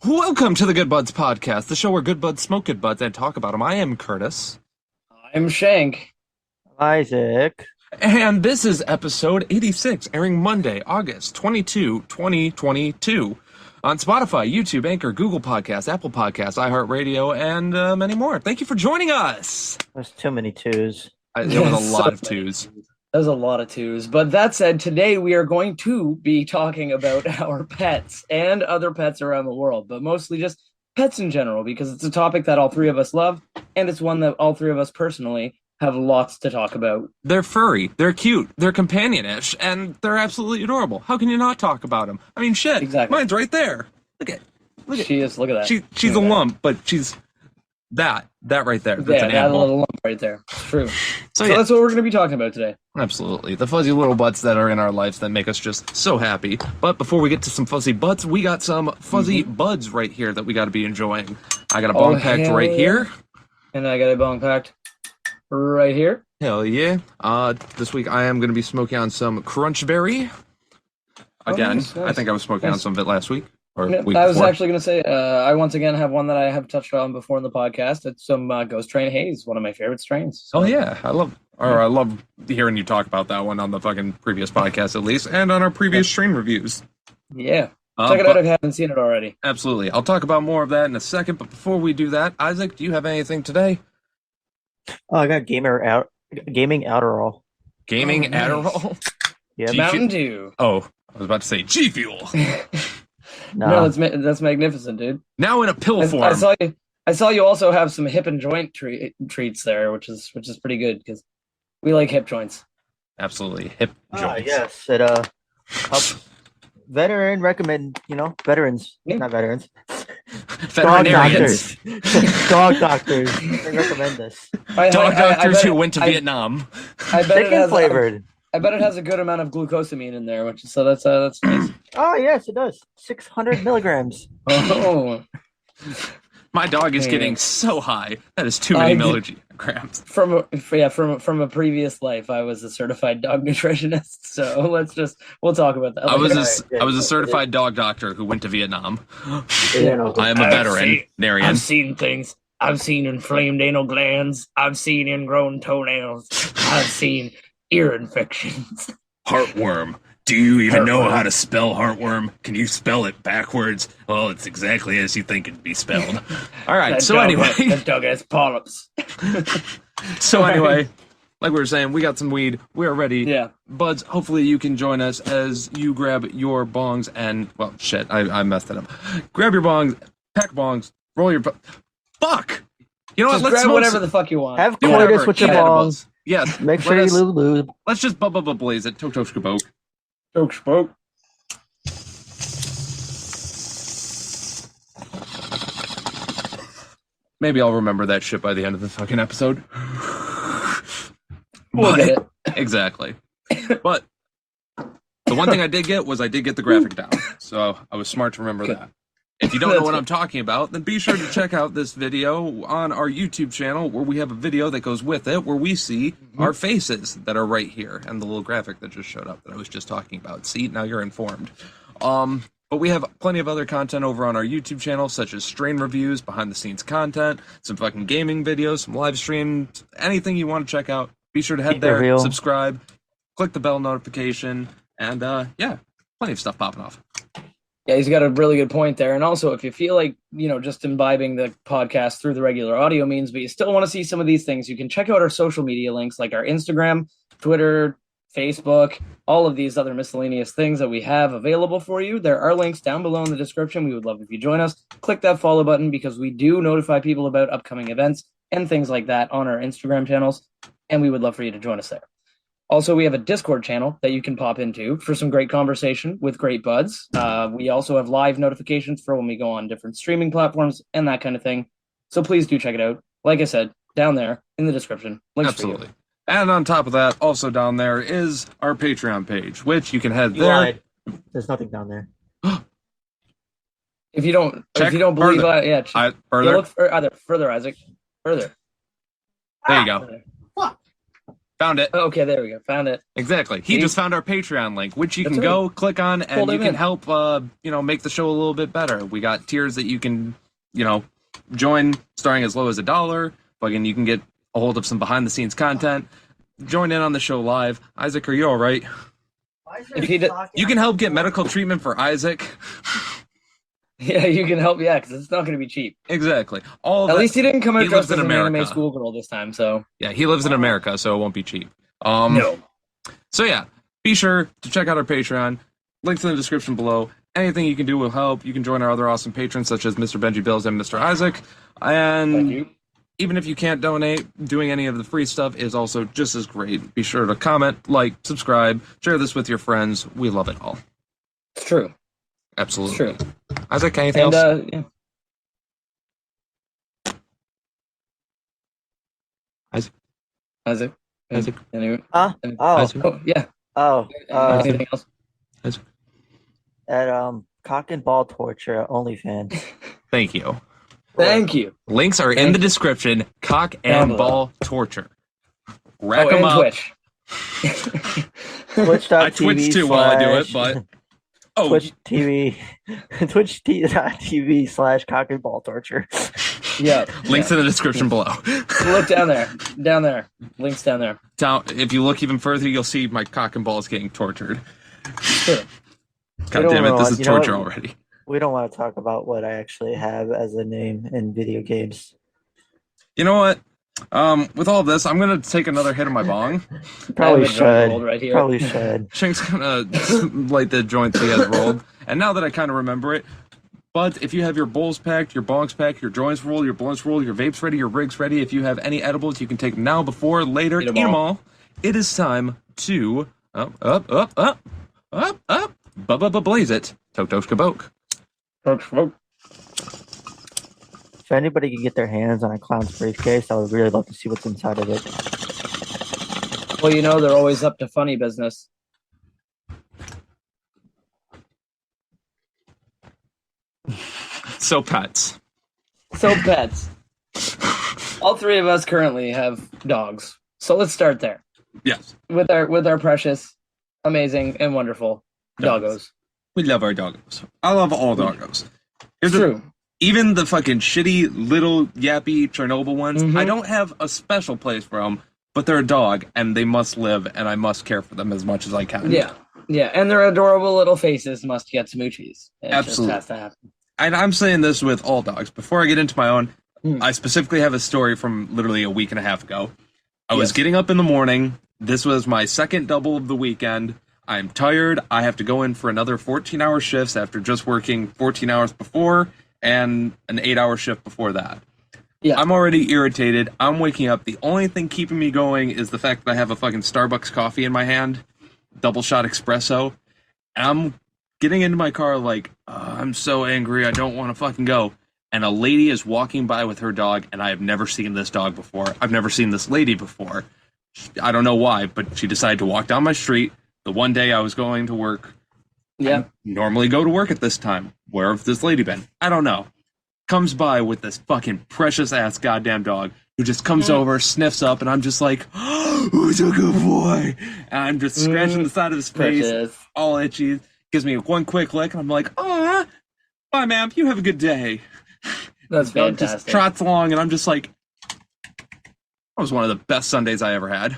Welcome to the Good Buds Podcast, the show where good buds smoke good buds and talk about them. I am Curtis. I'm Shank. Isaac. And this is episode 86, airing Monday, August 22, 2022. On Spotify, YouTube, Anchor, Google Podcasts, Apple Podcasts, iHeartRadio, and many more. Thank you for joining us. There's too many twos. There was a lot of twos. There's a lot of twos. But that said, today we are going to be talking about our pets and other pets around the world, but mostly just pets in general, because it's a topic that all three of us love, and it's one that all three of us personally have lots to talk about. They're furry, they're cute, they're companionish, and they're absolutely adorable. How can you not talk about them? I mean, shit, Exactly. Mine's right there. Look at She is. Look at that. she's a lump, but she's that right there. That's an that animal. little lump right there. It's true. So So yeah, that's what we're going to be talking about today. absolutely. The fuzzy little butts that are in our lives that make us just so happy. But before we get to some fuzzy butts, we got some fuzzy buds right here that we got to be enjoying. I got a bong packed hell right yeah. here. And I got a bong packed right here. Hell yeah. This week I am going to be smoking on some Crunchberry. Again, nice. I think I was smoking on Nice. some of it last week. Or Yeah, week I was before. actually going to say, I once again have one that I have touched on before in the podcast. It's some Ghost Train Haze, one of my favorite strains. So, Oh yeah, I love hearing you talk about that one on the fucking previous podcast at least, and on our previous stream reviews. Yeah. Check it out But if you haven't seen it already. absolutely, I'll talk about more of that in a second. But before we do that, Isaac, do you have anything today? Oh, I got gaming Adderall. Gaming Oh, nice. Adderall? Yeah, G- Mountain Dew. Oh, I was about to say G Fuel. No, that's magnificent, dude. Now in a pill form. I saw you also have some hip and joint treats there, which is pretty good because we like hip joints. Absolutely, hip joints. yes. It helps veterans, Yeah. not veterans. Veterinarians, Dog doctors. They recommend this. dog doctors bet who went to I- Vietnam. I bet it Chicken has flavored. I bet it has a good amount of glucosamine in there, which is so that's nice. Oh yes, it does. 600 milligrams. Oh, My dog is Yeah. getting so high. That is too many I did- milligrams. from a previous life, I was a certified dog nutritionist. So we'll talk about that. I was later. I was a certified dog doctor who went to Vietnam. Yeah. I am a veterinarian. I've seen things. I've seen inflamed anal glands. I've seen ingrown toenails. I've seen ear infections. Heartworm. Do you even know how to spell heartworm? Can you spell it backwards? Well, it's exactly as you think it'd be spelled. All right. That dog has polyps. Like we were saying, we got some weed. We are ready. Yeah. Buds, hopefully you can join us as you grab your bongs and, well, shit, I messed it up. Grab your bongs, pack bongs, roll your... Fuck! You know Just what? Let's grab smoke whatever some- the fuck you want. Have do coitus whatever, with your cannibals. balls. Yes. Make sure let you us- lube. Let's just blaze it. Tok tok skaboke. Choke spoke. Maybe I'll remember that shit by the end of the fucking episode. We'll get it. Exactly. But the one thing I did get was I did get the graphic down. So I was smart to remember Good. that. If you don't know That's what good. I'm talking about, then be sure to check out this video on our YouTube channel where we have a video that goes with it where we see our faces that are right here and the little graphic that just showed up that I was just talking about. See, now you're informed. But we have plenty of other content over on our YouTube channel, such as strain reviews, behind the scenes content, some fucking gaming videos, some live streams, anything you want to check out. Be sure to head there, Interview. subscribe, click the bell notification, and yeah, plenty of stuff popping off. Yeah, he's got a really good point there. And also, if you feel like, just imbibing the podcast through the regular audio means, but you still want to see some of these things, you can check out our social media links like our Instagram, Twitter, Facebook, all of these other miscellaneous things that we have available for you. There are links down below in the description. We would love if you join us. Click that follow button because we do notify people about upcoming events and things like that on our Instagram channels. And we would love for you to join us there. Also, we have a Discord channel that you can pop into for some great conversation with great buds. We also have live notifications for when we go on different streaming platforms and that kind of thing. So please do check it out. Like I said, down there in the description. Links for you. Absolutely. And on top of that, also down there is our Patreon page, which you can head You there. lied. There's nothing down there. If you don't Check believe, further. Further. Look further, Isaac. Further. There you go. Further. Found it. Okay, there we go. Found it. Exactly. He See? just found our Patreon link, which you That's can right. go click on, and Pulled you him can in. help, make the show a little bit better. We got tiers that you can, join, starting as low as $1. Fucking, you can get a hold of some behind-the-scenes content. Join in on the show live. Isaac, are you all right? If he did- You can help get medical treatment for Isaac. Yeah, you can help. Yeah, because it's not going to be cheap. Exactly. All of At that- least he didn't come out he dressed lives as in an anime America. schoolgirl this time. So Yeah, he lives in America, so it won't be cheap. no. So yeah, be sure to check out our Patreon. Links in the description below. Anything you can do will help. You can join our other awesome patrons such as Mr. Benji Bills and Mr. Isaac. Thank And you. even if you can't donate, doing any of the free stuff is also just as great. Be sure to comment, like, subscribe, share this with your friends. We love it all. It's true. Absolutely. It's true. Isaac, anything And else? yeah. Isaac? Isaac. Isaac? Anyway. Huh? And- Oh, Isaac? Oh yeah. Anything Anything else? at cock and ball torture OnlyFans. Thank you. Thank you. Links are in Thank the you. description. Cock Down and below. ball torture. Rack Oh, 'em and up. Twitch. Twitch.tv I twitch too while I do it, slash- but oh, Twitch TV, Twitch.tv / cock and ball torture. Yeah. links in the description below. Look down there. Down there. Links down there. Down, if you look even further, you'll see my cock and balls getting tortured. Sure. God don't damn it, know, this is you know torture what? already. We don't want to talk about what I actually have as a name in video games. You know what? With all this, I'm gonna take another hit of my bong. Probably I have a drum roll should. right here. Probably should. Shank's gonna light the joints he has rolled. And now that I kind of remember it, but if you have your bowls packed, your bongs packed, your joints rolled, your blunts rolled, your vapes ready, your rigs ready, if you have any edibles, you can take them now, before, later, Eat 'em eat them all. all. It is time to blaze it. Tok tok kabok. If anybody can get their hands on a clown's briefcase, I would really love to see what's inside of it. Well, they're always up to funny business. So pets. So pets. All three of us currently have dogs. So let's start there. Yes. With our precious, amazing, and wonderful doggos. We love our doggos. I love all doggos. Here's the- True. even the fucking shitty little yappy Chernobyl ones, Mhm. I don't have a special place for them, but they're a dog and they must live and I must care for them as much as I can. Yeah. Yeah. And their adorable little faces must get smoochies. It Absolutely. just has to happen. And I'm saying this with all dogs. Before I get into my own, Hmm. I specifically have a story from literally a week and a half ago. I was Yes. getting up in the morning. This was my second double of the weekend. I'm tired. I have to go in for another 14-hour shifts after just working 14 hours before and an 8-hour shift before that. Yeah. I'm already irritated. I'm waking up. The only thing keeping me going is the fact that I have a fucking Starbucks coffee in my hand, double shot espresso. And I'm getting into my car like, I'm so angry. I don't want to fucking go. And a lady is walking by with her dog, and I have never seen this dog before. I've never seen this lady before. I don't know why, but she decided to walk down my street. The one day I was going to work, Yeah. normally go to work at this time. Where have this lady been? I don't know. Comes by with this fucking precious ass goddamn dog who just comes over, sniffs up, and I'm just like, who's a good boy? And I'm just scratching the side of his face, Precious. all itchy. Gives me one quick lick, and I'm like, bye, ma'am. You have a good day. That's Dog just fantastic. trots along, and I'm just like, that was one of the best Sundays I ever had.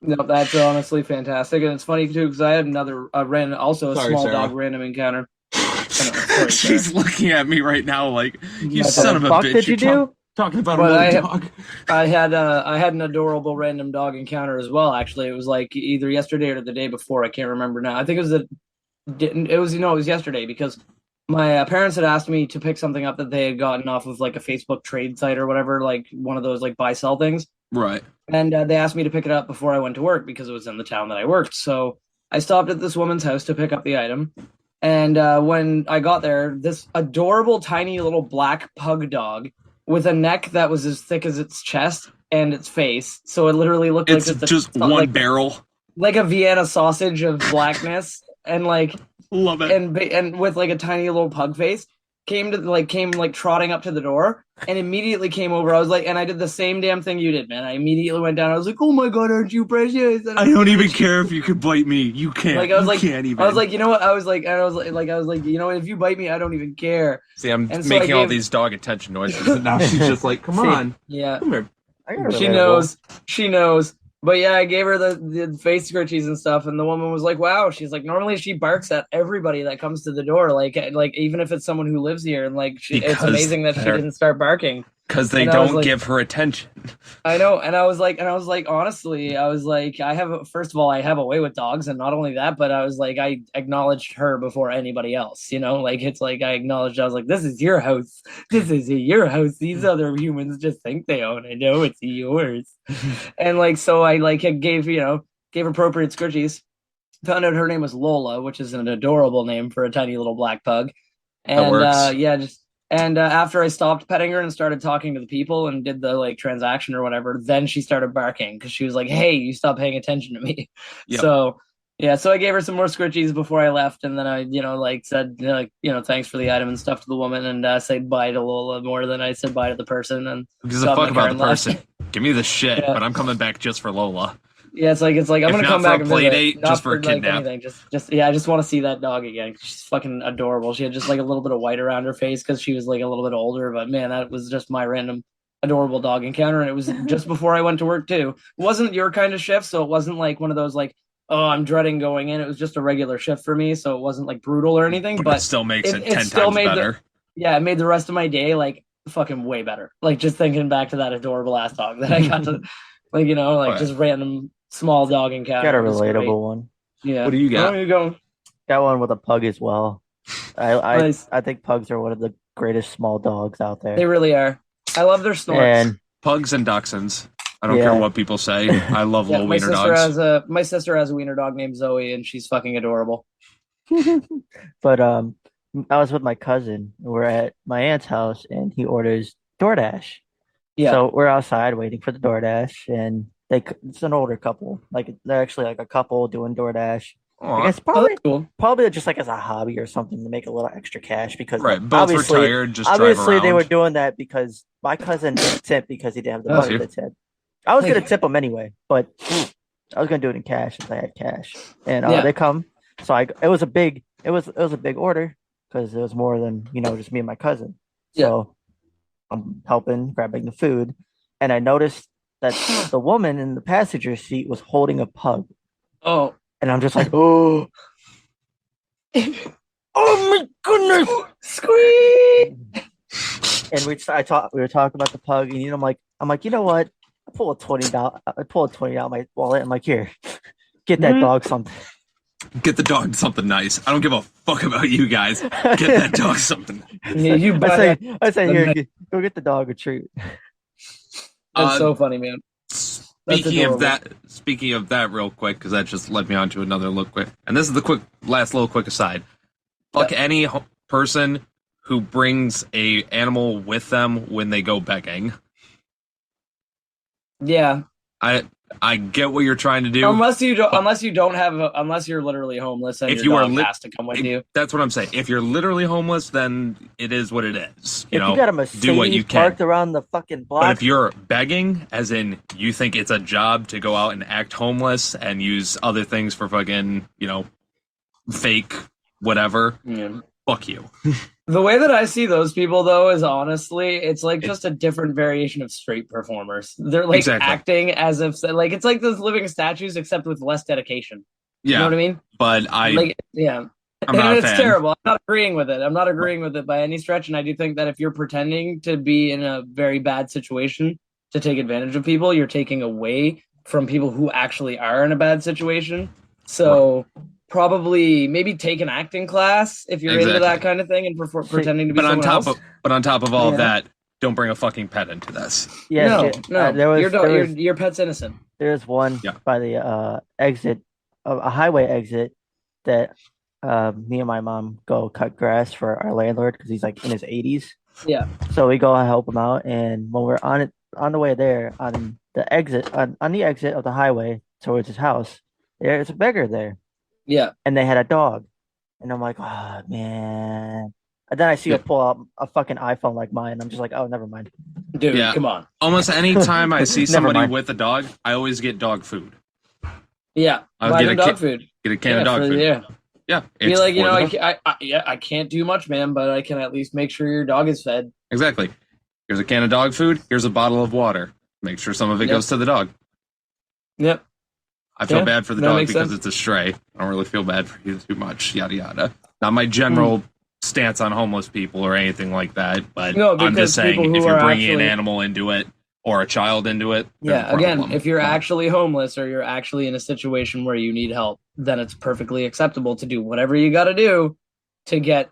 No, that's honestly fantastic, and it's funny too because I had another also a Sorry, small Sarah. dog random encounter. Sorry, She's looking at me right now like, you What son of a fuck bitch. did you You're do? talking about Well, another I- dog. I had an adorable random dog encounter as well. Actually, it was like either yesterday or the day before. I can't remember now. I think it was yesterday because my parents had asked me to pick something up that they had gotten off of like a Facebook trade site or whatever, like one of those like buy sell things. Right. And they asked me to pick it up before I went to work because it was in the town that I worked. So I stopped at this woman's house to pick up the item. And when I got there, this adorable, tiny little black pug dog with a neck that was as thick as its chest and its face. So it literally looked It's like just one like, barrel. like a Vienna sausage of blackness and like Love it. and with like a tiny little pug face came trotting up to the door and immediately came over. I was like, and I did the same damn thing you did, man. I immediately went down. I was like, "Oh my god, aren't you precious?" And I don't even care if you could bite me. You can't. like I was you like, can't even. I was like, you know what? I was like, and I was like, you know what? If you bite me, I don't even care. See, I'm And so I making all gave- these dog attention noises, and now she's just like, "Come See, on, Yeah, come here." I got a she relatable. knows. She knows. But yeah, I gave her the face scritchies and stuff, and the woman was like, "Wow." She's like, "Normally she barks at everybody that comes to the door, like even if it's someone who lives here, and like it's Because amazing that she they're- didn't start barking." Because they And I was don't like- give her attention. I know, and I was like, honestly, I was like, first of all, I have a way with dogs, and not only that, but I was like, I acknowledged her before anybody else, you know, like it's like I acknowledged, I was like, this is your house, this is your house. These other humans just think they own it. No, it's yours, and like so, I like gave appropriate scritchies. Found out her name was Lola, which is an adorable name for a tiny little black pug, and works. yeah, just. And after I stopped petting her and started talking to the people and did the like transaction or whatever, then she started barking because she was like, "Hey, you stop paying attention to me." Yep. So yeah, so I gave her some more scritchies before I left, and then I, like said, thanks for the item and stuff to the woman, and said bye to Lola more than I said bye to the person. And Who gives a got in fuck the car about and the left. person? Give me the shit, Yeah. but I'm coming back just for Lola. yeah, it's like I'm If gonna not come for back a and play visit, date, not just for a kidnap. anything. Just I just want to see that dog again. She's fucking adorable. She had just like a little bit of white around her face because she was like a little bit older. But man, that was just my random adorable dog encounter, and it was just before I went to work too. It wasn't your kind of shift, so it wasn't like one of those like, oh, I'm dreading going in. It was just a regular shift for me, so it wasn't like brutal or anything. But, But it still makes it it 10 still times made better. yeah, it made the rest of my day like fucking way better. Like just thinking back to that adorable ass dog that I got to, like yeah. just random small dog encounter. Got a It was great. relatable one. Yeah. What do you got? Where are you going? Got one with a pug as well. I Nice. I think pugs are one of the greatest small dogs out there. They really are. I love their snorts. And Pugs and dachshunds. I don't Yeah. care what people say. I love Yeah, little my wiener sister dogs. my sister has a wiener dog named Zoe, and she's fucking adorable. but I was with my cousin. We're at my aunt's house, and he orders DoorDash. Yeah. So we're outside waiting for the DoorDash, and it's an older couple. Like they're actually like a couple doing DoorDash. I Aw. guess Oh, that's cool. probably just like as a hobby or something to make a little extra cash because Right, both obviously retired, just drive obviously they around. were doing that because my cousin didn't tip because he didn't have the Bless money you. to tip. I was gonna Thank you. tip him anyway, but I was gonna do it in cash if I had cash. And Yeah. they come, so it was a big order because it was more than just me and my cousin. So I'm helping grabbing the food, and I noticed that the woman in the passenger seat was holding a pug, Oh. and I'm just like, oh, oh my goodness! Squeak! And we were talking about the pug, and I'm like, you know what? I pull a $20 out of my wallet. I'm like, here, get that Mhm. dog something. Get the dog something nice. I don't give a fuck about you guys. Get that dog something. Yeah, you I buy say, that. I say, here, go get the dog a treat. That's so funny, man. Speaking of that, real quick, because that just led me on to another look quick. And this is the last little quick aside. Fuck any person who brings a animal with them when they go begging. Yeah. I get what you're trying to do. Unless you're literally homeless and If your you are dog lit- has to come with you. That's what I'm saying. If you're literally homeless, then it is what it is. If you got a Mercedes do what you can. parked around the fucking block, But if you're begging, as in you think it's a job to go out and act homeless and use other things for fucking, fake whatever, Yeah. fuck you. The way that I see those people, though, is honestly, it's like just a different variation of street performers. They're like Exactly. acting as if, like, it's like those living statues, except with less dedication. Yeah, You know what I mean? but Yeah. I'm not a It's fan. terrible. I'm not agreeing with it. I'm not agreeing with it by any stretch. And I do think that if you're pretending to be in a very bad situation to take advantage of people, you're taking away from people who actually are in a bad situation. So probably maybe take an acting class if you're into Exactly. that kind of thing and pretending to be But on someone top else. of all of Yeah. that, don't bring a fucking pet into this. yeah, no, shit. no, there was your pet's innocent. there's one Yeah. by the exit, a highway exit that me and my mom go cut grass for our landlord because he's like in his 80s. Yeah. So we go and help him out, and when we're on the way there on the exit on the exit of the highway towards his house, there's a beggar there, Yeah. and they had a dog, and I'm like, oh man, And then I see Yeah. her pull out a fucking iPhone like mine. I'm just like, oh, never mind. Dude, Yeah. come on. Almost any time I see Never somebody mind. with a dog, I always get dog food. Yeah, I'll buy get them a dog ki- food. Get a can of dog for- food. Yeah, Yeah, be it's like, you know, for the- I can't do much, man, but I can at least make sure your dog is fed. exactly. Here's a can of dog food. Here's a bottle of water. Make sure some of it Yep. goes to the dog. Yep. I feel Yeah, bad for the that dog makes because sense. it's a stray. I don't really feel bad for you too much. Yada yada. Not my general stance on homeless people or anything like that, but No, I'm because just saying people who if you're are bringing an actually- animal into it or a child into it, there's Yeah, a again, problem. if you're But- actually homeless or you're actually in a situation where you need help, then it's perfectly acceptable to do whatever you got to do to get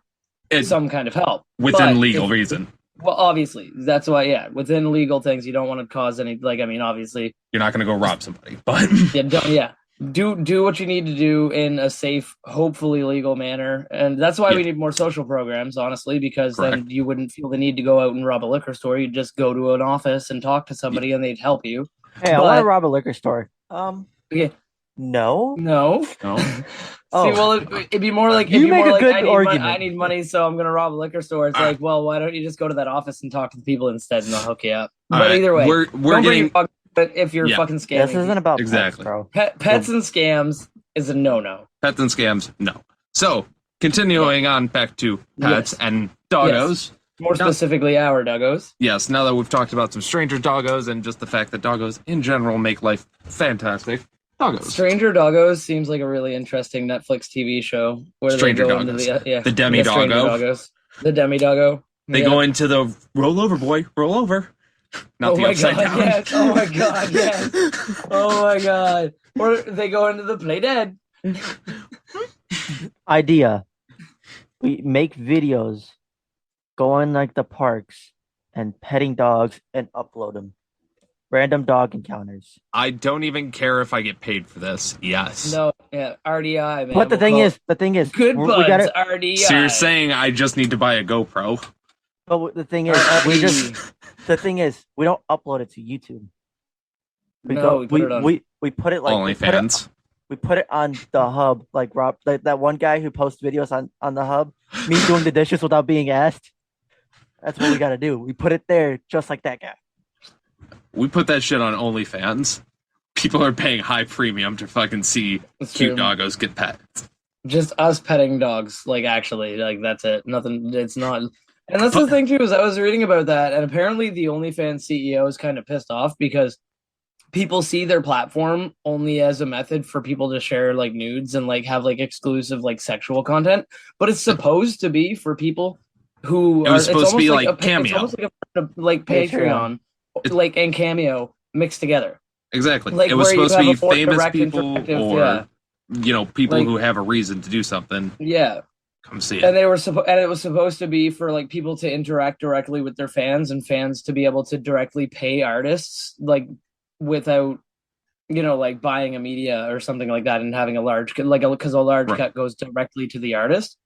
It- some kind of help. within But legal if- reason, Well, obviously, that's why. Yeah, within legal things, you don't want to cause any. Like, I mean, obviously, you're not going to go rob somebody, but do what you need to do in a safe, hopefully legal manner, and that's why we Yeah. need more social programs, honestly, because Correct. then you wouldn't feel the need to go out and rob a liquor store. You'd just go to an office and talk to somebody, and they'd help you. Hey, I want to But- rob a liquor store. Yeah. No. No. no. Oh. See, well, it'd be more like You it'd be make more a like, good I need argument. I need money, so I'm gonna rob a liquor store. It's Ah. like, well, why don't you just go to that office and talk to the people instead, and they'll hook you up. All But right, either way, we're don't bring getting your dog, but if you're Yeah. fucking This scamming, isn't about Exactly. pets, bro. pets and scams is a no-no. pets and scams. No. So continuing on back to pets Yes. and doggos. More No. specifically, our doggos. Yes, now that we've talked about some stranger doggos and just the fact that doggos in general make life fantastic, doggos. Stranger Doggos seems like a really interesting Netflix TV show where Stranger they go into Doggos. the The Demi Stranger Doggo. Doggos. The Demi Doggo. They Yeah. go into the roll over, boy, roll over. Not Oh the my upside god! down. Yes. Oh my god! Yes. Oh my god! Or they go into the Play Dead. Idea. We make videos, go in like the parks and petting dogs and upload them. Random dog encounters. I don't even care if I get paid for this. Yes. No, yeah, RDI, man. But the thing is, good we buds, gotta. RDI. So you're saying I just need to buy a GoPro? But the thing is, we just. The thing is, we don't upload it to YouTube. No, we put it on- we put it like OnlyFans. we put it on the hub, like Rob, that one guy who posts videos on the hub, me doing the dishes without being asked. That's what we gotta do. We put it there just like that guy. We put that shit on OnlyFans. People are paying high premium to fucking see It's cute true. doggos get pets. Just us petting dogs, like actually, like that's it. Nothing. It's not. And that's the thing too, is I was reading about that, and apparently the OnlyFans CEO is kind of pissed off because people see their platform only as a method for people to share like nudes and like have like exclusive like sexual content, but it's supposed to be for people who It was it's supposed to be almost like It's Cameo. almost like Patreon. Patreon, like and Cameo mixed together. Exactly. Like it was where you supposed to have be a more famous direct people interactive- or yeah. people Like- who have a reason to do something. Yeah. Come see And it. they were and it was supposed to be for like people to interact directly with their fans and fans to be able to directly pay artists like without like buying a media or something like that and having a large because a large Right. cut goes directly to the artist.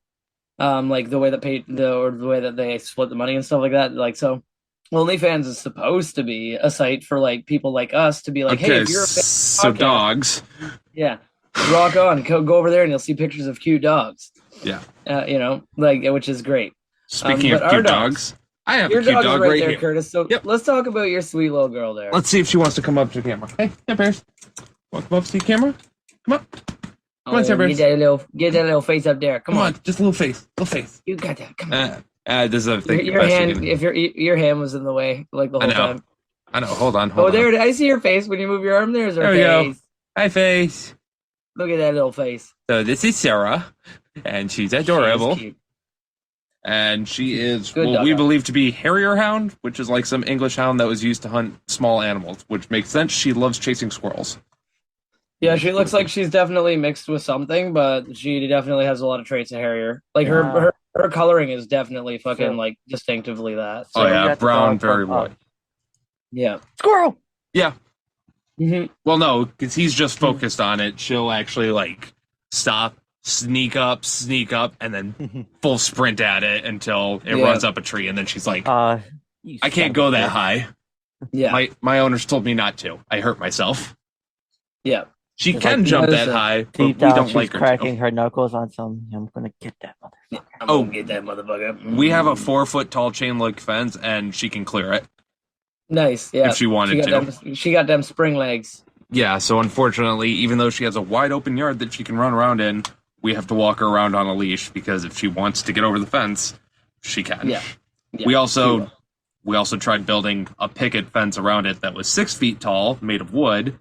Like the way that the way that they split the money and stuff like that. Like so OnlyFans is supposed to be a site for like people like us to be like, hey, Okay, if you're a fan, so podcast- dogs. yeah, rock on, go over there and you'll see pictures of cute dogs. Yeah. Which is great. Speaking but of our cute dogs- dogs, I have Your a cute dog is dog right right there, here. Curtis. So Yep. let's talk about your sweet little girl there. Let's see if she wants to come up to camera. Hey, Bears. Want to come up to the camera? Come up. Come on, Timbers. Get that little face up there. Come, Come on. on. Just a little face. Little face. You got that. Come on. This is a thing. Your hand, if your hand was in the way, like the I whole know. time. I know. Hold on. Oh, Hold there on. it is. I see your face when you move your arm. There's her There we go. face. Hi, face. Look at that little face. So this is Sarah, and she's She is adorable. cute. And she is Good what we doggo. believe to be Harrier Hound, which is like some English hound that was used to hunt small animals, which makes sense. She loves chasing squirrels. Yeah, she looks like she's definitely mixed with something, but she definitely has a lot of traits of Harrier. Like Yeah. her coloring is definitely fucking Sure. like distinctively that. Oh, we yeah, got the brown, dog very from Up. white. Yeah. Squirrel. Yeah. hmm Well, no, because he's just focused on it. She'll actually like stop, sneak up, and then full sprint at it until it Yeah. runs up a tree, and then she's like, You "I can't son go of a that bitch. high." Yeah. My owners told me not to. I hurt myself. Yeah. She She's can like, jump That is that a- high, but deep we down, don't she's like her cracking to. her knuckles on some. I'm gonna get that motherfucker. I'm Oh. gonna get that motherfucker. We have a 4-foot tall chain link fence, and she can clear it Nice, yeah. if she wanted to. She got them spring legs. Yeah, so unfortunately, even though she has a wide open yard that she can run around in, we have to walk her around on a leash because if she wants to get over the fence, she can. Yeah. We she also will. we also tried building a picket fence around it that was 6 feet tall, made of wood,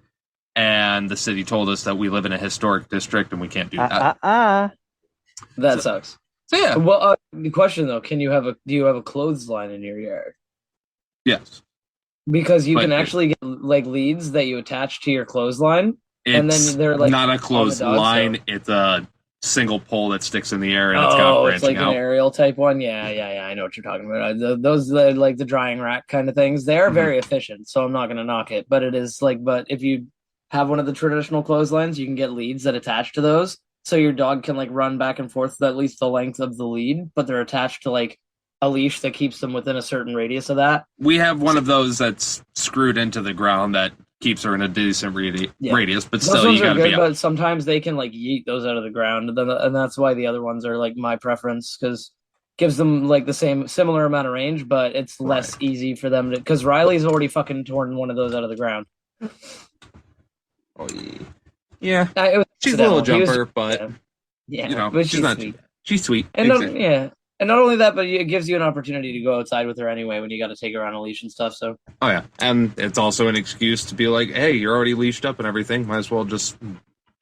and the city told us that we live in a historic district and we can't do that. That sucks. So yeah, Well, the question though, do you have a clothesline in your yard? yes. Because you But can actually get like leads that you attach to your clothesline. And then It's they're, like, not a on closed the dog, line, so- it's a single pole that sticks in the air and it's got Oh, branching it's like out. an aerial type one. Yeah. I know what you're talking about. Those like the drying rack kind of things. They are Mhm. very efficient, so I'm not gonna knock it. But it is like, but if you have one of the traditional clotheslines, you can get leads that attach to those, so your dog can like run back and forth at least the length of the lead, but they're attached to like a leash that keeps them within a certain radius of that. We have one of those that's screwed into the ground that keeps her in a decent Yeah. radius, but Those still, ones you are gotta good, be but sometimes they can like yeet those out of the ground, and that's why the other ones are like my preference because gives them like the similar amount of range, but it's less easy for them to. Because Riley's already fucking torn one of those out of the ground. Oh, yeah. It was She's a little accidental. He was- jumper, but yeah, you know, but she's not sweet. too bad. She's sweet. And Exactly. and not only that, but it gives you an opportunity to go outside with her anyway when you got to take her on a leash and stuff. So Oh yeah, and it's also an excuse to be like, hey, you're already leashed up and everything. Might as well just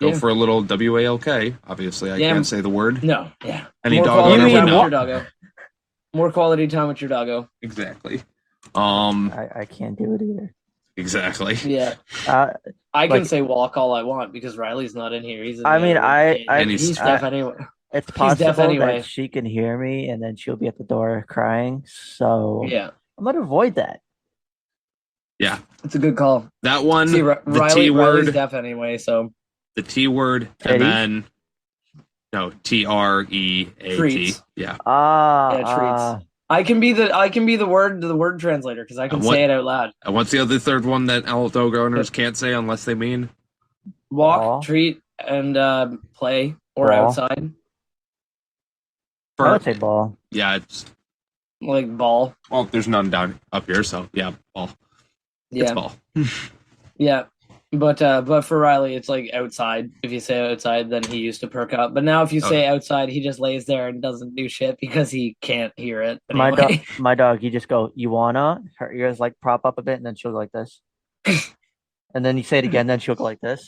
go Yeah. for a little WALK. Obviously, I Yeah. can't say the word. no, yeah, Any more dog quality owner time would with know. your doggo. More quality time with your doggo. Exactly. I can't do it either. Exactly. Yeah. Uh, I can Like- say walk all I want because Riley's not in here. He's in I the mean, other I- room. I- And he's I- deaf anyway. it's He's deaf possible anyway. that she can hear me, and then she'll be at the door crying. So Yeah, I'm gonna avoid that. Yeah, it's a good call. that one, See, the Riley's T word, deaf anyway, so the T word, Eddie? and then no TREAT. Treats. Yeah. treats. I can be the word translator because I can What- say it out loud. And what's the other third one that all dog owners can't say unless they mean? Walk, Ball. treat, and play or Ball. outside, I would say ball. Yeah, it's like ball. well, there's none down up here, so yeah, ball. It's Yeah, ball. yeah. But for Riley, it's like outside. If you say outside, then he used to perk up. But now, if you Oh, say outside, he just lays there and doesn't do shit because he can't hear it. My Anyway. dog, my dog, you just go, you wanna? Her ears like prop up a bit, and then she'll go like this. And then you say it again, then she'll go like this.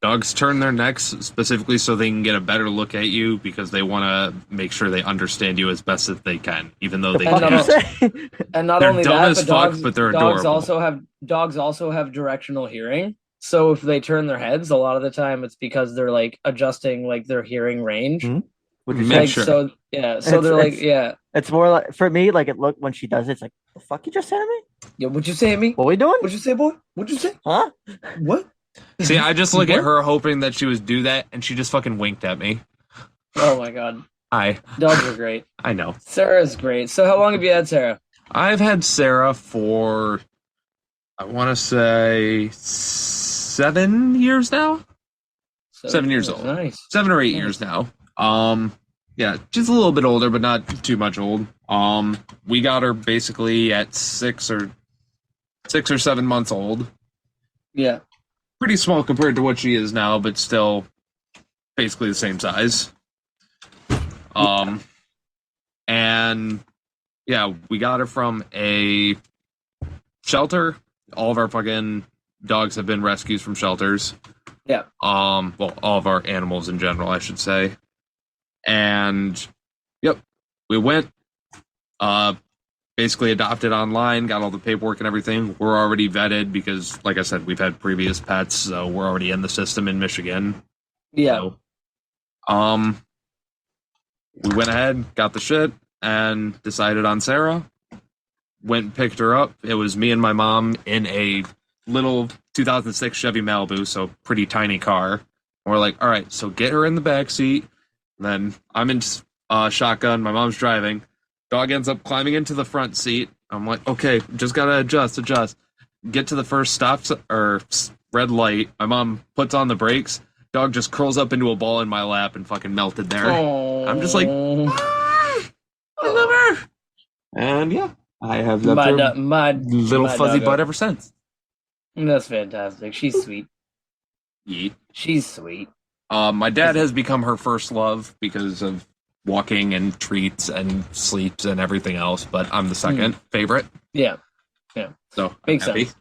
Dogs turn their necks specifically so they can get a better look at you because they want to make sure they understand you as best as they can, even though they fuck What you you can't. say? And not They're only dumb that, as but fuck, dogs, but they're dogs adorable. also have directional hearing. So if they turn their heads, a lot of the time it's because they're like adjusting like their hearing range. Hmm? Would you Make say? Like sure. so, yeah. So It's- they're like, it's- yeah, It's more like for me, like it look when she does it, it's like the fuck you just said to me? yeah. What'd you say at me? What we doing? What'd you say, boy? What'd you say? Huh? What? See, I just look at What? her hoping that she was do that, and she just fucking winked at me. Oh my god, dogs are great. I know. Sarah's great. So how long have you had Sarah? I've had Sarah for, I want to say 7 years now. 7 years old. Nice. 7 or 8 Nice. years now. Yeah, she's a little bit older, but not too much old. We got her basically at 6 or 7 months old. Yeah. Pretty small compared to what she is now, but still basically the same size. And yeah, we got her from a shelter. All of our fucking dogs have been rescues from shelters. Yeah. Well, all of our animals in general, I should say. And yep, we went, basically adopted online, got all the paperwork and everything. We're already vetted because, like I said, we've had previous pets, so we're already in the system in Michigan. Yeah. So, we went ahead, got the shit, and decided on Sarah. Went and picked her up. It was me and my mom in a little 2006 Chevy Malibu, so pretty tiny car. And we're like, all right, so get her in the back seat. Then I'm in shotgun. My mom's driving. Dog ends up climbing into the front seat. I'm like, okay, just gotta adjust. Get to the first stop or red light. My mom puts on the brakes. Dog just curls up into a ball in my lap and fucking melted there. I'm just like, "Ah, I love her." And yeah, I have loved her little fuzzy butt ever since. That's fantastic. She's sweet. Yeet. She's sweet. My dad has become her first love because of walking and treats and sleeps and everything else, but I'm the second favorite. Yeah. So Makes I'm happy. sense.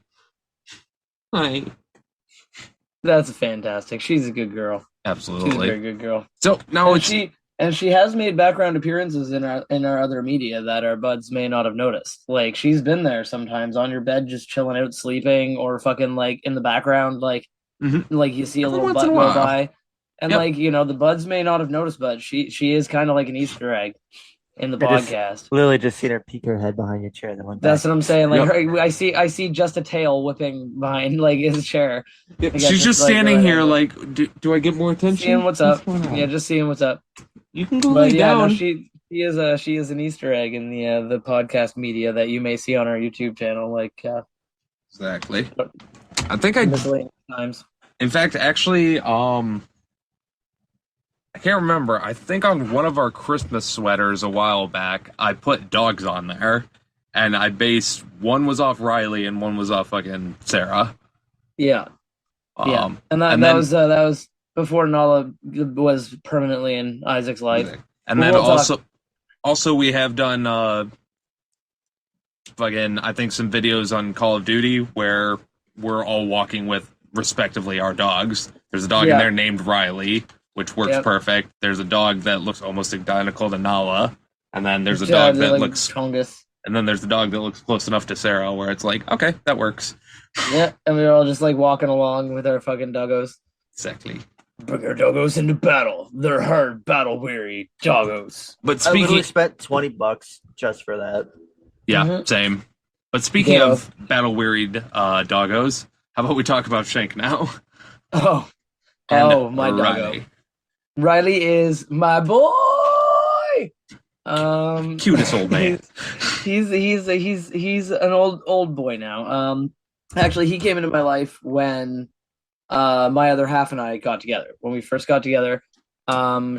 Hi. That's fantastic. She's a good girl. She's a Absolutely. very good girl. So now And it's she has made background appearances in our other media that our buds may not have noticed. Like she's been there sometimes on your bed, just chilling out, sleeping, or fucking like in the background, like you see a Every little once in butt a go while. by, and Yep. like the buds may not have noticed, but she is kind of like an Easter egg in the I just podcast. literally just seen her peek her head behind your chair. Then went back. That's what I'm saying. Like Yep. I see just a tail whipping behind like his chair. Yeah, Again, she's just like, standing right here angle. like, do I get more attention? Seeing what's up. going on? Yeah, just seeing what's up. You can go But lay yeah, no, down. she is an Easter egg in the podcast media that you may see on our YouTube channel, like Exactly. I think I, miscellaneous times. in fact, actually, I can't remember. I think on one of our Christmas sweaters a while back, I put dogs on there, and I based one was off Riley and one was off fucking Sarah. Yeah, yeah, and that and then- was before Nala was permanently in Isaac's life. And Well, then we'll talk- also we have done fucking I think some videos on Call of Duty where we're all walking with respectively our dogs. There's a dog in Yeah. there named Riley, which works Yep. perfect. There's a dog that looks almost identical to Nala, and then there's a dog that like looks Chungus. and then there's the dog that looks close enough to Sarah where it's like, okay, that works. Yeah, and we were all just like walking along with our fucking doggos. Exactly. Bring our doggos into battle. They're hard, battle weary doggos. But I literally speaking spent $20 just for that. yeah, Mhm. same. But speaking Yeah. of battle wearied doggos, how about we talk about Shank now? Oh, And oh, my doggo. Riley. Riley is my boy. Cutest old man. He's an old boy now. Actually, he came into my life when my other half and I got together. When we first got together,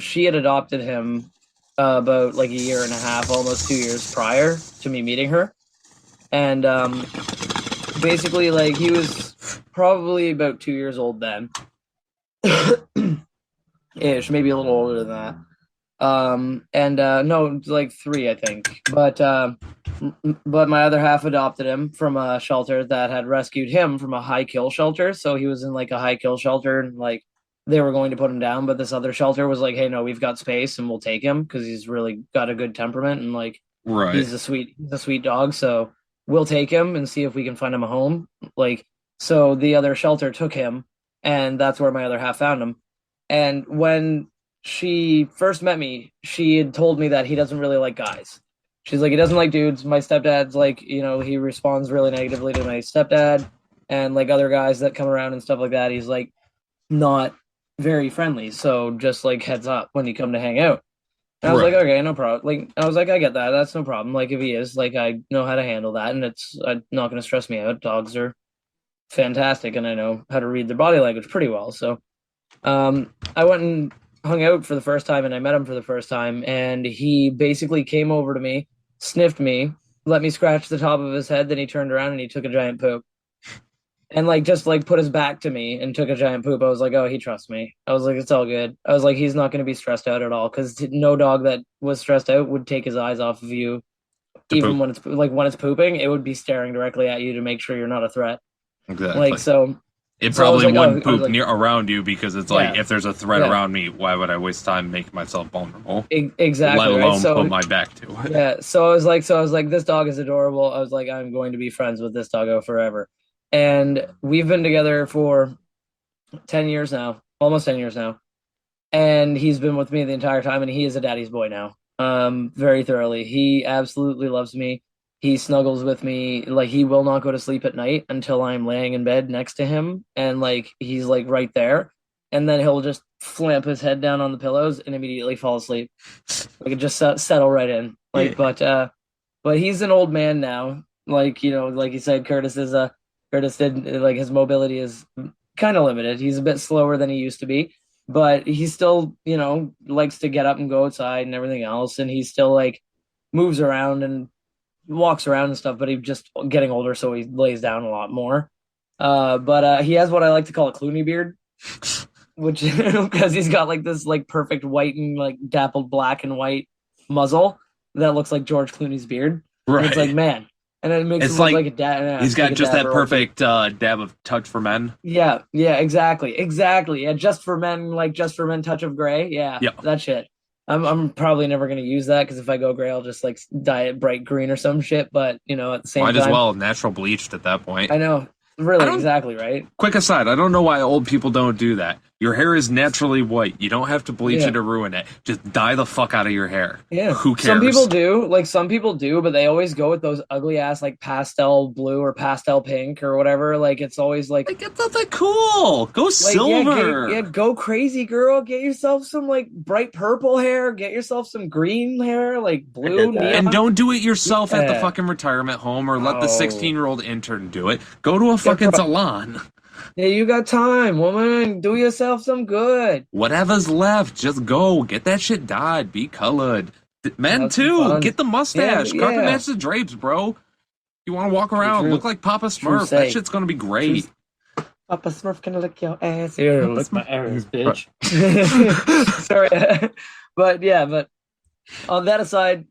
she had adopted him about like a year and a half, almost 2 years prior to me meeting her, and basically like he was probably about 2 years old then. Ish, maybe a little older than that. No, like 3, I think. But my other half adopted him from a shelter that had rescued him from a high kill shelter. So he was in like a high kill shelter, and like they were going to put him down, but this other shelter was like, "Hey, no, we've got space, and we'll take him because he's really got a good temperament, and like Right. he's a sweet dog. So we'll take him and see if we can find him a home." Like, so the other shelter took him, and that's where my other half found him. And when she first met me, she had told me that he doesn't really like guys. She's like, he doesn't like dudes. My stepdad's like, he responds really negatively to my stepdad and like other guys that come around and stuff like that. He's like not very friendly. So just like heads up when you come to hang out. And I was Right. like, okay, no problem. Like, I was like, I get that. That's no problem. Like, if he is, like, I know how to handle that, and it's not going to stress me out. Dogs are fantastic, and I know how to read their body language pretty well. So, I went and hung out for the first time, and I met him for the first time, and he basically came over to me, sniffed me, let me scratch the top of his head, then he turned around and he took a giant poop. And like just like put his back to me and took a giant poop. I was like, oh, he trusts me. I was like, it's all good. I was like, he's not going to be stressed out at all, because no dog that was stressed out would take his eyes off of you, To even poop. when it's pooping. It would be staring directly at you to make sure you're not a threat. Exactly. Like so, it so I was probably like, wouldn't I was poop like- near around you because it's like Yeah. if there's a threat Yeah. around me, why would I waste time making myself vulnerable? exactly. Let alone right? So put my back to it. yeah, so I was like, this dog is adorable. I was like, I'm going to be friends with this doggo forever. And we've been together for 10 years now, almost 10 years now. And he's been with me the entire time, and he is a daddy's boy now. Very thoroughly. He absolutely loves me. He snuggles with me. Like, he will not go to sleep at night until I'm laying in bed next to him, and like he's like right there. And then he'll just flamp his head down on the pillows and immediately fall asleep. Like, it just settle right in. Like, Yeah. but he's an old man now. Like, like you said, Curtis is a Curtis did like his mobility is kind of limited. He's a bit slower than he used to be, but he still, likes to get up and go outside and everything else. And he still like moves around and walks around and stuff, but he's just getting older, so he lays down a lot more. But he has what I like to call a Clooney beard, which because he's got like this like perfect white and like dappled black and white muzzle that looks like George Clooney's beard. Right. And it's like, man. And it makes It's him look like like a dad. Yeah, He's got like a just dad that role. perfect dab of touch for men. Yeah, exactly. Yeah, just for men, like just for men touch of gray. Yeah, Yeah. that shit. I'm probably never gonna use that because if I go gray, I'll just like dye it bright green or some shit. But at the same Might time, as well natural bleached at that point. I know, I really, don't- exactly right. Quick aside, I don't know why old people don't do that. Your hair is naturally white. You don't have to bleach Yeah. it or ruin it. Just dye the fuck out of your hair. Yeah, Who cares? Some people do, but they always go with those ugly ass like pastel blue or pastel pink or whatever. Like it's always like Get something cool. Go Like, silver. go crazy, girl. Get yourself some like bright purple hair. Get yourself some green hair, like blue. get that. Neon. And don't do it yourself at the Yeah. fucking retirement home or let the Oh. 16-year-old intern do it. Go to a fucking salon. Yeah, you got time, woman. Do yourself some good. Whatever's left, just go. Get that shit dyed. Be colored. Men That's too. fun. Get the mustache. Yeah, Carpet yeah. match the drapes, bro. You want to walk around, True. look like Papa True Smurf. say. That shit's gonna be great. Papa Smurf gonna lick your ass. Here, Papa lick my Smurf. ass, bitch. Sorry, but on that aside,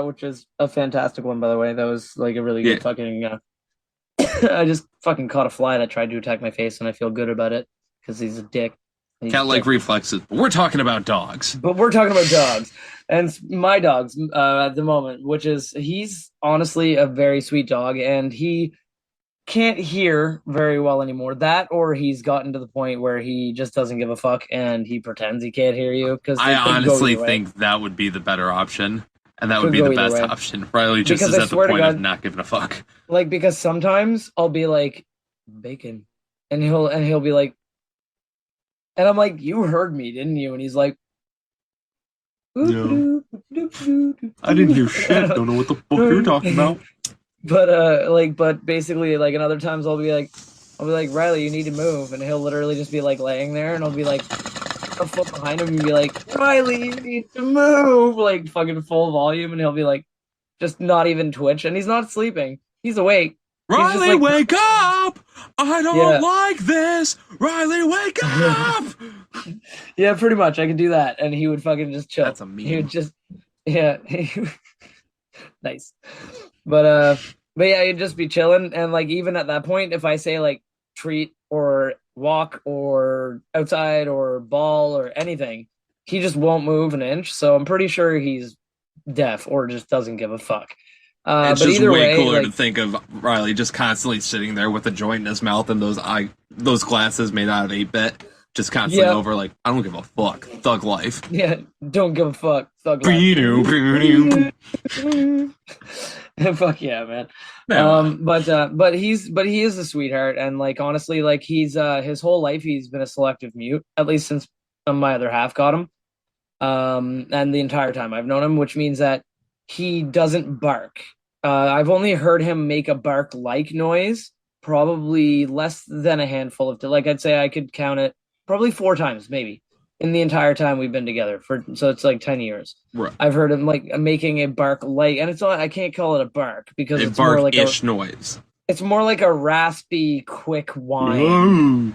which is a fantastic one, by the way. That was like a really good Yeah. fucking. I just fucking caught a fly that tried to attack my face, and I feel good about it because he's a dick. He's Cat-like dick. reflexes. But we're talking about dogs. But we're talking about dogs, and my dogs at the moment, which is he's honestly a very sweet dog, and he can't hear very well anymore. That or he's gotten to the point where he just doesn't give a fuck and he pretends he can't hear you. Because I honestly think that would be the better option. And that would Could be go the either best way. option. Riley just Because is I at the swear to point of God- not giving a fuck. because sometimes I'll be like bacon, and he'll be like, and I'm like, you heard me, didn't you? And he's like, No. I didn't hear shit. Don't know what the fuck you're talking about. But basically, like, and other times I'll be like, Riley, you need to move, and he'll literally just be like laying there, and I'll be like a foot behind him and be like, Riley, you need to move, like fucking full volume, and he'll be like, just not even twitch, and he's not sleeping, he's awake. He's just Riley, like- wake up! I don't Yeah. like this! Riley, wake up! Yeah, pretty much. I could do that, and he would fucking just chill. That's a meme. He would just, yeah, nice. But yeah, he'd just be chilling, and like even at that point, if I say like treat or walk or outside or ball or anything, he just won't move an inch. So I'm pretty sure he's deaf or just doesn't give a fuck. It's But just either way way, cooler like, to think of Riley just constantly sitting there with a joint in his mouth and those glasses made out of 8-bit, just constantly Yeah. over like, I don't give a fuck. Thug life. yeah, don't give a fuck. Thug life. Fuck yeah, man. But he is a sweetheart, and like honestly, like he's his whole life he's been a selective mute, at least since my other half got him. And the entire time I've known him, which means that he doesn't bark. I've only heard him make a bark like noise probably less than a handful of like I'd say I could count it probably 4 times maybe in the entire time we've been together so it's like 10 years. Right. I've heard him like making a bark like, and it's not, I can't call it a bark because A it's more like bark-ish noise. it's more like a raspy quick whine.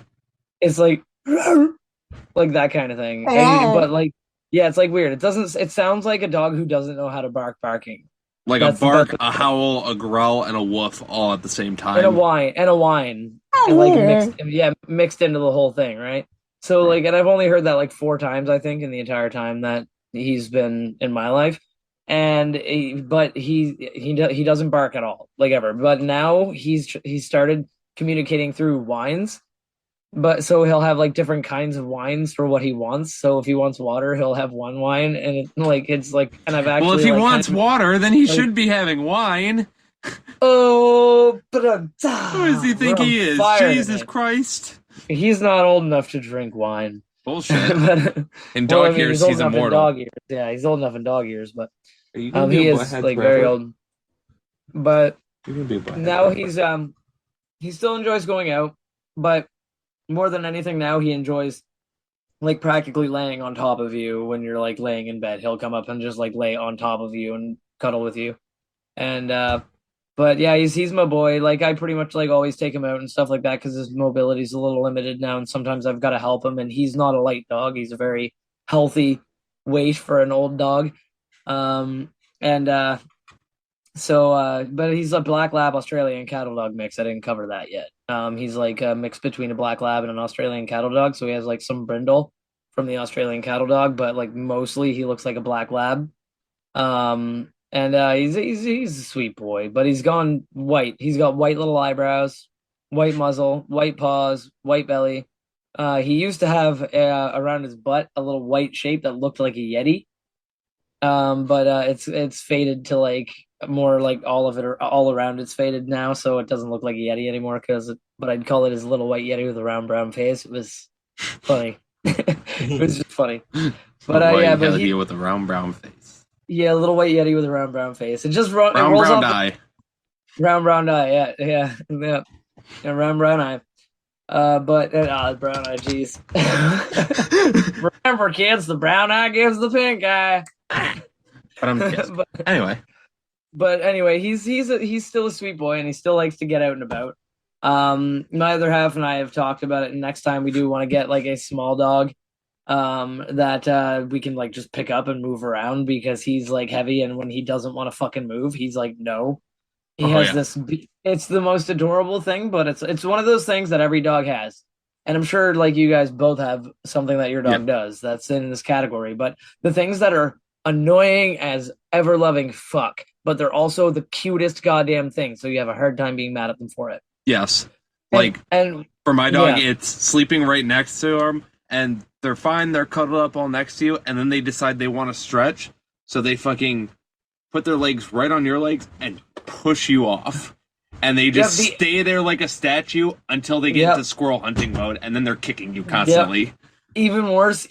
It's like that kind of thing. But like yeah, it's like weird. It sounds like a dog who doesn't know how to bark barking. Like That's- a bark, that's- a howl, a growl, and a woof all at the same time. And a whine. And like mixed into the whole thing, right? So like, and I've only heard that like 4 times, I think, in the entire time that he's been in my life. And he doesn't bark at all, like ever. But now he's started communicating through whines. But so he'll have like different kinds of wines for what he wants. So if he wants water, he'll have one wine, and it's like, and I've actually Well, if he like, wants kind of- water, then he should be having wine. Oh, but Who does he think he is? Jesus Christ. He's not old enough to drink wine. Bullshit. But, In well, I dog mean, years, old he's enough in immortal. dog years. Yeah, he's old enough in dog years, but Are you he is like very old. But You're gonna be a blackhead now forever. he still enjoys going out, but more than anything now he enjoys like practically laying on top of you when you're like laying in bed. He'll come up and just like lay on top of you and cuddle with you. And but yeah, he's my boy. Like I pretty much like always take him out and stuff like that because his mobility's a little limited now, and sometimes I've got to help him. And he's not a light dog; he's a very healthy weight for an old dog. And but he's a black lab Australian cattle dog mix. I didn't cover that yet. He's like a mix between a black lab and an Australian cattle dog. So he has like some brindle from the Australian cattle dog, but like mostly he looks like a black lab. And he's a sweet boy, but he's gone white. He's got white little eyebrows, white muzzle, white paws, white belly. He used to have around his butt a little white shape that looked like a yeti. But it's faded to like more like all of it or all around it's faded now, so it doesn't look like a yeti anymore. But I'd call it his little white yeti with a round brown face. It was funny. It was just funny. But yeah, but he with a round brown face. Yeah, a little white yeti with a round brown face. It just round it rolls brown off eye. Round brown eye. Yeah. Round brown eye. But brown eye. Jeez. Remember, kids, the brown eye gives the pink eye. But I'm anyway. But anyway, he's still a sweet boy, and he still likes to get out and about. My other half and I have talked about it. And next time we do want to get like a small dog, that we can like just pick up and move around because he's like heavy, and when he doesn't want to fucking move, he's like no. He has this. It's the most adorable thing, but it's one of those things that every dog has, and I'm sure like you guys both have something that your dog does that's in this category. But the things that are annoying as ever loving fuck, but they're also the cutest goddamn thing. So you have a hard time being mad at them for it. Yes, and for my dog, it's sleeping right next to him, and they're fine. They're cuddled up all next to you, and then they decide they want to stretch, so they fucking put their legs right on your legs and push you off. And they just stay there like a statue until they get into squirrel hunting mode, and then they're kicking you constantly. Yep. Even worse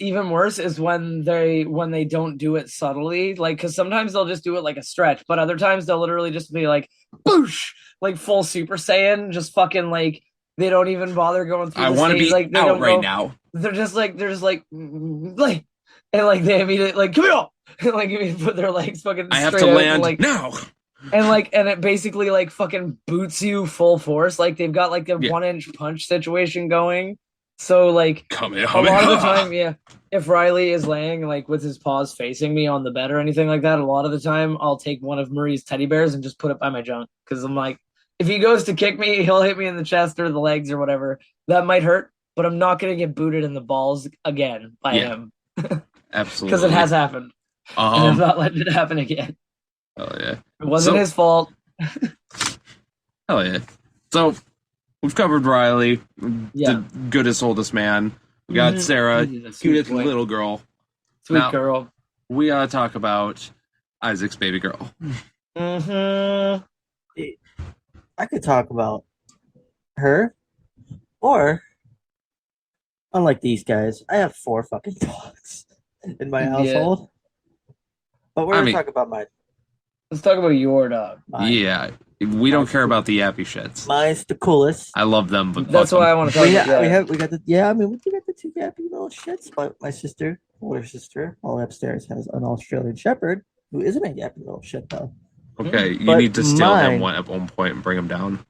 is when they don't do it subtly, like because sometimes they'll just do it like a stretch, but other times they'll literally just be like boosh, like full Super Saiyan, just fucking like they don't even bother going through. I want to be like, out right now. They're just like and like they immediately like come here, like you put their legs fucking. I have to land like now. And it basically like fucking boots you full force. Like they've got like a 1-inch punch situation going. So like a lot of the time, if Riley is laying like with his paws facing me on the bed or anything like that, a lot of the time I'll take one of Marie's teddy bears and just put it by my junk because I'm like, if he goes to kick me, he'll hit me in the chest or the legs or whatever. That might hurt, but I'm not gonna get booted in the balls again by him. Absolutely, because it has happened, and I'm not letting it happen again. Oh yeah, it wasn't his fault. Hell yeah! So we've covered Riley, the goodest oldest man. We got Sarah, cutest little girl. Sweet girl. We gotta talk about Isaac's baby girl. I could talk about her, or unlike these guys, I have 4 fucking dogs in my household. But we're gonna talk about mine. Let's talk about your dog. Yeah, we don't care about the yappy shits. Mine's the coolest. I love them, but that's why I want to talk about. We got the 2 yappy little shits. But my sister, older sister, all upstairs has an Australian Shepherd who isn't a yappy little shit though. Okay, you need to steal them at one point and bring them down.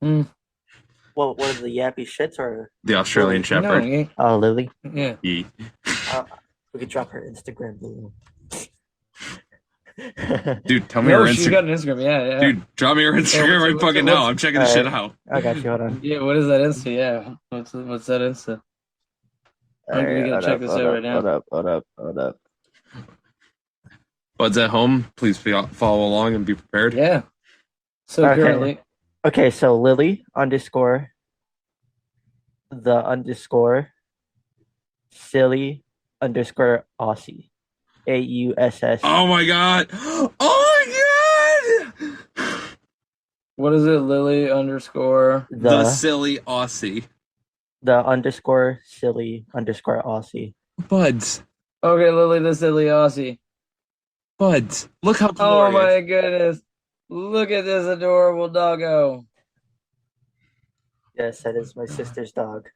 Well, what are the yappy shits or the Australian Shepherd? No, oh, Lily. Yeah. We could drop her Instagram below. Dude, tell me her Instagram. She got an Instagram, yeah. Dude, drop me her Instagram right fucking now. I'm checking the shit out. I got you. Hold on. Yeah, what is that Insta? Yeah, what's that Insta? I'm gonna check this out right now. Hold up. Buds at home, please follow along and be prepared. Yeah. So currently. Okay, so Lily _ silly _Aussie. AUSS. Oh my god! Oh my god! What is it? Lily _ the silly Aussie. The _ silly _Aussie. Buds. Okay, Lily the silly Aussie. Buds. Look how Oh glorious. my goodness. Look at this adorable doggo. Yes, that is my sister's dog.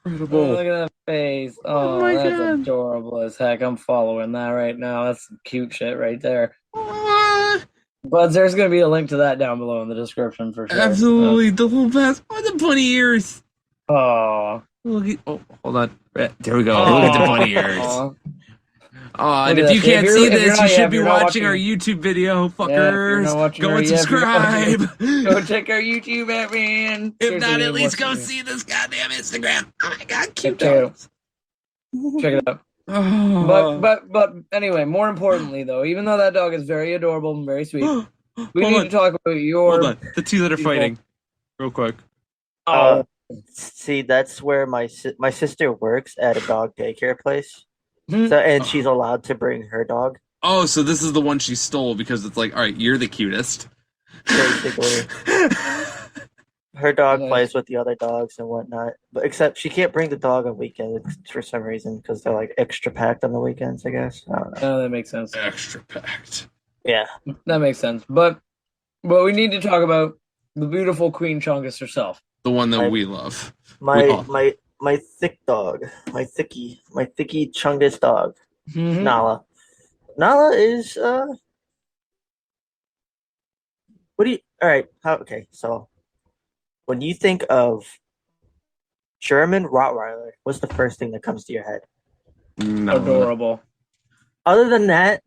Oh, Incredible. look at that face. Oh Oh, my that's God. adorable as heck. I'm following that right now. That's some cute shit right there. Ah, But there's gonna be a link to that down below in the description for sure. absolutely, the little best. Oh, the bunny ears. Oh. Look at, oh, hold on. There we go. Look at the bunny ears. Aw. And Look if at you that shit. can't If see you're- if you're this, not- you yeah, should if be you're not watching our watching- YouTube video, Yeah, if you're fuckers. not watching Go our- and yeah, if you're not subscribe. Go check our YouTube out, man. If Seriously, not, at man, least go watch- see this goddamn Instagram. Oh my God, cute Check it out. dogs. Check it out. Oh. But anyway, more importantly though, even though that dog is very adorable and very sweet, we Hold need on. to talk about your. Hold on. The two that are people. fighting. Real quick. Oh, See, that's where my sister works at a dog daycare place. Hmm. So, and she's allowed to bring her dog, Oh, so this is the one she stole because it's like, all right, you're the cutest. basically. Her dog Nice. plays with the other dogs and whatnot, but except she can't bring the dog on weekends for some reason because they're like extra packed on the weekends. I guess I don't know. oh, that makes sense. Extra packed. Yeah, That makes sense. But we need to talk about the beautiful Queen Chungus herself. The one that I- we love. my all- my thick dog, my thicky Chungus dog, Mhm. Nala. Nala is What do you? All right. Okay. So, when you think of German Rottweiler, what's the first thing that comes to your head? No. Adorable. Other than that,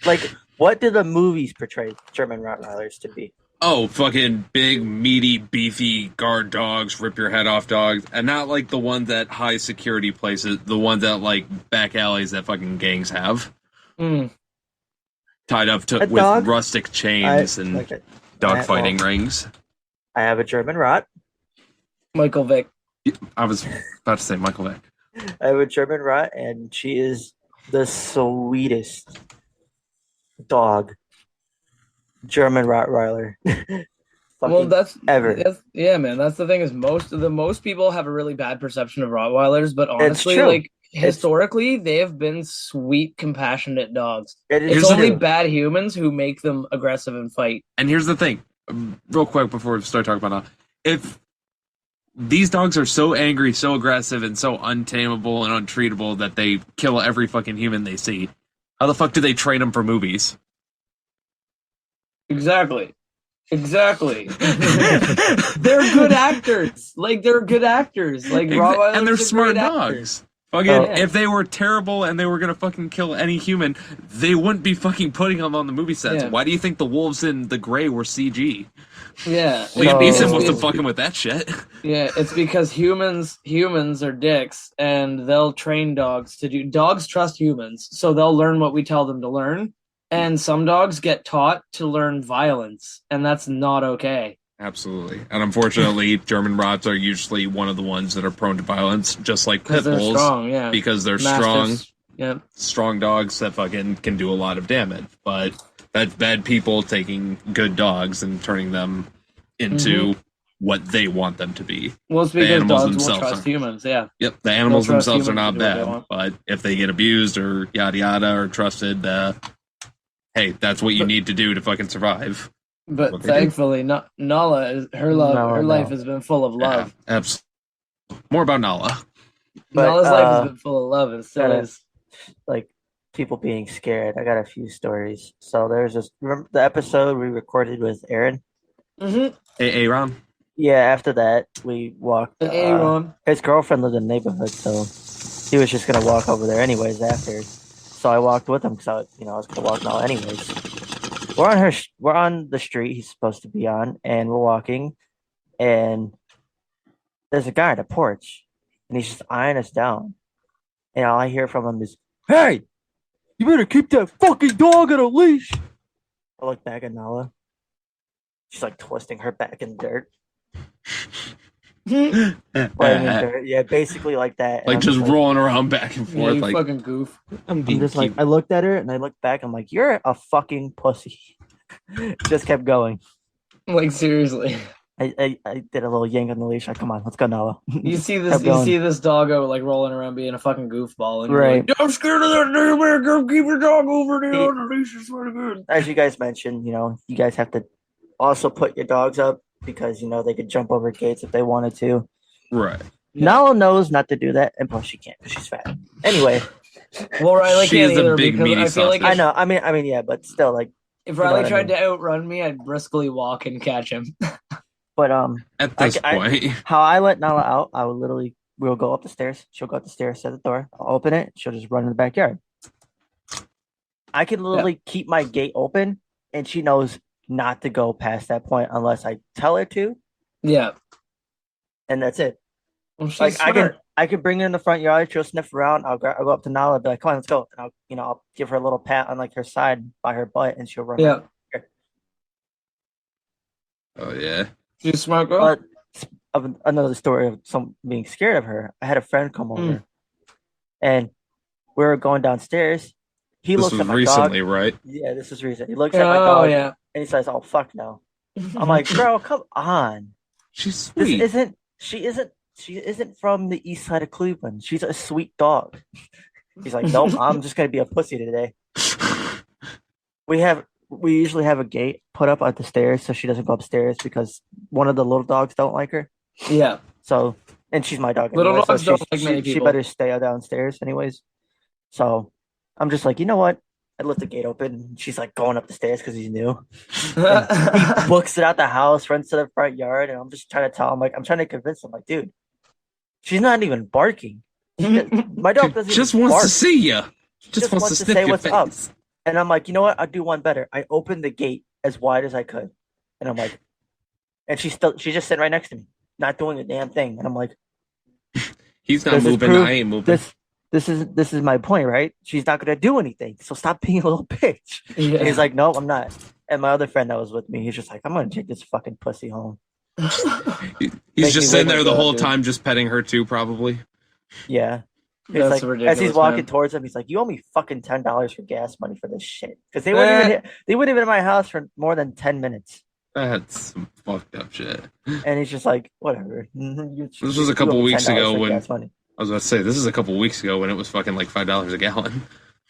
like, what do the movies portray German Rottweilers to be? Oh, fucking big, meaty, beefy guard dogs, rip your head off dogs, and not like the ones at high security places, the ones at like back alleys that fucking gangs have, Mm. tied up to A with dog? rustic chains and Okay. dog I- fighting well- rings. I have a German Rot. Michael Vick. I was about to say Michael Vick. I have a German Rot, and she is the sweetest dog. German Rottweiler. Well, Fucking that's ever. yeah, man. That's the thing is most people have a really bad perception of Rottweilers, but honestly, true. like historically, they have been sweet, compassionate dogs. It is It's Here's only true. bad humans who make them aggressive and fight. And here's the thing, real quick before we start talking about that, if these dogs are so angry, so aggressive, and so untamable and untreatable that they kill every fucking human they see, how the fuck do they train them for movies? Exactly. They're good actors. Like they're good actors. Like Rottweilers and they're are smart great actors. dogs. Fucking, Oh. if they were terrible and they were gonna fucking kill any human, they wouldn't be fucking putting them on the movie sets. Yeah. Why do you think the wolves in The Grey were CG? Yeah. Liam So- Neeson it's- wasn't it's- fucking with that shit. Yeah, it's because humans are dicks and they'll train dogs to do dogs trust humans, so they'll learn what we tell them to learn. And some dogs get taught to learn violence, and that's not okay. Absolutely. And unfortunately, German Rots are usually one of the ones that are prone to violence, just like Because pit they're bulls, strong, yeah. because they're Mastiffs, yeah. strong dogs that fucking can do a lot of damage. But that's bad people taking good dogs and turning them into what they want them to be. Well, it's The because animals dogs won't themselves trust are- humans, yeah. Yep, the animals trust themselves are humans not to do what they bad, want. but if they get abused or yada yada or trusted, hey, that's what you need to do to fucking survive. But What they do. thankfully, Nala is her love. No, her no. life has been full of love. Yeah, absolutely. More about Nala. But, Nala's life has been full of love. It still gotta- is. Like people being scared. I got a few stories. So there's this. Remember the episode we recorded with Aaron? Mm-hmm. Hey, Aaron. Yeah. After that, we walked. Aaron. His girlfriend lived in the neighborhood, so he was just gonna walk over there anyways after. So I walked with him because I was gonna walk now anyways. We're on the street he's supposed to be on, and we're walking, and there's a guy at a porch, and he's just eyeing us down, and all I hear from him is, "Hey, you better keep that fucking dog on a leash." I look back at Nala. She's like twisting her back in dirt. Playing in dirt. Yeah, basically like that. And Like I'm just like, rolling around back and Yeah, forth. you like fucking goof. I'm I'm being just like, cute. I looked at her and I looked back. I'm like, you're a fucking pussy. Just kept going. Like seriously. I did a little yank on the leash. Like, come on, let's go, Nala. You see this Kept you going. see this doggo like rolling around being a fucking goofball and you're Right. like, I'm scared of that damn man, go keep your dog over there on the leash, I swear to God. As you guys mentioned, you guys have to also put your dogs up because they could jump over gates if they wanted to. Right. Yeah. Nala knows not to do that, and plus she can't because she's fat. Anyway, Well, Riley She can't is a either big, because meaty I feel like I if, know. I mean, yeah, but still, like, if know Riley what I tried mean. to outrun me, I'd briskly walk and catch him. but At this I- point. how I let Nala out, we'll go up the stairs. She'll go up the stairs to the door. I'll open it. She'll just run in the backyard. I can literally keep my gate open, and she knows not to go past that point unless I tell her to, Yeah. and that's it. Well, she's Like smart. I could bring her in the front yard. She'll sniff around. I'll go up to Nala, and be like, "Come on, let's go." And I'll give her a little pat on like her side by her butt, and she'll run. Yeah. Oh yeah. She's a smart girl. But of another story of some being scared of her, I had a friend come over, and we were going downstairs. He This looks was at my recently, dog. right? Yeah, this was recent. He looks at my Oh, dog, yeah. and he says, "Oh fuck no." I'm like, "Bro, come on. She's This sweet. isn't. She isn't from the east side of Cleveland. She's a sweet dog." He's like, "Nope, I'm just gonna be a pussy today." We usually have a gate put up at the stairs so she doesn't go upstairs because one of the little dogs don't like her. Yeah. So, and she's my dog. Little Anyway, dogs so don't like many she people. better stay downstairs, anyways. So, I'm just like, you know what? I left the gate open. She's like going up the stairs because he's new. He books it out the house, runs to the front yard, and I'm just trying to tell him, like, I'm trying to convince him, like, dude, she's not even barking. My dog doesn't Just even wants bark. to see you. Just wants to say sniff your what's up. face. And I'm like, you know what? I'll do one better. I opened the gate as wide as I could, and I'm like, and she's just sitting right next to me, not doing a damn thing. And I'm like, He's not Does this moving. prove I ain't moving. this is my point, right? She's not gonna do anything, so stop being a little bitch. Yeah. And he's like, no, I'm not. And my other friend that was with me, he's just like, I'm gonna take this fucking pussy home. He's Make just me sitting look there like the that, whole dude. time, just petting her too, probably. Yeah. He's That's like, ridiculous. as he's walking man. towards him, he's like, "You owe me fucking $10 for gas money for this shit." Because they wouldn't even they wouldn't even in my house for more than 10 minutes. That's some fucked up shit. And he's just like, "Whatever." This was a couple you owe me weeks $10 ago for when- gas money. I was about to say, this is a couple weeks ago when it was fucking like $5 a gallon.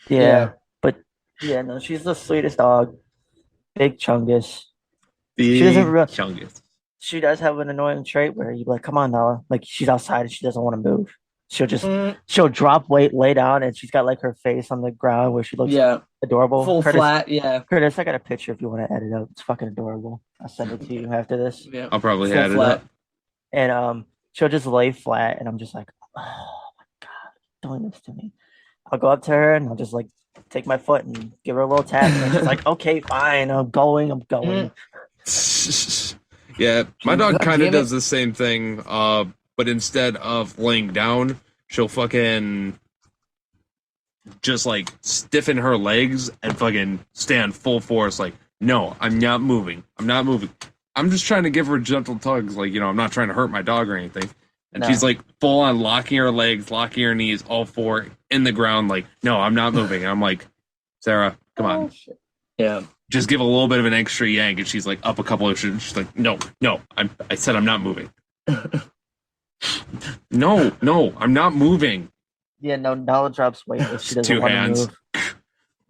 Yeah, Yeah. but yeah, no, she's the sweetest dog. Big Chungus. Big doesn't re- Chungus. She does have an annoying trait where you be like, "Come on, Nala." Like she's outside and she doesn't want to move. She'll drop weight, lay down, and she's got like her face on the ground where she looks Yeah. adorable. Full Curtis, flat. Yeah. Curtis, I got a picture if you want to edit it up. It's fucking adorable. I'll send it to you after this. Yeah. I'll probably Full add it flat. up. And she'll just lay flat, and I'm just like, "Oh my god, doing this to me." I'll go up to her and I'll just like take my foot and give her a little tap, and she's like, "Okay, fine, I'm going." Yeah, my dog God kind of damn it. does the same thing, but instead of laying down, she'll fucking just like stiffen her legs and fucking stand full force. Like, no, I'm not moving. I'm not moving. I'm just trying to give her gentle tugs. Like, I'm not trying to hurt my dog or anything. And No. she's like full on locking her legs, locking her knees, all four in the ground. Like, no, I'm not moving. And I'm like, Sarah, come on. Yeah. Just give a little bit of an extra yank, and she's like up a couple of inches. She's like, no, I said I'm not moving. no, I'm not moving. Yeah, no, Nala drops weight if she doesn't Two want hands. to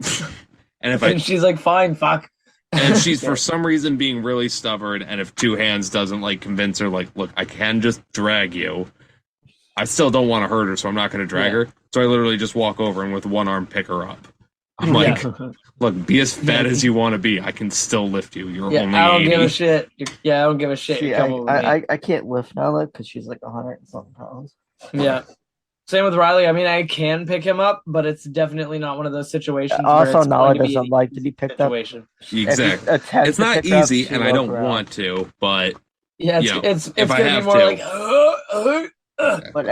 move. And if And she's like, fine, fuck. and if she's for some reason being really stubborn, and if two hands doesn't like convince her, like, look, I can just drag you. I still don't want to hurt her, so I'm not going to drag her. So I literally just walk over and with one arm pick her up. I'm like, look, be as fat as you want to be. I can still lift you. You're Yeah, only I don't 80. give a shit. I don't give a shit. See, You come over me. I can't lift Nala because she's like 100 and something pounds. Yeah. Same with Riley. I mean, I can pick him up, but it's definitely not one of those situations. where Also, it's Nala going to be doesn't an like to easy be picked up. situation. Exactly. It's It's not pick her up, easy, she and I walk don't around. want to, but Yeah, You know, it's if I going to have be more to. like. But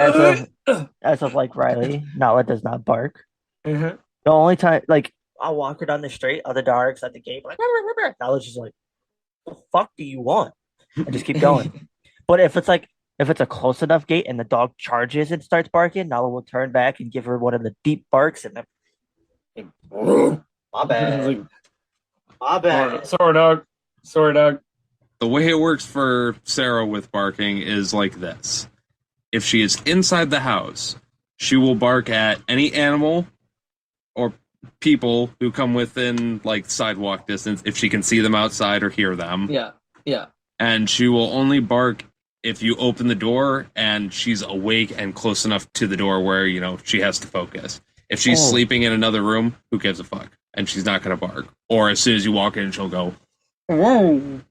as of like Riley, Nala does not bark. Mhm. The only time, like, I'll walk her down the street, other dogs at the gate, like, Nala's just like, "The fuck do you want?" And just keep going. But if it's a close enough gate and the dog charges and starts barking, Nala will turn back and give her one of the deep barks, and then, my It's bad, like, my bad. sorry, dog. Sorry, dog. the way it works for Sarah with barking is like this. If she is inside the house, she will bark at any animal or people who come within like sidewalk distance if she can see them outside or hear them. Yeah. Yeah. and she will only bark if you open the door and she's awake and close enough to the door where, she has to focus. If she's Oh. sleeping in another room, who gives a fuck? And she's not going to bark. Or as soon as you walk in, she'll go, whoa, and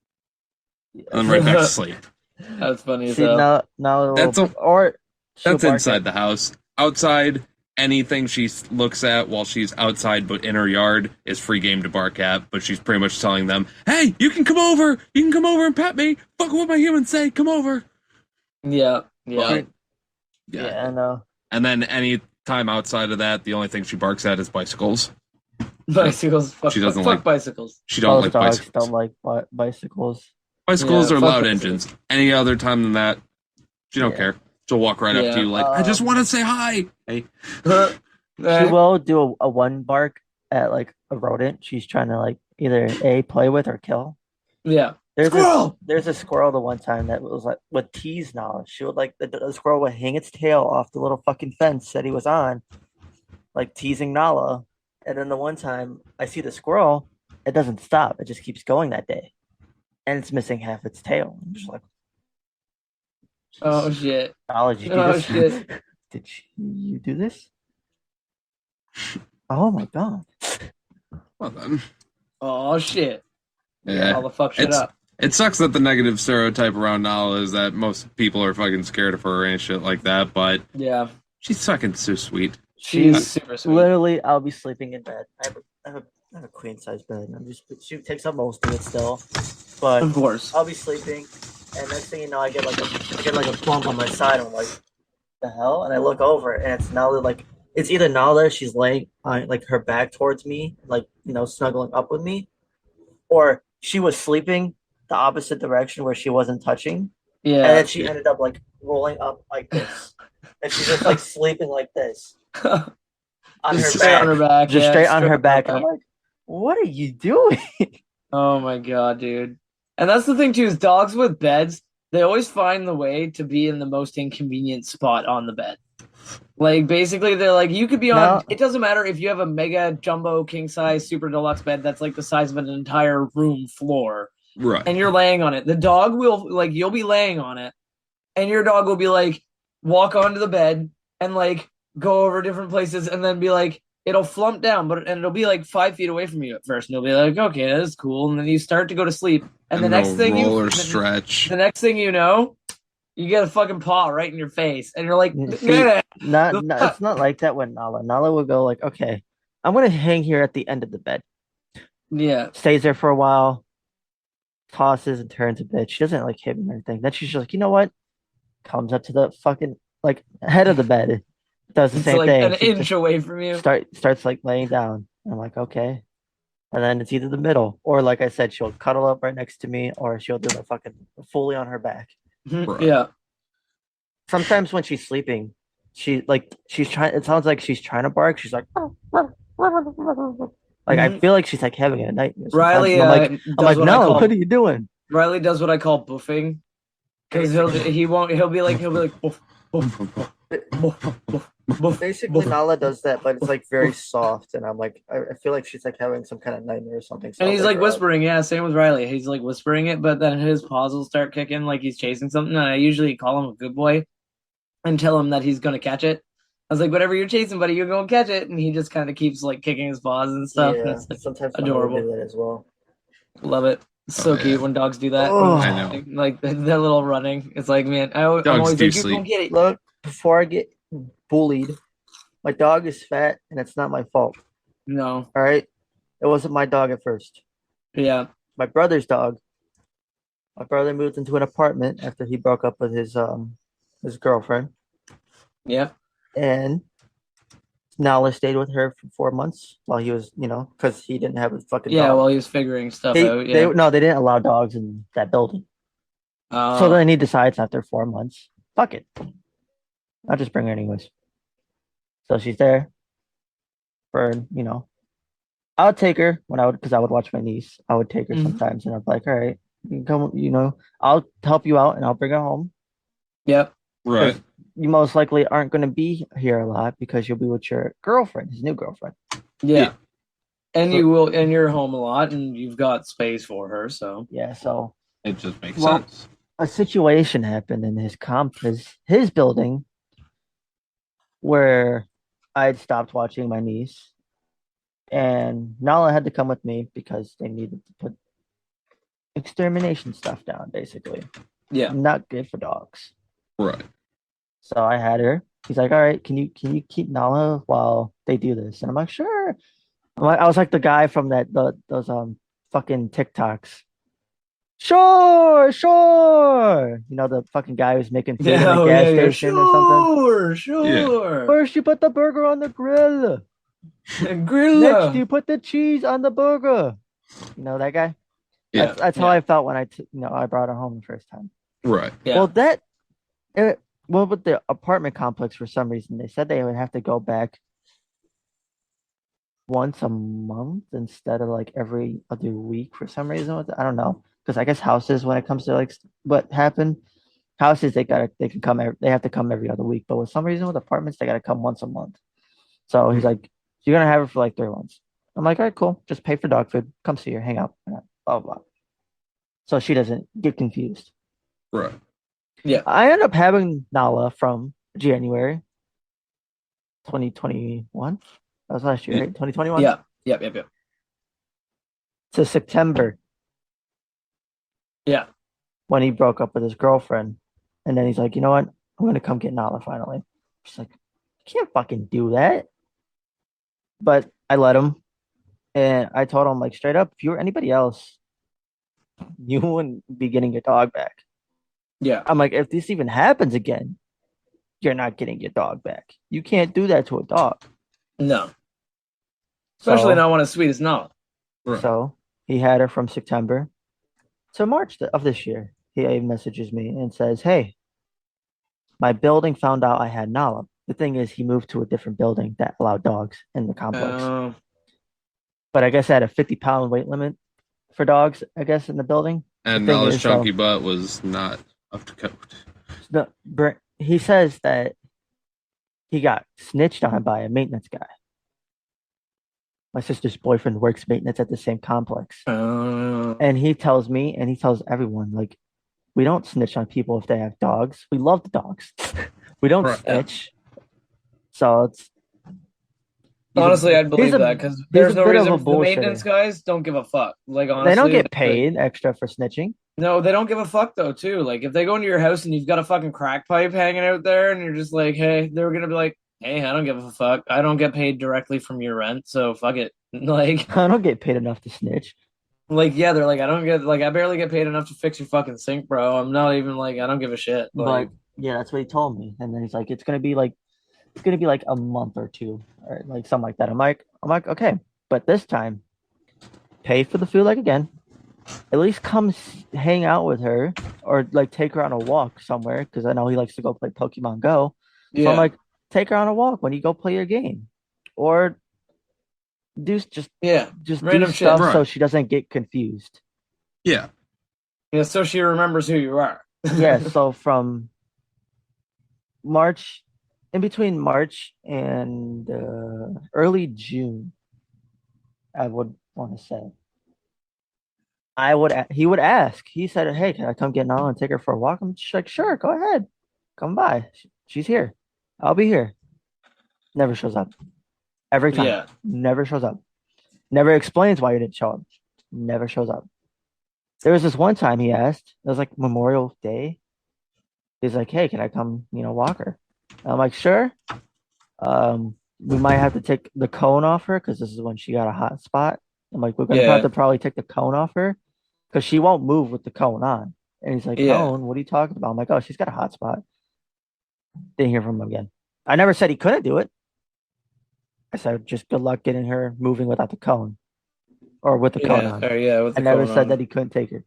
then right back to sleep. That's funny as See, hell. now That's or she'll That's bark inside at- the house. Outside, anything she looks at while she's outside but in her yard is free game to bark at, but she's pretty much telling them, hey, you can come over and pet me, fuck what my humans say, come over. Yeah. But, Yeah, I know. And then any time outside of that, the only thing she barks at is bicycles. Bicycles. Fuck, She doesn't fuck like- bicycles. She don't Most like dogs bicycles. don't like bicycles. Bicycles Yeah, are fuck loud bicycles. engines. Any other time than that, she don't Yeah. care. She'll walk right up Yeah. to you like, I just want to say hi. Hey. She will do a one bark at like a rodent she's trying to like either play with or kill. Yeah. There's a squirrel the one time that was like with tease knowledge. She would like the squirrel would hang its tail off the little fucking fence that he was on, like teasing Nala. And then the one time I see the squirrel, it doesn't stop. It just keeps going that day, and it's missing half its tail. I'm just like, Oh shit. Nala, did you do Oh this? shit. Did you do this? Oh my god! Well then. Oh shit. Yeah. All the fuck shit It's- up. It sucks that the negative stereotype around Nala is that most people are fucking scared of her and shit like that, but Yeah. she's fucking so sweet. She's She's super sweet. Literally, I'll be sleeping in bed. I have a queen size bed. She takes up most of it still, but Of course. I'll be sleeping, and next thing you know, I get like a plump on my side. I'm like, the hell? And I look over, and it's Nala. Like it's either Nala, she's laying on like her back towards me, like snuggling up with me, or she was sleeping the opposite direction where she wasn't touching, and Yeah. then she ended up like rolling up like this, and she's just like sleeping like this on her Just straight back, on her back. just yeah, straight on her back. I'm like, what are you doing? Oh my god, dude. And that's the thing too, is dogs with beds, they always find the way to be in the most inconvenient spot on the bed. Like basically they're like, you could be on No. it doesn't matter if you have a mega jumbo king size super deluxe bed that's like the size of an entire room floor Right. and you're laying on it. The dog will like you'll be laying on it and your dog will be like walk onto the bed and like go over different places and then be like it'll flump down and it'll be like 5 feet away from you at first and you'll be like okay that's cool and then you start to go to sleep and the next they'll thing roll or you stretch. the next thing you know you get a fucking paw right in your face and you're like See, "Nah." It's not like that when Nala. Nala will go like, okay, I'm gonna hang here at the end of the bed. Yeah. Stays there for a while, tosses and turns a bit. She doesn't like hit me or anything. Then she's just like, you know what? Comes up to the fucking like head of the bed, does the It's same like thing. an She inch away from you. starts like laying down. I'm like, okay. And then it's either the middle, or like I said, she'll cuddle up right next to me, or she'll do the fucking fully on her back. Right. Yeah. Sometimes when she's sleeping, she's trying. It sounds like she's trying to bark. She's like, like I feel like she's like having a nightmare. sometimes, Riley and I'm does like, what I no, call what are you doing? Riley does what I call boofing. Because he'll be like boof, boof, boof, boof, boof, boof, Basically, boof. Nala does that, but it's like very soft, and I'm like, I feel like she's like having some kind of nightmare or something. So And I'll he's wake like her up. whispering, yeah, same with Riley. He's like whispering it, but then his paws will start kicking like he's chasing something. And I usually call him a good boy and tell him that he's gonna catch it. I was like, whatever you're chasing, buddy, you're gonna catch it. And he just kind of keeps like kicking his paws and stuff. And Yeah, it's like, sometimes adorable. Nala will do that as well. love it. It's so yeah. cute when dogs do that. Oh. I know. Like that little running. It's like, man, I'm Dogs always do like, you sleep. go get it. Look, before I get bullied, my dog is fat, and it's not my fault. No. All right, it wasn't my dog at first. Yeah. My brother's dog. My brother moved into an apartment after he broke up with his girlfriend, Yeah. and Nala stayed with her for 4 months while he was, because he didn't have a fucking Yeah, dog. while he was figuring stuff They, out. Yeah. they didn't allow dogs in that building. So then he decides after 4 months, fuck it, I'll just bring her anyways. So she's there for, I would take her because I would watch my niece. I would take her Mhm. sometimes, and I'd be like, all right, you can come, I'll help you out and I'll bring her home. Yep. Right. You most likely aren't going to be here a lot because you'll be with your girlfriend, his new girlfriend. Yeah. Yeah. And So- you will, and you're home a lot, and you've got space for her. So Yeah, so It just makes Well, sense. a situation happened in his building where I'd stopped watching my niece, and Nala had to come with me because they needed to put extermination stuff down, basically. Yeah. Not good for dogs. Right. So I had her. He's like, "All right, can you keep Nala while they do this?" And I'm like, "Sure." I was like the guy from those fucking TikToks. Sure, sure. You know the fucking guy who's making food in a gas station or something. Sure. First, you put the burger on the grill. Next, you Grilla. put the cheese on the burger. You know that guy? Yeah. That's how I felt when I brought her home the first time. Right. Yeah. Well, with the apartment complex, for some reason, they said they would have to go back once a month instead of like every other week for some reason. I don't know, because I guess houses, when it comes to like what happened, houses they have to come every other week, but with some reason with apartments they gotta come once a month. So he's like, "You're gonna have her for like 3 months." I'm like, "All right, cool. Just pay for dog food. Come see her, hang out, blah blah blah." So she doesn't get confused. Right. Yeah. I end up having Nala from January 2021. That was last year, right? 2021 Yeah. Yep. Yep. Yep. to September Yeah. when he broke up with his girlfriend. And then he's like, "You know what? I'm gonna come get Nala finally." She's like, "You can't fucking do that." But I let him, and I told him like straight up, if you were anybody else, you wouldn't be getting your dog back. Yeah. I'm like, if this even happens again, you're not getting your dog back. You can't do that to a dog. No. Especially So, not one as sweet as Nala. Right. so he had her from September to March of this year. He messages me and says, "Hey, my building found out I had Nala." The thing is, he moved to a different building that allowed dogs in the complex. But I guess I had a 50-pound weight limit for dogs, I guess, in the building. And thing Nala's is, chunky butt was not up to code. he says that he got snitched on by a maintenance guy. My sister's boyfriend works maintenance at the same complex. And he tells me, and he tells everyone, like, we don't snitch on people if they have dogs. We love the dogs. We don't Right. snitch. So it's Honestly, I'd believe a- that because he's there's a no bit of reason a the maintenance bullshitter. guys don't give a fuck. Like honestly, They don't get like, paid extra for snitching. no, they don't give a fuck though. Too like if they go into your house and you've got a fucking crack pipe hanging out there, and you're just like, hey, they're gonna be like, hey, I don't give a fuck. I don't get paid directly from your rent, so fuck it. I don't get paid enough to snitch. Yeah, they're like, I don't get like I barely get paid enough to fix your fucking sink, bro. I'm not even like I don't give a shit. Like, But yeah, that's what he told me. And then he's like, it's gonna be like a month or two, or like something like that. I'm like, okay. But this time, pay for the food like again. At least come hang out with her or like take her on a walk somewhere because I know he likes to go play Pokemon Go. So I'm yeah, like, take her on a walk when you go play your game, or do just yeah, do random shit. stuff so Right. she doesn't get confused. Yeah. Yeah, so she remembers who you are. Yeah. So from March, in between March and early June, I would want to say. He would ask. He said, "Hey, can I come get Nala and take her for a walk?" I'm just like, "Sure, go ahead. Come by. She's here. I'll be here." Never shows up. Every time. Yeah. Never shows up. Never explains why he didn't show up. Never shows up. There was this one time he asked, it was like Memorial Day. He's like, "Hey, can I come, walk her?" I'm like, "Sure." We might have to take the cone off her because this is when she got a hot spot. I'm like, we're gonna have to probably take the cone off her because she won't move with the cone on. And he's like, Yeah. "Cone, what are you talking about?" I'm like, "Oh, she's got a hot spot." Didn't hear from him again. I never said he couldn't do it. I said, just good luck getting her moving without the cone or with the cone on. With I the never cone said on. that he couldn't take her.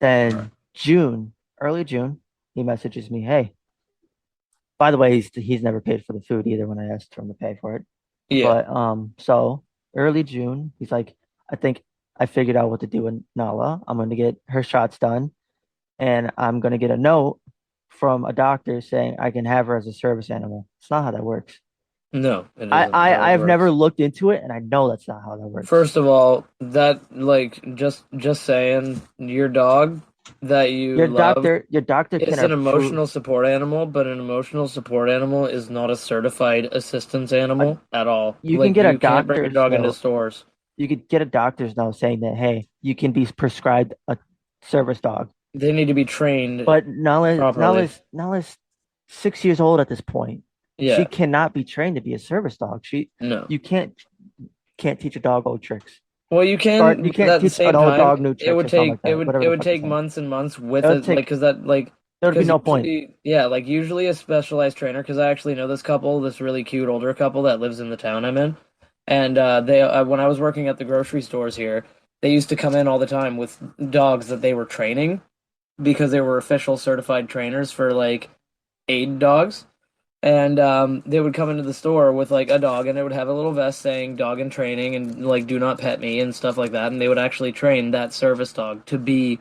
Then Right. early June, he messages me, "Hey, by the way, he's never paid for the food either when I asked for him to pay for it." Yeah. But so early June, he's like, "I think I figured out what to do with Nala. I'm gonna get her shots done, and I'm gonna get a note from a doctor saying I can have her as a service animal." It's not how that works. No, it isn't how it I've never works. looked into it, and I know that's not how that works. First of all, that like just saying your dog that you love Your doctor can is an approve. emotional support animal, but an emotional support animal is not a certified assistance uh, animal at all. You can Like get a you can't bring your doctor's dog into note. stores. You could get a doctor's note saying that, hey, you can be prescribed a service dog. They need to be trained But properly. Nala's 6 years old at this point. She Yeah, cannot be trained to be a service dog. no. You can't teach a dog old tricks. Well, you Or can, you but can't at the teach an same old time, dog new it tricks would or something take like that. Whatever it the would fuck you're take saying. months and months with It would it, like take. because that like There would be because no point. usually yeah, like usually a specialized trainer. Because I actually know this couple, this really cute older couple that lives in the town I'm in, and they when I was working at the grocery stores here, they used to come in all the time with dogs that they were training because they were official certified trainers for like aid dogs. And they would come into the store with like a dog, and it would have a little vest saying "dog in training" and like "do not pet me" and stuff like that. And they would actually train that service dog to be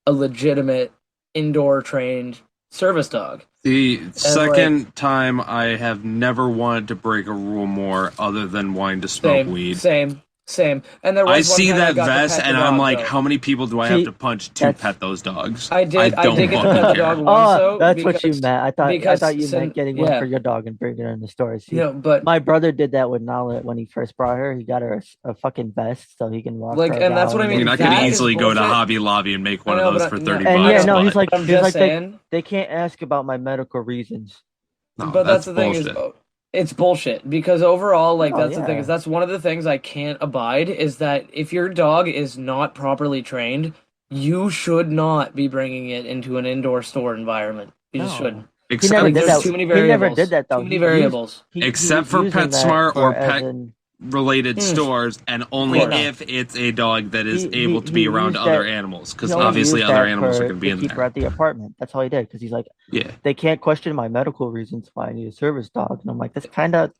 a legitimate indoor trained service dog. The And like second time I have never wanted to break a rule more other than wanting to smoke same, weed. same, same. And there I was one see time I that got to vest pet the and I'm dog like, though. how many people do I have See, to punch to that's pet those dogs? I I did. I don't did get to fucking pet the care. dog once Oh, though that's what you because meant. I thought you meant getting one for yeah, your dog and bringing her in the store. you See, know, but my brother did that with Nala when he first brought her. He got her a fucking vest so he can walk her like, and that's what I around I mean, mean. I and do could all That that is easily go to stuff. bullshit. Hobby Lobby and make I one of know, those but for no, 30 And I yeah, bucks, know, no, but but I'm he was just like saying. they can't ask about my medical reasons. no, But that's that's the thing is, bullshit. it's bullshit because overall, like No, that's the thing is yeah, that's one of the things I can't abide is that if your dog is not properly trained, you should not be bringing it into an indoor store environment. You just no. shouldn't. He never Except Like did there's that. too many He never did variables. that though. Too many variables. He except was for using that PetSmart for or as pet in related Hmm, stores and of only yeah, course. no. if it's a dog that is He able to he be around used other that. animals He because only obviously used other that animals are for going to be to in keep her there. at the apartment. That's all he did because he's like, Yeah. they can't question my medical reasons why I need a service dog, and I'm like, that's kind of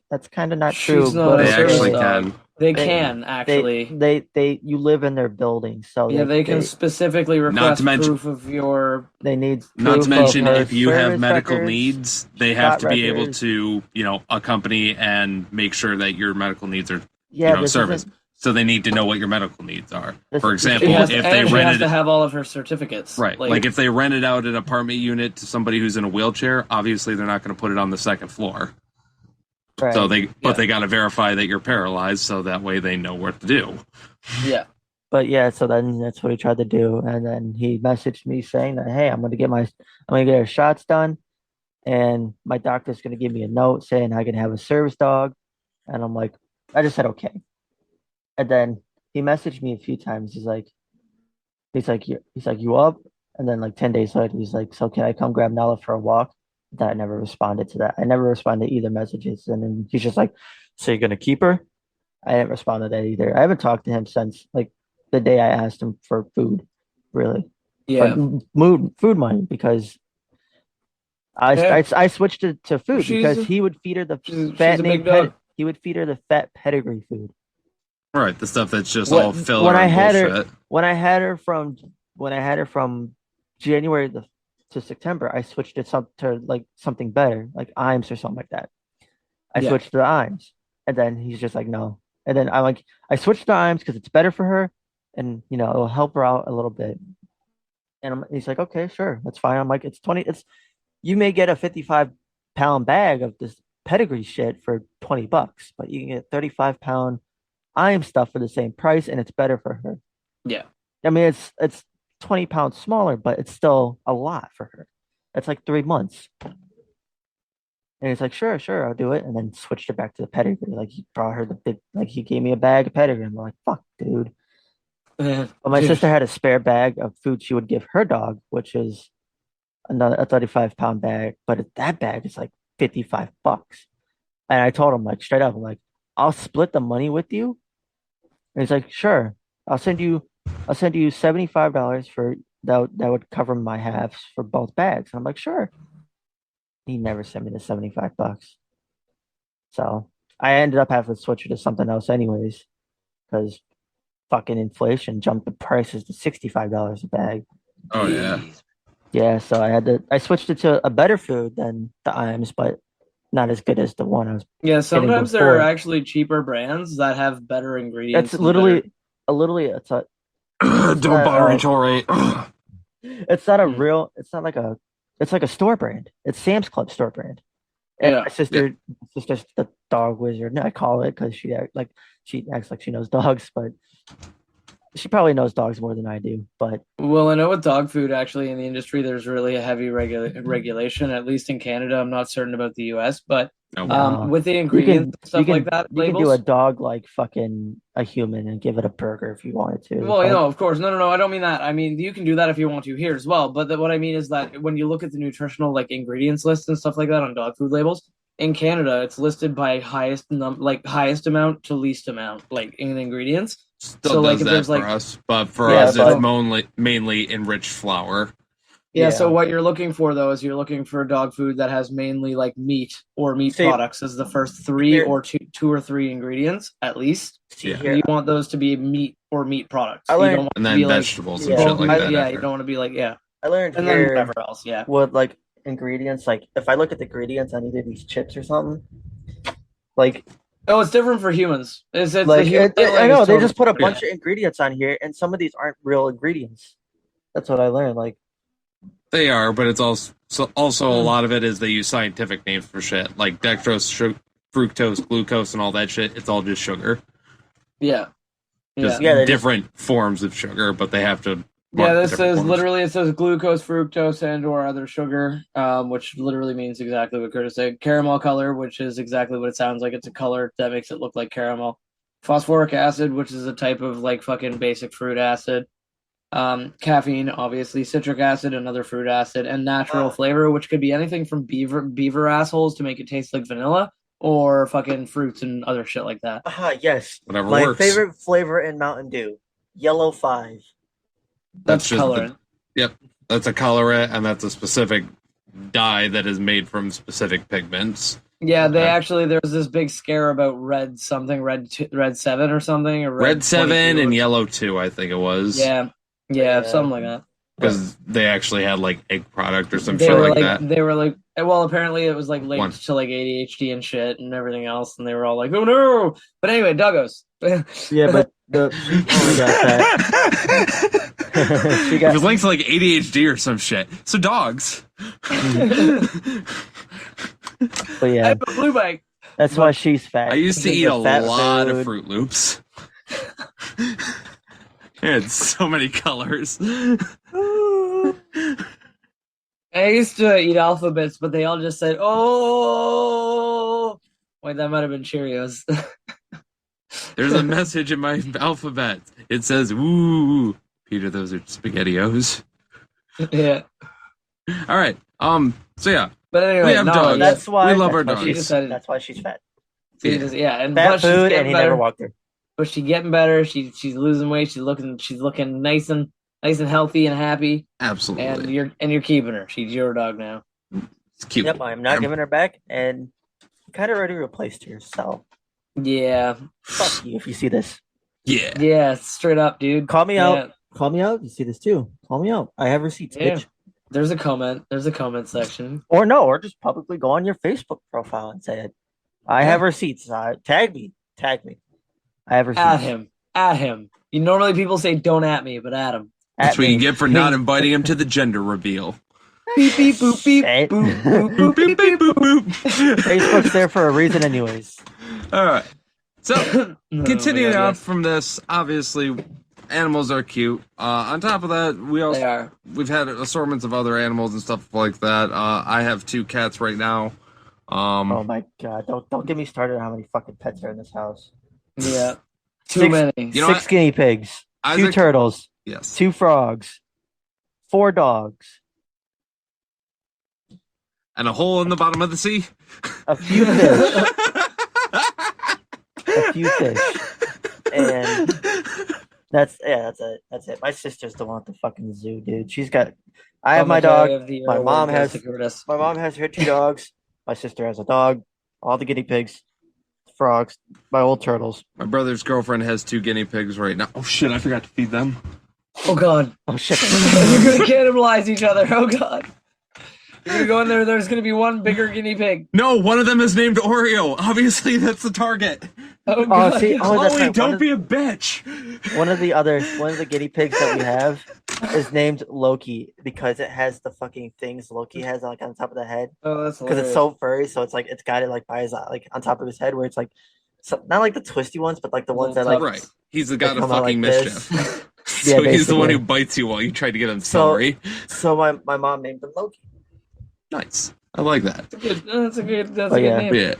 not true, She's not but a They service actually okay. dog. can. They They can actually. you live in their building, so Yeah, they can they specifically Not to request mention proof of your. they need Not to proof of mention, her if you have service medical records, needs, they have spot to be able records. to, accompany and make sure that your medical needs are, Yeah, serviced. So they need to know what your medical needs are. For this She example, isn't has if to, they and she has to rented, have all of her certificates. right, like if they rented out an apartment unit to somebody who's in a wheelchair, obviously they're not going to put it on the second floor. So right. Yeah. they got to verify that you're paralyzed, so that way they know what to do. Yeah. But yeah, so then that's what he tried to do, and then he messaged me saying that, hey, I'm gonna get her shots done, and my doctor's gonna give me a note saying I can have a service dog, and I'm like, I just said okay, and then he messaged me a few times. He's like, you up? And then like 10 days later, he's like, so can I come grab Nala for a walk? That I never responded to that. I never responded to either messages, and then he's just like, so you're gonna keep her? I didn't respond to that either. I haven't talked to him since like the day I asked him for food, really, or Yeah. food money because Yeah. I switched it to food She's because he would feed her the she's a big dog. he would feed her the fat pedigree food. Right, the stuff that's just What all filler when I and had bullshit. her when I had her from when I had her from January to September, I switched it to like something better, like Iams or something like that. I Yeah. switched to the Iams, and then he's just like no. And then I switched to Iams because it's better for her, and it'll help her out a little bit. And he's like, okay, sure, that's fine. I'm like, it's you may get a 55-pound bag of this pedigree shit for $20, but you can get 35-pound IM stuff for the same price, and it's better for her. Yeah. I mean, it's 20 pounds smaller, but it's still a lot for her. That's like 3 months. And he's like, sure, I'll do it. And then switched it back to the pedigree. Like he brought her the big, like he gave me a bag of pedigree. I'm like, fuck, dude. But my sister had a spare bag of food she would give her dog, which is a 35-pound bag. But that bag is like $55. And I told him like straight up, I'm like, I'll split the money with you. And he's like, sure, I'll send you $75 for that would cover my halves for both bags. And I'm like, sure. He never sent me the $75. So I ended up having to switch it to something else anyways, because fucking inflation jumped the prices to $65 a bag. Oh yeah. Jeez. Yeah, so I switched it to a better food than the Iams, but not as good as the one I was. Yeah, sometimes there are before. actually cheaper brands that have better ingredients. It's and better- literally it's a Don't buy retail rate. it's not a Hmm. real it's not like a it's like a store brand. It's Sam's Club store brand. And Yeah. my sister's the dog wizard. I call it because she acts like she knows dogs, but she probably knows dogs more than I do. But Well, I know with dog food, actually, in the industry, there's really a heavy regulation, at least in Canada. I'm not certain about the US, but No. with the you ingredients, can stuff like that, you can do labels. a dog like fucking a human and give it a burger if you wanted to. Well, you know, of course. No, I don't mean that. I mean, you can do that if you want to here as well. But what I mean is that when you look at the nutritional like ingredients list and stuff like that on dog food labels, in Canada, it's listed by highest amount to least amount, like in ingredients. Still So, like, does if that there's, for like- us, but for Yeah, us, but- it's mainly enriched flour. Yeah, so Yeah. what you're looking for though is you're looking for dog food that has mainly like meat or meat See, products as the first three here- or two or three ingredients at least. See Yeah. here, You want those to be meat or meat products. I You learned- don't want And to then be like vegetables yeah, and shit like well, that. yeah, after. you don't want to be like I learned and then here whatever else, yeah. what like ingredients like if I look at the ingredients on either of these chips or something, like Oh, it's different for humans. It's the like human I like, know is they totally- just put a Yeah. bunch of ingredients on here, and some of these aren't real ingredients. That's what I learned. Like They are, but it's also a Hmm. lot of it is they use scientific names for shit like dextrose, fructose, glucose, and all that shit. It's all just sugar, yeah. just Yeah, they just- different forms of sugar, but they have to. Yeah, mark the this different says forms. literally it says glucose, fructose, and or other sugar, which literally means exactly what Curtis said. Caramel color, which is exactly what it sounds like. It's a color that makes it look like caramel. Phosphoric acid, which is a type of like fucking basic fruit acid. Caffeine, obviously, citric acid, another fruit acid, and natural Oh. flavor, which could be anything from beaver assholes to make it taste like vanilla, or fucking fruits and other shit like that. yes, Whatever my works. favorite flavor in Mountain Dew, Yellow 5. That's just coloring. That's a colorant, and that's a specific dye that is made from specific pigments. Yeah, they Okay. actually there was this big scare about red 7 or something, or Red 7 22 and or- yellow 2, I think it was. Yeah, Yeah. something like that. because they actually had like egg product or some They shit were like like that. they were like well, apparently it was like linked One. to like ADHD and shit and everything else, and they were all like, "Oh no!" But anyway, Doggos. Yeah, but the she only got that. She It got was linked to like ADHD or some shit. So dogs. but I yeah, have a blue bike. that's why she's fat. I used to Because eat a of fat lot food. of Fruit Loops. It had so many colors. I used to eat alphabets, but they all just said, "Oh." Wait, that might have been Cheerios. There's a message in my alphabet. It says, "Ooh, Peter, those are SpaghettiOs." Yeah. All right. So yeah, But anyway, We have no, dogs. That's why We love that's our why dogs. she's- She decided- That's why she's fat. yeah, and Fat but she's food, getting and he better. never walked her. But she's getting better. She's losing weight. She's looking nice and healthy and happy. absolutely. And you're keeping her. She's your dog now. It's cute. Yep, I'm not giving her back, and you kind of already replaced her. So Yeah, fuck you if you see this. Yeah. yeah, straight up, dude. Call me Yeah. out. Call me out. You see this too. Call me out. I have receipts, Yeah. bitch. There's a comment. There's a comment section. Or no, or just publicly go on your Facebook profile and say it. I have receipts. Tag me. Tag me. I have receipts. At him. At him. You normally people say don't at me, but at him. That's At what you me. get for not inviting him to the gender reveal. Beep beep boop beep Say it. boop boop Boop, boop boop, boop, boop, boop. Facebook's there for a reason, anyways. All right. So No, continuing my God, on from this, obviously, animals are cute. On top of that, yes, they are. we've had assortments of other animals and stuff like that. I have 2 cats right now. Oh my god! Don't get me started on how many fucking pets are in this house. Yeah. Too Six- many. You know Six what? guinea pigs, two Isaac, turtles, yes. 2 frogs, 4 dogs, And a hole in the bottom of the sea. a few fish, a few fish, and that's it. That's it. My sister's the one at the fucking zoo, dude. She's got. I have my dog. My mom has- My mom has her 2 dogs. My sister has a dog. All the guinea pigs, frogs, my old turtles. My brother's girlfriend has 2 guinea pigs right now. Oh shit! I forgot to feed them. Oh god. Oh shit! You're gonna cannibalize each other. Oh god. You're gonna go in there. There's gonna be one bigger guinea pig. No, one of them is named Oreo. Obviously, that's the target. Oh, God. see, oh, that's Chloe, right. don't be a bitch. One of the guinea pigs that we have is named Loki because it has the fucking things Loki has like on top of the head Oh, that's because it's hilarious. so furry. So it's like it's got it like by his like on top of his head where it's like not like the twisty ones, but like the ones that Little like tufts. Right. He's the they god of come out fucking like mischief. this. So Yeah, he's the one basically. who bites you while you try to get him So- celery. So my mom named him Loki. Nice. I like that. That's a good Oh, name. yeah. Yeah.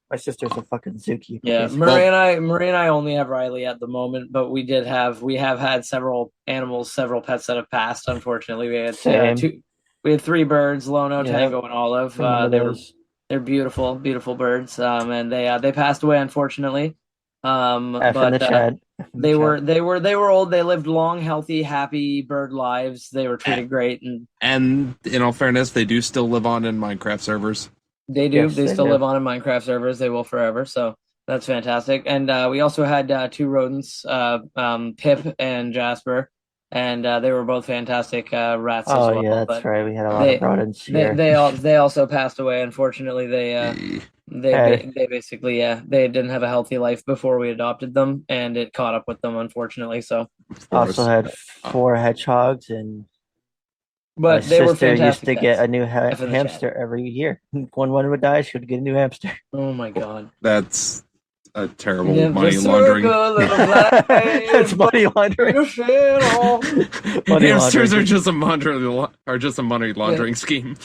My sister's a fucking zookeeper. Yeah, basically. Marie and I only have Riley at the moment, but we have had several animals, several pets that have passed. Unfortunately, we had Same. we had 3 birds: Lono, Yeah. Tango, and Olive. Remember They're beautiful, beautiful birds. And they passed away unfortunately. F in But the chat. F in the they chat. were old. They lived long, healthy, happy bird lives. They were treated great, and And in all fairness, they do still live on in Minecraft servers. they do. Yes, They they still do. live on in Minecraft servers. They will forever. So that's fantastic. And we also had 2 rodents, Pip and Jasper, and they were both fantastic rats as Oh well. yeah, that's but right. We had a lot they- of rodents here. they also passed away. Unfortunately, Hey. they basically they didn't have a healthy life before we adopted them, and it caught up with them unfortunately. So, Of course. Also had 4 hedgehogs, and but my they were sister used fantastic. to get pets. a new F in the hamster every year. When one would die, she would get a new hamster. Oh my God! That's a terrible Yeah, money the laundering. circle of life. That's money laundering. Money Hamsters laundering. are just a money laundering scheme.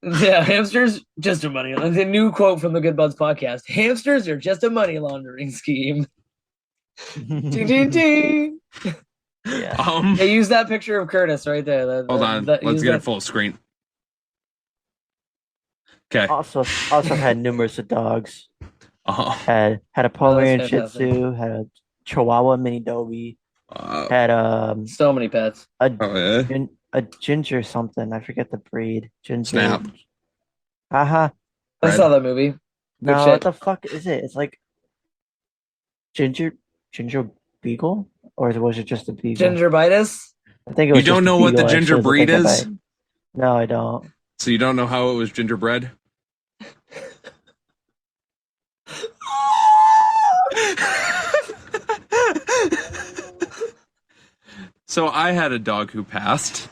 Yeah, hamsters just a money. The new quote from the Good Buds podcast: "Hamsters are just a money laundering scheme." Ding, ding, ding. Yeah. They use that picture of Curtis right there. Hold on. Let's get it full screen. Okay. Also had numerous of dogs. Uh-huh. Had a Pomeranian Shih fantastic. Tzu. Had a Chihuahua Mini Dobie. Had So many pets. a ginger something. I forget the breed. Ginger. Snap. Haha. I Red. saw that movie. Good No, shit. what the fuck is it? It's like ginger beagle, or was it just a beagle? Gingivitis. I think it You was. don't just a know what the beagle, ginger actually, breed thinking is? about it. No, I don't. So you don't know how it was gingerbread? So I had a dog who passed.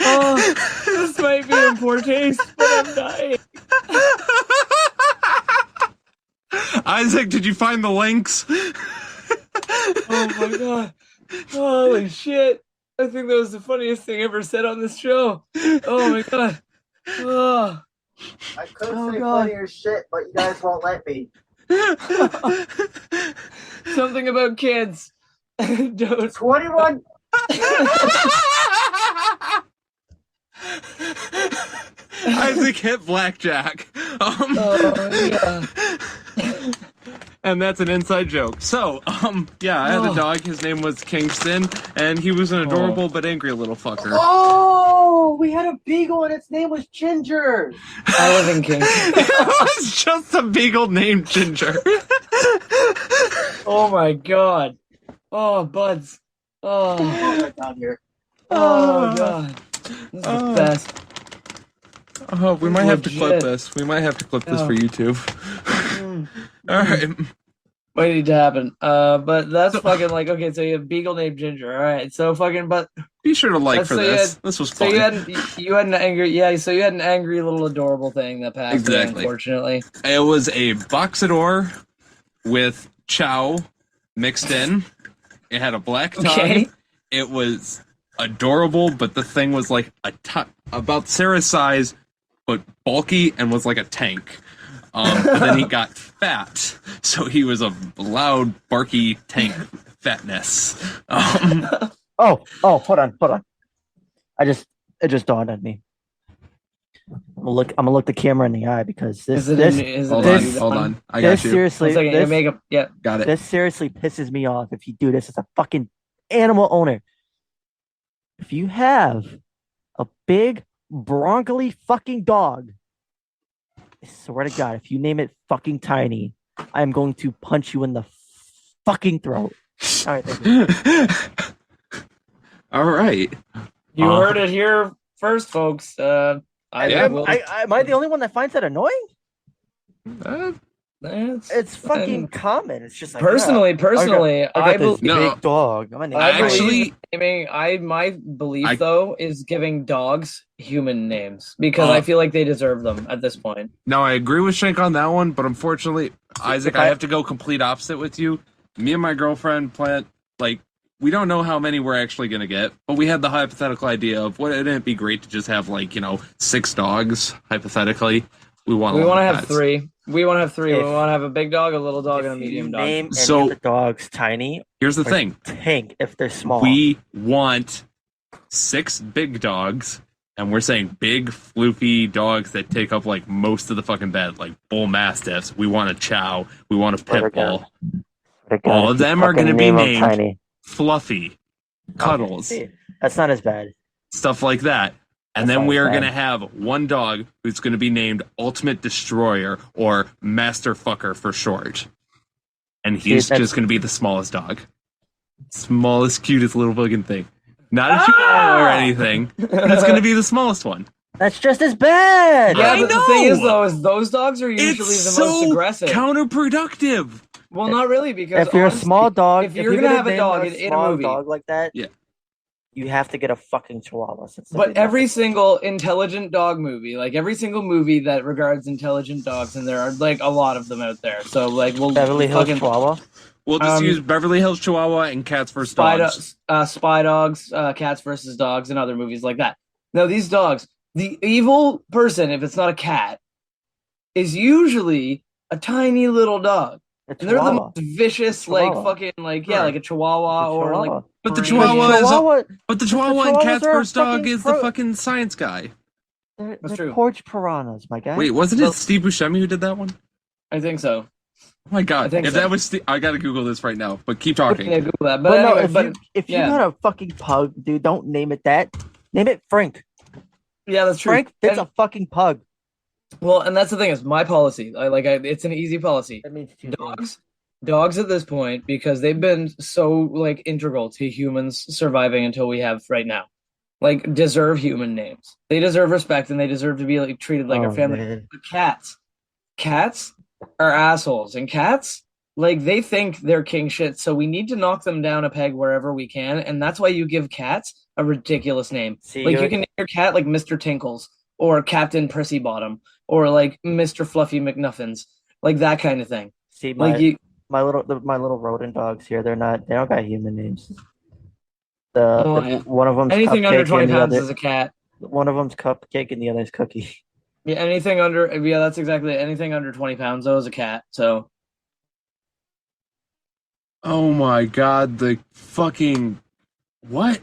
Oh, this might be in poor taste, but I'm dying. Isaac, did you find the links? Oh my God! Holy shit! I think that was the funniest thing ever said on this show. Oh my God! Oh. I could Oh, God. shit, but you guys won't let me. Something about kids. Don't. 21. Isaac hit blackjack. Oh, yeah. And that's an inside joke. So, yeah, I had a dog. His name was Kingston, and he was an adorable but angry little fucker. Oh, we had a beagle and its name was Ginger. I live in Kingston. It was just a beagle named Ginger. Oh my God! Oh, buds. Oh, Down here. oh God! This is the best. Oh, we might have to clip Legit. this. We might have to clip this Oh. for YouTube. Mm. All right. Waiting to happen. But that's fucking like okay. So you have beagle named Ginger. All right. So fucking but Be sure to like Let's for say you this. had- This was so fun. you had an angry So you had an angry little adorable thing that passed away, Exactly. unfortunately. It was a Boxador with Chow mixed in. It had a black tongue. Okay. It was adorable, but the thing was like about Sarah's size, but bulky and was like a tank. But then he got fat, so he was a loud, barky tank fatness. Oh, hold on. It just dawned on me. I'm gonna look the camera in the eye because this Is it Hold this- on. I got this you. seriously One second, this, makeup. Yeah. Got it. this seriously pisses me off if you do this as a fucking animal owner. If you have a big broccoli fucking dog, I swear to God, if you name it fucking Tiny, I'm going to punch you in the fucking throat. All right, thank you. All right. You heard it here first, folks. Am I the only one that finds that annoying? It's fucking common. It's just like personally, I got I this believe No. big dog. I'm gonna name I it. actually- naming. My belief I- though is giving dogs human names because I feel like they deserve them at this point. No, I agree with Shank on that one, but unfortunately, Isaac, If I- I have to go complete opposite with you. Me and my girlfriend plant we don't know how many we're actually gonna get, but we had the hypothetical idea of wouldn't it be great to just have 6 dogs hypothetically. We want We to want to have 3. We want to have 3. If- we want to have a big dog, a little dog, If and a medium you dog. name any So- of the dogs tiny, Here's the or thing: tank if they're small. we want 6 big dogs, and we're saying big, floofy dogs that take up most of the fucking bed, like bull mastiffs. We want a chow. We want a Swear to pit bull. God. Swear to God, All if of you them are fucking gonna be name 'em named tiny. Fluffy, Cuddles, See, that's not as bad. stuff like that. And That's then not we are bad. going to have one dog who's going to be named Ultimate Destroyer or Master Fucker for short. And he's that's- just going to be the smallest dog. Smallest, cutest little fucking thing. Not a chihuahua or anything, but it's going to be the smallest one. That's just as bad. Yeah, I but the thing is, know! though, is those dogs are usually It's the so most aggressive. counterproductive. Well, not really, because If you're a honestly, small dog, if you're gonna have a dog in a small movie, dog like that, Yeah. you have to get a fucking chihuahua. but every single intelligent dog movie, every single movie that regards intelligent dogs, and there are a lot of them out there. So we'll Beverly Hills fucking Chihuahua. We'll just Um, use Beverly Hills Chihuahua and Cats vs. spy, Dogs. spy dogs, cats versus dogs, and other movies like that. Now these dogs, the evil person, if it's not a cat, is usually a tiny little dog. A And they're the chihuahua. most vicious, Chihuahua. like a chihuahua It's a or chihuahua. But the French- Chihuahua is Chihuahua, but the Chihuahua and Chihuahuas Cats are a vs. Dog fucking is the pro- fucking science guy. That's true. porch piranhas, my guy. Wait, wasn't Well- it Steve Buscemi who did that one? I think so. Oh my god! I think If so. that was, I gotta Google this right now. But keep Yeah, talking. Google that. But, But, no, anyway, if you yeah. got a fucking pug, dude, don't name it that. Name it Frank. yeah, that's true. Frank, it's And- a fucking pug. well, and that's the thing is my policy. It's an easy policy. That means two Dogs at this point, because they've been so integral to humans surviving until we have right now, deserve human names. They deserve respect and they deserve to be treated like our family. Man. But cats are assholes, and cats they think they're king shit. So we need to knock them down a peg wherever we can, and that's why you give cats a ridiculous name. See, You you're- can name your cat Mr. Tinkles or Captain Prissy Bottom or Mr. Fluffy McNuffins, that kind of thing. see my You. my little rodent dogs here. They don't got human names. Well, One of them's Anything under Cupcake 20 and the pounds other is a cat. one of them's Cupcake and the other's Cookie. Yeah, anything under that's exactly it. Anything under 20 pounds though is a cat. So Oh my god! The fucking what?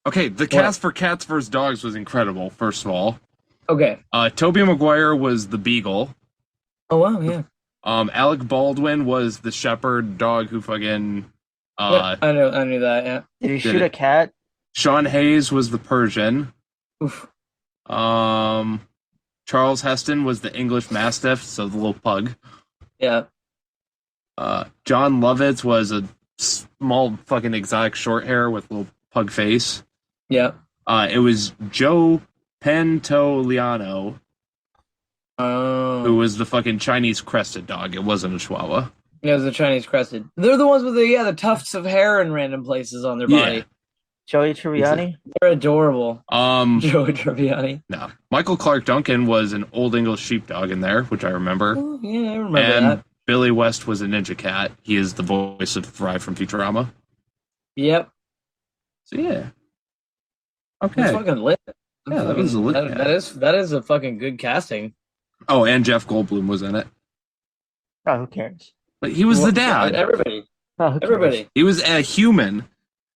Okay, the cast for Cats vs. Dogs was incredible. First of all, okay. Tobey Maguire was the Beagle. Oh wow, yeah. Alec Baldwin was the shepherd dog who fucking. Yeah, I knew that. Yeah. Did you Did shoot it. a cat? Sean Hayes was the Persian. Oof. Charles Heston was the English Mastiff, so the little pug. Yeah. John Lovitz was a small fucking exotic short hair with a little pug face. Yeah. It was Joe Pantoliano Oh. who was the fucking Chinese crested dog. It wasn't a Chihuahua. Yeah, it was a Chinese crested. They're the ones with the tufts of hair in random places on their body. Yeah. Joey Tribbiani? They're adorable. Um, Joey Tribbiani. no. Michael Clark Duncan was an old English sheepdog in there, which I remember. Oh, yeah, I remember And that. Billy West was a ninja cat. He is the voice of Fry from Futurama. Yep. So yeah. It's Okay. fucking lit. Yeah, that was a lit that is a fucking good casting. Oh, and Jeff Goldblum was in it. Oh, who cares? But he was the dad. Everybody. Oh, who cares? Everybody. He was a human.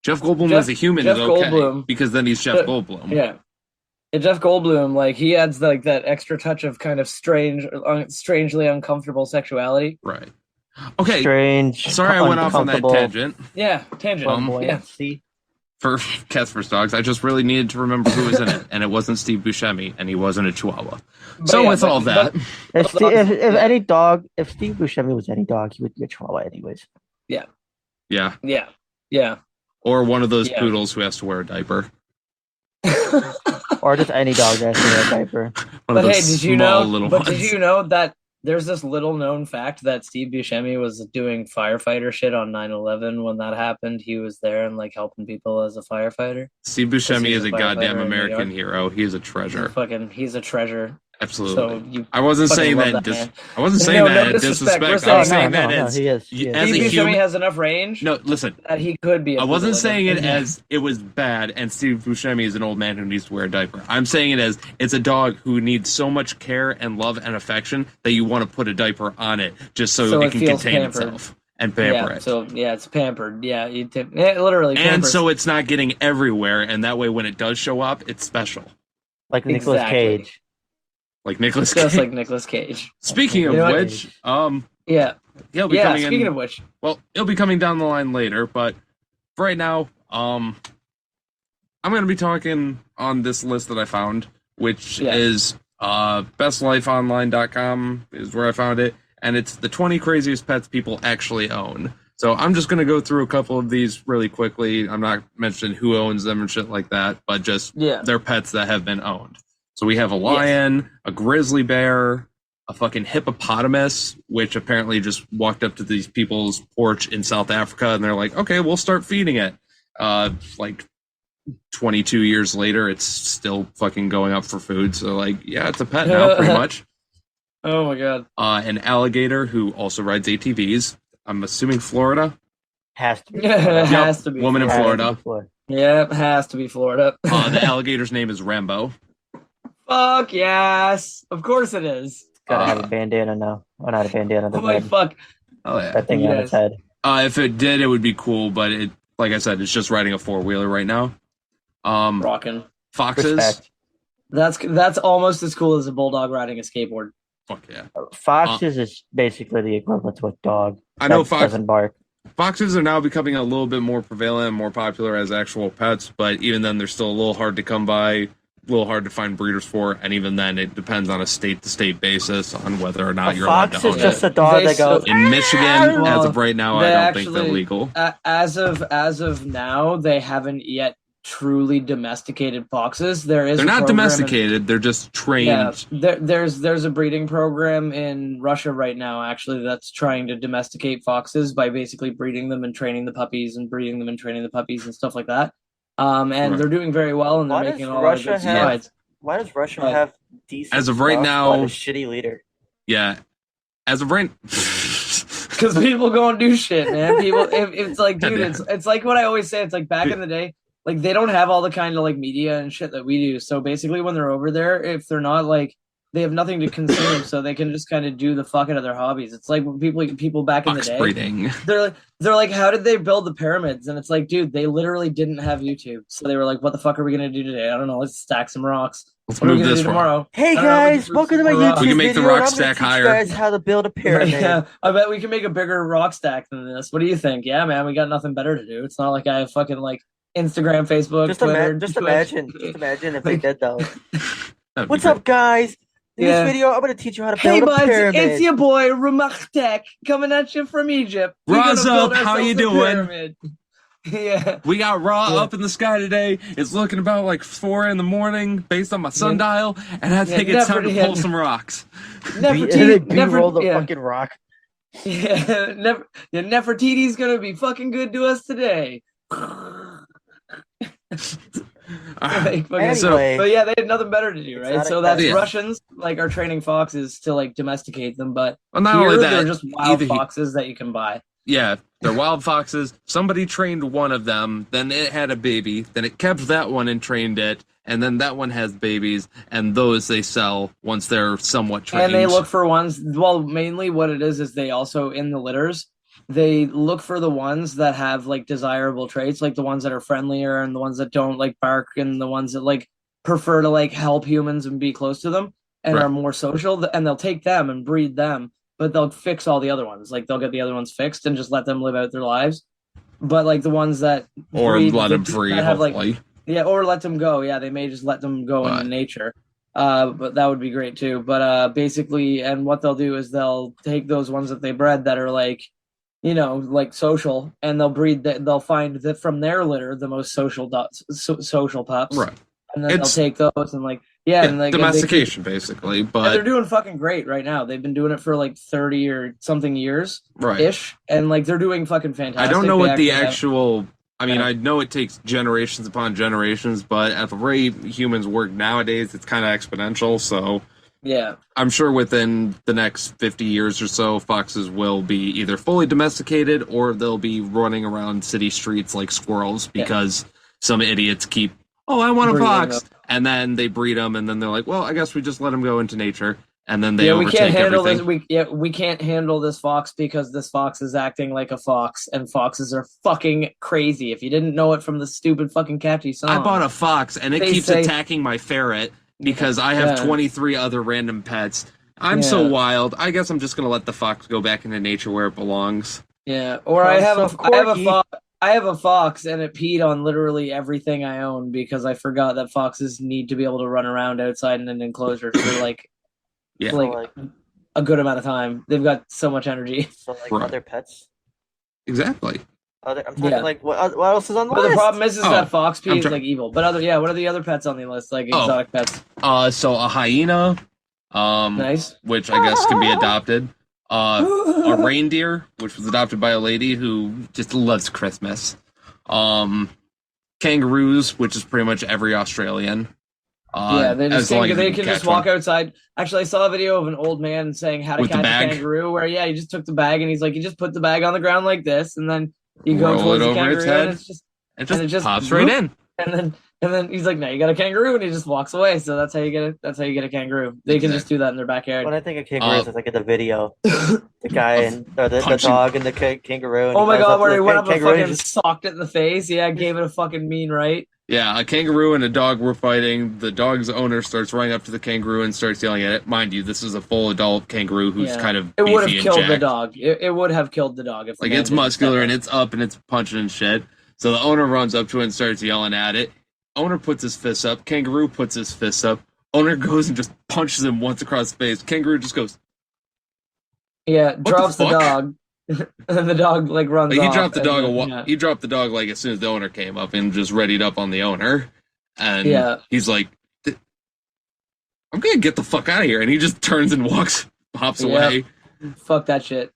Jeff Goldblum Jeff- as a human Jeff is okay Goldblum. because then he's Jeff Jeff- Goldblum. Yeah. And Jeff Goldblum, he adds that extra touch of kind of strangely uncomfortable sexuality. Right. Okay. Strange. Sorry, I went off on that uncomfortable tangent Yeah, tangent. Yeah. flamboyancy. for Cats vs. Dogs. I just really needed to remember who was in it, and it wasn't Steve Buscemi, and he wasn't a Chihuahua. But So yeah, with but- all that, If, Well, if yeah. any dog, if Steve Buscemi was any dog, he would be a Chihuahua anyways. yeah, Yeah. Yeah. or one of those Yeah. poodles who has to wear a diaper. or just any dog that has to wear a diaper. One of But hey, those did you small know? little But ones. did you know that there's this little known fact that Steve Buscemi was doing firefighter shit on 9/11 when that happened? He was there and like helping people as a firefighter. Steve Because Buscemi he's is a a goddamn firefighter in New American York. hero. He is a He's a treasure. he's a treasure. Absolutely. So you I wasn't fucking saying love that. that man. I wasn't No, saying no that in disrespect. We're disrespect. I was saying- saying that as he is. as Steve a Buscemi human. has enough range No, listen. that he could be. I wasn't saying it villain. as it was bad and Steve Buscemi is an old man who needs to wear a diaper. I'm saying it as it's a dog who needs so much care and love and affection that you want to put a diaper on it just so So it it can feels contain pampered. itself and pamper Yeah, it. so yeah, it's pampered. Yeah, literally. And Pampers. so it's not getting everywhere, and that way when it does show up, it's special. Like Nicolas Exactly. Cage. Like Nicholas just Cage. like Nicolas Cage. Speaking of You know what? which, Yeah, he'll be yeah. coming Speaking in. of which, Well, it'll be coming down the line later, but for right now, I'm going to be talking on this list that I found, which Yeah. is bestlifeonline.com is where I found it, and it's the 20 craziest pets people actually own. So I'm just going to go through a couple of these really quickly. I'm not mentioning who owns them and shit like that, but just yeah, they're pets that have been owned. So we have a lion, a grizzly bear, a fucking hippopotamus, which apparently just walked up to these people's porch in South Africa, and they're like, okay, we'll start feeding it. Like 22 years later, it's still fucking going up for food. So like, yeah, it's a pet now, pretty much. Oh my god. An alligator who also rides ATVs. I'm assuming Florida. Has to be. It has to be woman in Florida. Florida. Yeah, it has to be Florida. The alligator's name is Rambo. Fuck yes, of course it is. Gotta have a bandana now. Or not a bandana, the Oh my red. fuck. Oh yeah. That thing on its Yes. head. If it did, it would be cool, but it, like I said, it's just riding a four-wheeler right now. Rocking. Foxes. Respect. That's almost as cool as a bulldog riding a skateboard. Fuck yeah. Foxes is basically the equivalent to a dog. I know that doesn't bark. foxes are now becoming a little bit more prevalent and more popular as actual pets, but even then, they're still a little hard to come by, a little hard to find breeders for, and even then, it depends on a state-to-state basis on whether or not A you're allowed fox to is own just it. a dog They that goes. In Michigan, as Well, of right now, I they don't think they're actually- legal. As of now, they haven't yet truly domesticated foxes. There is They're a not program in- domesticated; they're just trained. Yeah, there's a breeding program in Russia right now actually that's trying to domesticate foxes by basically breeding them and training the puppies and breeding them and training the puppies and stuff like that. And Right. they're doing very well and they're Why making does a lot of Russia good have- strides. Why does Russia But- have decent? As of right stuff, now- but a shitty leader. Yeah, as of right. Because people go and do shit, man. People, it's like, dude, it's like what I always say. It's like back in the day, like they don't have all the kind of like media and shit that we do. So basically, when they're over there, if they're not like, they have nothing to consume, so they can just kind of do the fuck out of their hobbies. It's like when people back in the Fox day, breeding. they're like, how did they build the pyramids? And it's like, dude, they literally didn't have YouTube, so they were like, what the fuck are we gonna do today? I don't know. Let's stack some rocks. Let's What are we move gonna this do rock. tomorrow? Hey I don't know, we guys, can welcome to my prove some YouTube rock. We can make the video. rock I'm stack gonna teach higher. you guys how to build a pyramid. Yeah, I bet we can make a bigger rock stack than this. What do you think? Yeah, man, we got nothing better to do. It's not like I have fucking like Instagram, Facebook, Just, Twitter. just Twitch. imagine if they did though. That'd be What's great. up, guys? In Yeah. this video, I'm gonna teach you how to Hey build a buds, pyramid. it's your boy Ramach Tech coming at you from Egypt. We're gonna What's build up? How ourselves you a doing? pyramid. Yeah. We got Raw Yeah. up in the sky today. It's looking about like 4 in the morning based on my sundial, and I think Yeah, it's time to never- pull some rocks. And they B-roll the fucking rock. Nefertiti's gonna be fucking good to us today. Like, fucking- So- Anyway, But yeah, they had nothing better to do, right? Exotic So that's pets. Yeah. Russians like are training foxes to like domesticate them, but Well, not here only they're that, just wild either he- foxes that you can buy. yeah, they're wild foxes. Somebody trained one of them, then it had a baby, then it kept that one and trained it, and then that one has babies, and those they sell once they're somewhat trained. And they look for ones. Well, mainly what it is they also in the litters. They look for the ones that have like desirable traits, like the ones that are friendlier and the ones that don't like bark and the ones that like prefer to like help humans and be close to them and Right. are more social. And they'll take them and breed them, but they'll fix all the other ones. Like they'll get the other ones fixed and just let them live out their lives. But like the ones that or breed, let them that free, have, like, hopefully. yeah, or let them go. Yeah, they may just let them go Right. into nature. But that would be great too. But basically, and what they'll do is they'll take those ones that they bred that are like, you know, like social, and they'll breed that. They'll find that from their litter the most social social pups. Right. and then they'll It's take those and like yeah, and like and they keep- domestication basically, and they're but doing fucking great right now. They've been doing it for like 30 or something years right. ish, and like they're doing fucking fantastic. I don't know They what the actually have- actual. I mean, Yeah. I know it takes generations upon generations, but at the rate humans work nowadays, it's kind of exponential. So yeah, I'm sure within the next 50 years or so, foxes will be either fully domesticated or they'll be running around city streets like squirrels because some idiots keep, oh, I want a Breeding fox. them. And then they breed them, and then they're like, well, I guess we just let them go into nature. And then they yeah, we overtake can't handle everything. this. We can't handle this fox because this fox is acting like a fox, and foxes are fucking crazy. If you didn't know it from the stupid fucking catchy song, I bought a fox, and it They keeps say- attacking my ferret because I have Yeah. 23 other random pets. I'm so Yeah. wild. I guess I'm just gonna let the fox go back into nature where it belongs. Yeah, or I'm I have so I have a corky. fox. I have a fox, and it peed on literally everything I own because I forgot that foxes need to be able to run around outside in an enclosure for like Yeah. So, like like, a good amount of time. They've got so much energy. so like Right. other pets. Exactly. I'm talking Yeah. like what else is on the But list? the problem is Oh, that fox pee I'm is try- like evil. But what are the other pets on the list? Like Oh. exotic pets. So a hyena, Nice. which I guess can be adopted. A reindeer, which was adopted by a lady who just loves Christmas. Kangaroos, which is pretty much every Australian. Yeah, they just as long as they you can just catch one. walk outside. Actually, I saw a video of an old man saying how to With the catch a bag? kangaroo. Where he just took the bag and he's like, you just put the bag on the ground like this, and then you go Roll towards it the over kangaroo, its head. and it's just It and it just pops right in. and then he's like, no, you got a kangaroo, and he just walks away. So that's how you get it. That's how you get a kangaroo. They can just do that in their backyard. When I think of kangaroos, it's like in the video, the guy and or the punching- dog and the kangaroo. And Oh he my goes god, to where the he went up and kangaroo and fucking just- socked it in the face. Yeah, gave it a fucking mean right. Yeah, a kangaroo and a dog were fighting. The dog's owner starts running up to the kangaroo and starts yelling at it. Mind you, this is a full adult kangaroo who's Yeah. kind of It would beefy have and killed the jacked. dog. It would have killed the dog if the Like man it's didn't muscular step and in. it's up and it's punching and shit. So the owner runs up to it and starts yelling at it. Owner puts his fists up. Kangaroo puts his fists up. Owner goes and just punches him once across the face. Kangaroo just goes. Yeah, drops the fuck? dog, and then the dog like runs. Like, he off, dropped the and dog. then- yeah. He dropped the dog like as soon as the owner came up and just readied up on the owner. And Yeah. he's like, "I'm gonna get the fuck out of here!" And he just turns and hops Yep. away. Fuck that shit.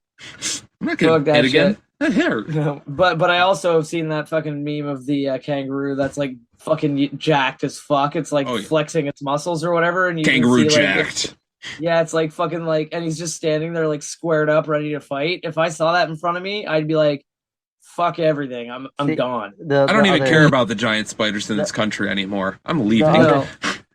I'm not gonna Fuck that hit again. shit. That hit her. No, but I also have seen that fucking meme of the kangaroo that's like fucking jacked as fuck. It's like Oh, yeah. flexing its muscles or whatever, and you Kangaroo can see, like, jacked. yeah, it's like fucking like, and he's just standing there like squared up, ready to fight. If I saw that in front of me, I'd be like, "Fuck everything, I'm See, gone." I don't even other- care about the giant spiders in this country anymore. I'm leaving. The No.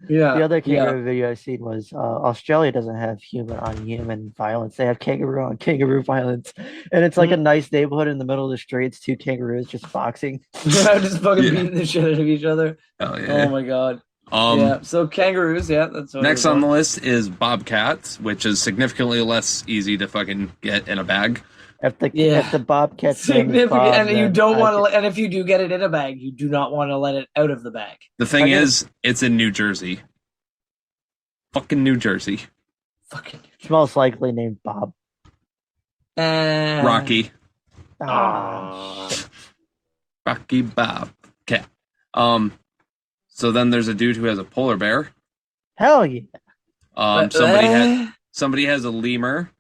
Yeah, The other yeah. kangaroo video I seen was Australia doesn't have human on human violence. They have kangaroo on kangaroo violence, and it's like Mm. a nice neighborhood in the middle of the streets. Two kangaroos just boxing. Just fucking Yeah. beating the shit out of each other. Hell Oh yeah. my god. Um, Yeah. So kangaroos. Yeah, that's what Next we're on the doing. list is bobcats, which is significantly less easy to fucking get in a bag. If the Yeah. if the bobcat's name is Significant, Bob, and you then don't I want can- to. And if you do get it in a bag, you do not want to let it out of the bag. The thing I get it. is, it's in New Jersey. Fucking New Jersey. Fucking It's most likely named Bob. Rocky. Ah, shit. Rocky Bobcat. So then there's a dude who has a polar bear. Hell yeah! Somebody has a lemur.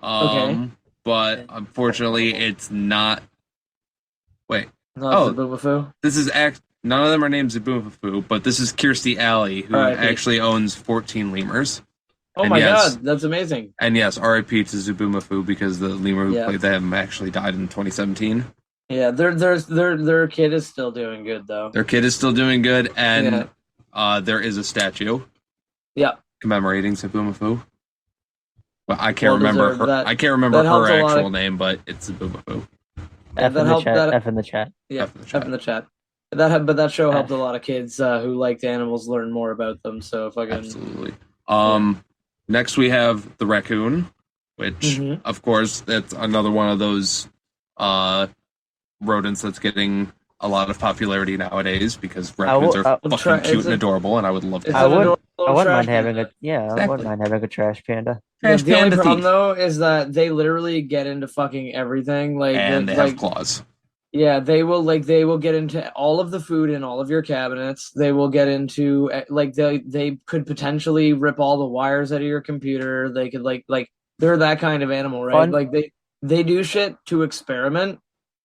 Okay. But unfortunately it's not. Wait. Not Oh. the Boobafu. This is none of them are named Zaboomafoo, but this is Kirstie Alley, who R.I.P. actually owns 14 lemurs. Oh And my yes. god, that's amazing. And yes, RIP to Zaboomafoo because the lemur who Yeah. played them actually died in 2017. Yeah, their kid is still doing good though. Their kid is still doing good, and Yeah. there is a statue Yeah. commemorating Zaboomafoo. But I can't Well remember deserved. her. That- I can't remember that helps her a lot actual of- name, but it's Zaboomafoo. Yeah, F that in the helped. chat. That F in the chat. yeah, F in the up in the chat. But that show helped a lot of kids who liked animals learn more about them. So fucking Absolutely. Next we have the raccoon, which Mhm. of course that's another one of those rodents that's getting a lot of popularity nowadays because raccoons are I- fucking cute it's and a- adorable, and I would love to. it's I an would- adorable I little wouldn't trash mind having panda. I Exactly. wouldn't mind having a trash panda. Trash The only panda problem thief. though is that they literally get into fucking everything. Like And they like, have claws. Yeah, they will get into all of the food in all of your cabinets. They will get into like they could potentially rip all the wires out of your computer. They could like they're that kind of animal, right? Fun. Like they do shit to experiment.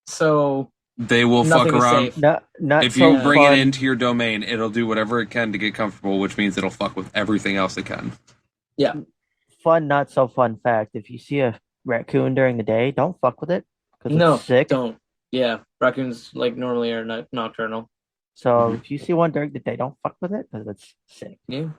So They will fuck nothing is around. safe. Not If so you bring fun. it into your domain, it'll do whatever it can to get comfortable, which means it'll fuck with everything else it can. Yeah. Fun, not so fun fact. If you see a raccoon during the day, don't fuck with it because No, it's sick. don't. Yeah, raccoons like normally are nocturnal. So if you see one during the day, don't fuck with it because it's sick. Yeah.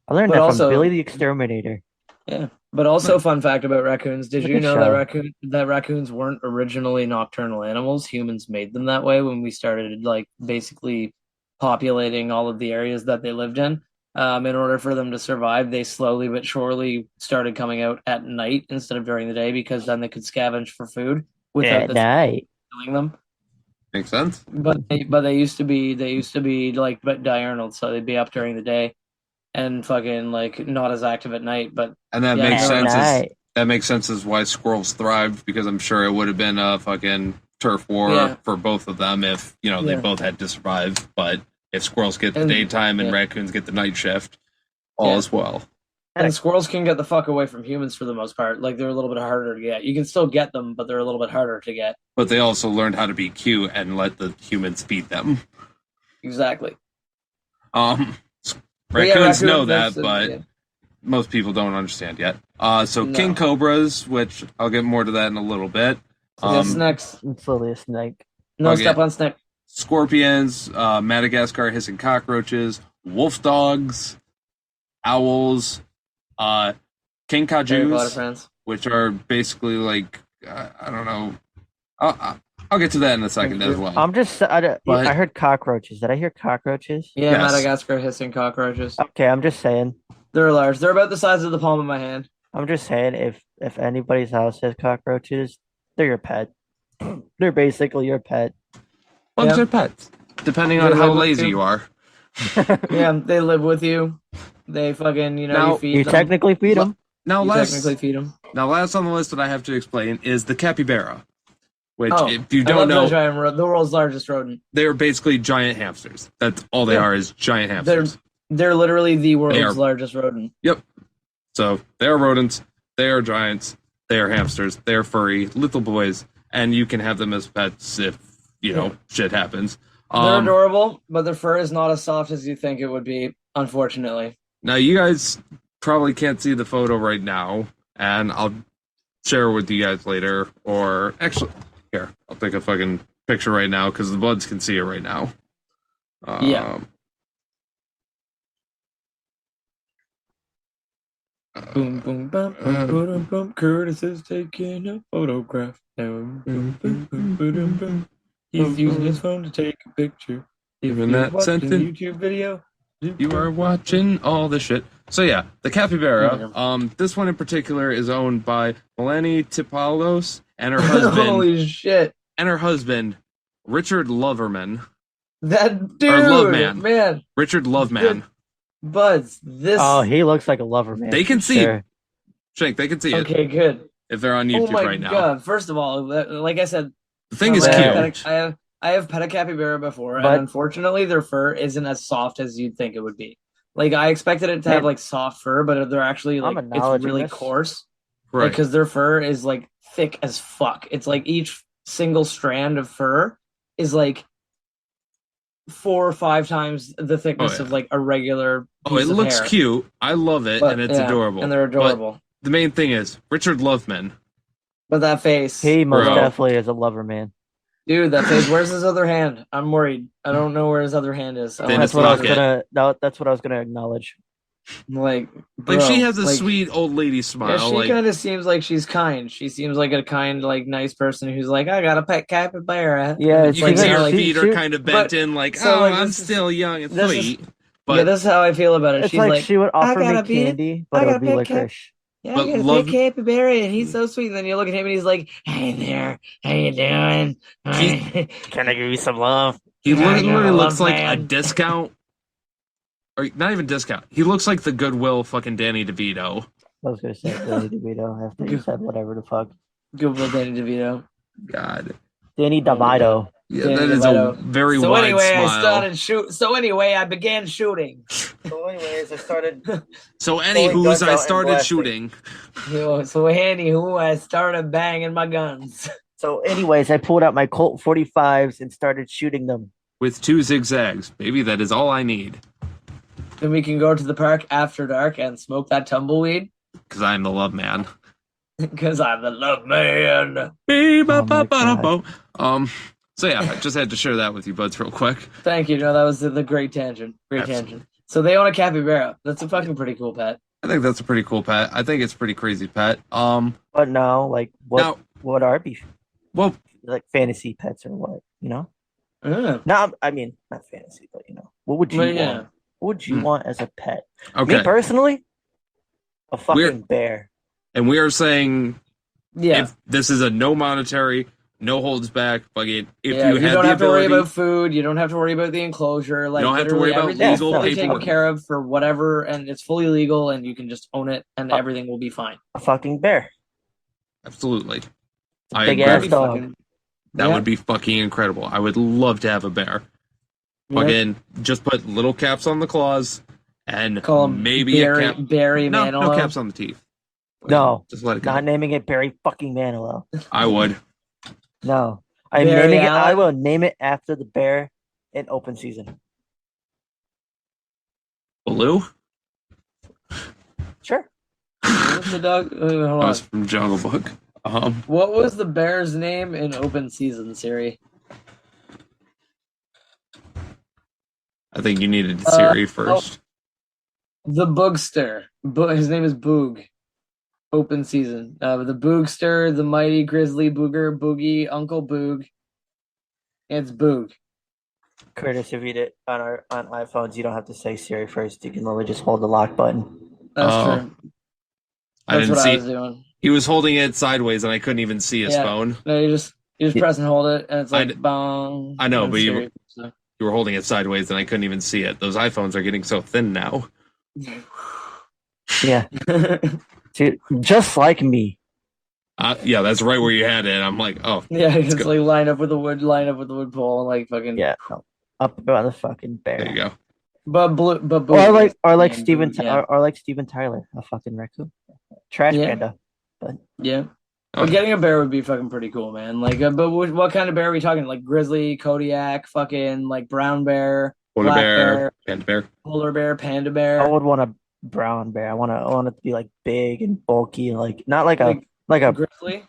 I learned But that also- from Billy the Exterminator. Yeah. But also, fun fact about raccoons: did It's a you good know show. that raccoons weren't originally nocturnal animals? Humans made them that way when we started like basically populating all of the areas that they lived in. In order for them to survive, they slowly but surely started coming out at night instead of during the day because then they could scavenge for food without At the night. killing them. Makes sense? But they used to be like but diurnal, so they'd be up during the day and fucking like not as active at night. But And that Yeah, makes At sense. night. That makes sense as why squirrels thrived, because I'm sure it would have been a fucking turf war Yeah. for both of them if, they Yeah. both had to survive. But if squirrels get the And- daytime and yeah. raccoons get the night shift, all Yeah. is well. And squirrels can get the fuck away from humans for the most part. Like they're a little bit harder to get. You can still get them, but they're a little bit harder to get. But they also learned how to be cute and let the humans feed them. Exactly. Um, But yeah, raccoons know raccoons, that, but yeah. most people don't understand yet. So No. king cobras, which I'll get more to that in a little bit. Yes, next. It's literally a snake. No Okay. step on snake. Scorpions, Madagascar hissing cockroaches, wolf dogs, owls, king Harry Potter kajus, fans. which are basically like I don't know. I'll get to that in a second as well. I heard cockroaches. Did I hear cockroaches? Yeah, Yes. Madagascar hissing cockroaches. Okay, I'm just saying. They're large. They're about the size of the palm of my hand. I'm just saying. If anybody's house has cockroaches, they're your pet. They're basically your pet. Bugs Yeah. are pets, depending They on how live with lazy you. you are. Yeah, they live with you. They fucking, Now, you feed You them. technically feed them. Now, You last technically feed them. last on the list that I have to explain is the capybara, which, Oh, if you I don't love know, the giant the world's largest rodent. they're basically giant hamsters. That's all they Yeah. are, is giant hamsters. They're literally the world's are- largest rodent. So they are rodents, they are giants, they are hamsters, they are furry, little boys, and you can have them as pets if, shit happens. They're adorable, but their fur is not as soft as you think it would be, unfortunately. Now, you guys probably can't see the photo right now, and I'll share it with you guys later. Or actually, here, I'll take a fucking picture right now because the buds can see it right now. Yeah. Boom, boom, bum, boom, boom, boom. Curtis is taking a photograph. Boom, boom, boom, boom, boom, boom. He's using his phone to take a picture. If Even you're that watching sentence. YouTube video, You are watching all the shit. So yeah, the capybara. This one in particular is owned by Melanie Tipalos and her husband. Holy shit! Richard Loverman. That dude, Loveman. man, Richard Loveman. Buds. This. Oh, he looks like a lover man. They can for see it. sure. Shank, they can see it Okay, good. if they're on Oh YouTube my right now. god! First of all, like I said, The thing is I cute. have I have pet a capybara before, But- and unfortunately, their fur isn't as soft as you'd think it would be. Like I expected it to have Man. like soft fur, but they're actually I'm like it's acknowledging really this. coarse. Right. Because their fur is like thick as fuck. It's like each single strand of fur is like 4 or 5 times the thickness yeah. of like a regular. Oh, it piece of looks hair. cute. I love it, But, and it's yeah, adorable. and they're But adorable. the main thing is Richard Loveman. But that face, He most Bro. definitely is a lover man. dude, that face. Where's his other hand? I'm worried. I don't know where his other hand is. I Then want it's That's what I was pocket. gonna. No, that's what I was gonna acknowledge. like, Like, she bro, has a like, sweet old lady Yeah, smile. she like, kind of seems like she's kind. She seems like a kind, like nice person who's like, I got a pet capybara. Yeah, And it's you can like, see you her know, like, feet she- are kind of bent but- in, like, so, oh, like, I'm this is- still young and this is- sweet. yeah, But this is how I feel about it. It's She's like, like, she would offer me gotta be- candy, but I it would gotta be be a cat- licorice. yeah, But I got a love- big capybara, and he's so sweet. And then you look at him, and he's like, Hey there, how you doing? Can I give you some love? he Yeah, literally you're a looks love like a man. discount. Or not even discount. He looks like the Goodwill fucking Danny DeVito. I was gonna say Danny DeVito after you said whatever the fuck. Good old Danny DeVito. God. Danny DeVito. Yeah, Danny that is a DeVito. very So wide anyway, smile. So anyway, I began shooting. So, anyways, I started. So, guns anywho's, I out and started blasting. shooting. So anywho, I started banging my guns. So, anyways, I pulled out my Colt 45s and started shooting them. With 2 zigzags. Maybe that is all I need. Then we can go to the park after dark and smoke that tumbleweed. Because I am the love man. Because I'm the love man. So yeah, I just had to share that with you, buds, real quick. Thank you. No, that was the great tangent. Great tangent. So they own a capybara. That's a fucking pretty cool pet. I think that's a pretty cool pet. I think it's a pretty crazy pet. But no, like what are beef? Well, Like fantasy pets or what? You know? Yeah. No, I mean not fantasy, but you know, what would you But want? yeah. What would you want as a pet? okay. Me personally, a fucking bear. And we are saying Yeah. if this is a no monetary, no holds back, fucking if Yeah, you had don't the have to worry ability, about food. You don't have to worry about the enclosure. Like don't have to worry about everything's legal fully taken paperwork. care of for whatever, and it's fully legal, and you can just own it, and everything will be fine. A fucking bear. absolutely. A I big agree. ass Be dog. fucking- That yeah. would be fucking incredible. I would love to have a bear. Yeah. Fucking just put little caps on the claws and Call him maybe a cap. Barry No, Manilow. no caps on the teeth. No, Just let it go. not naming it Barry fucking Manilow. I would. No, I'm Barry naming it. Allen? I will name it after the bear in open season. Baloo? Sure. What was the dog? Hold That on. was from Jungle Book. What was the bear's name in open season, Siri? I think you needed Siri first. The Boogster. His name is Boog. Open season. The Boogster, the mighty grizzly booger, Boogie, Uncle Boog. It's Boog. Curtis, if you did on iPhones, you don't have to say Siri first. You can literally just hold the lock button. That's Oh. true. I That's didn't what I was see. doing. He was holding it sideways, and I couldn't even see his Yeah. phone. No, you just press and hold it, and it's like I bong. I know, and but you- Siri, so. You were holding it sideways, and I couldn't even see it. Those iPhones are getting so thin now. Yeah, dude, just like me. Yeah, that's right where you had it. I'm like, oh, Yeah, it's go. like line up with the wood pole, and like fucking. Yeah, no, up by the fucking bear. there you go. But Or Boog like, is or like the name, Steven, Boog, yeah. or like Steven Tyler, a fucking raccoon, trash Yeah. panda. Yeah. Oh. But getting a bear would be fucking pretty cool, man. Like, but what kind of bear are we talking? Like grizzly, Kodiak, fucking like brown bear, Polar black bear, panda bear. polar bear, panda bear. I would want a brown bear. I want it to be like big and bulky, like not like a Like a grizzly.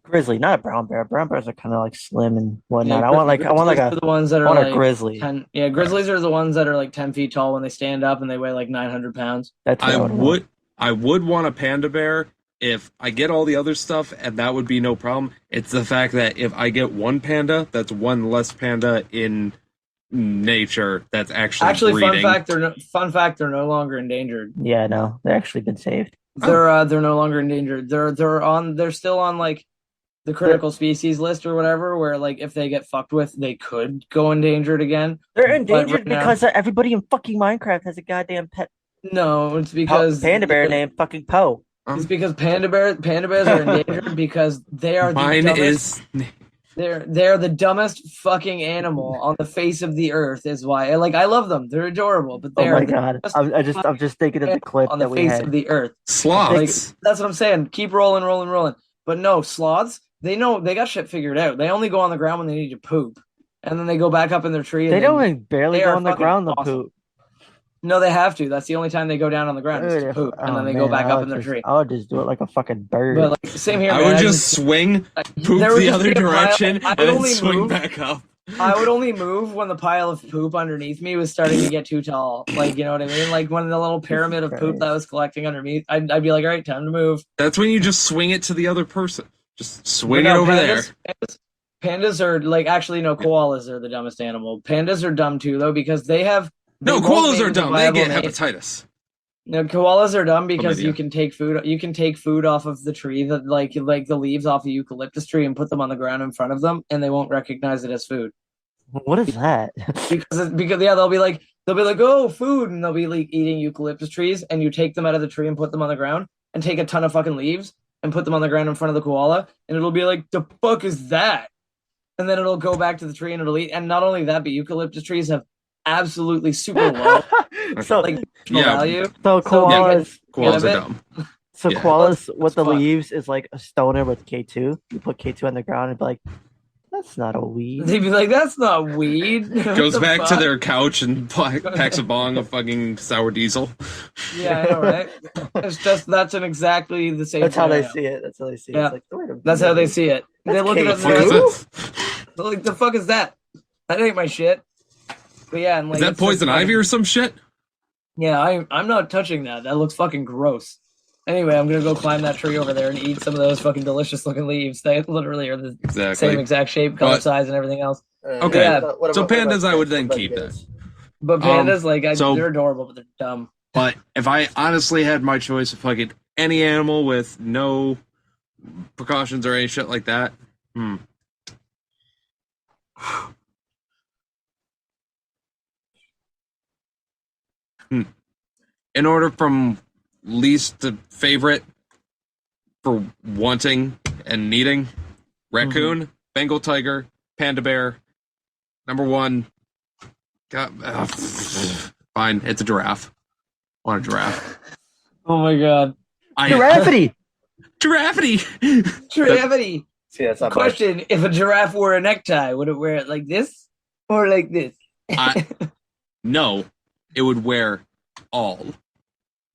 grizzly, not a brown bear. Brown bears are kind of like slim and whatnot. Yeah, I want like grizzlies are the ones that I are want like a grizzly. 10. Yeah, grizzlies are the ones that are like 10 feet tall when they stand up and they weigh like 900 pounds. That's what I would want a panda bear if I get all the other stuff, and that would be no problem. It's the fact that if I get one panda, that's one less panda in nature that's actually breeding. Fun fact, they're no longer endangered. Yeah, no, they've actually been saved. They're no longer endangered. They're still on like the critical species list or whatever, where like if they get fucked with, they could go endangered again. They're But endangered right now- because everybody in fucking Minecraft has a goddamn pet No, it's because panda bear named fucking Poe. It's because panda bears are endangered because they are the Mine dumbest. is They're the dumbest fucking animal on the face of the earth. Is why I love them. They're adorable, but Oh they my are god, dumbest I'm just thinking of the clip on the that we face had. of the earth. sloths. That's what I'm saying. Keep rolling. But no, sloths. They know they got shit figured out. They only go on the ground when they need to poop, and then they go back up in their tree. And They then- don't even barely they go are on the fucking ground to awesome. poop. No, they have to. That's the only time they go down on the ground is Dude, to if- poop, and oh, then they man, go back I up would in their just- tree. I would just do it like a fucking bird. But like same here. I man. would I just swing, poop there would the just other be a pile- direction, I and would then only swing move- back up. I would only move when the pile of poop underneath me was starting to get too tall. Like, you know what I mean? Like when the little pyramid of poop that was collecting underneath, I'd be like, all right, time to move. That's when you just swing it to the other person. Just swing But it no, over there. Pandas are like actually no, koalas are the dumbest animal. Pandas are dumb too though because they have No, they won't koalas mate are with a dumb. They viable get mate. hepatitis. No, koalas are dumb because idea. you can take food. You can take food off of the tree that like the leaves off the eucalyptus tree and put them on the ground in front of them, and they won't recognize it as food What is that? because yeah, they'll be like oh food, and they'll be like eating eucalyptus trees, and you take them out of the tree and put them on the ground, and take a ton of fucking leaves and put them on the ground in front of the koala, and it'll be like the fuck is that? and then it'll go back to the tree and it'll eat. And not only that, but eucalyptus trees have absolutely super low So like nutritional Yeah. value. so koalas Koalas Get are it? dumb. so Yeah. koalas with the Fuck. leaves is like a stoner with K2. You put K2 on the ground and be like, that's not a weed. They'd be like, "That's not weed." What Goes the back to fuck? their couch and packs a bong of fucking sour diesel. Yeah, I know, right? It's just that's an exactly the same. That's how they scenario. see it. That's how they see it. Yeah. It's like, wait a That's how they minute. see it. They That's look at it Fuck and is they're like, this? they're like, "The fuck is that? That ain't my shit." But yeah, and like, Is that it's just poison like- ivy or some shit? Yeah, I'm not touching that. That looks fucking gross. Anyway, I'm gonna go climb that tree over there and eat some of those fucking delicious looking leaves. They literally are the Exactly. same exact shape, color, But- size, and everything else. Okay. Yeah. So pandas, I would then keep that. But pandas, so- they're adorable, but they're dumb. But if I honestly had my choice of fucking any animal with no Precautions or any shit like that. In order from least to favorite for wanting and needing, raccoon, Bengal tiger, panda bear. Number one, fine, it's a giraffe. I want a giraffe. Oh my god. Giraffity. Giraffity! Giraffity. See, that's not bad. Question: if a giraffe wore a necktie, would it wear it like this or like this? No, it would wear all.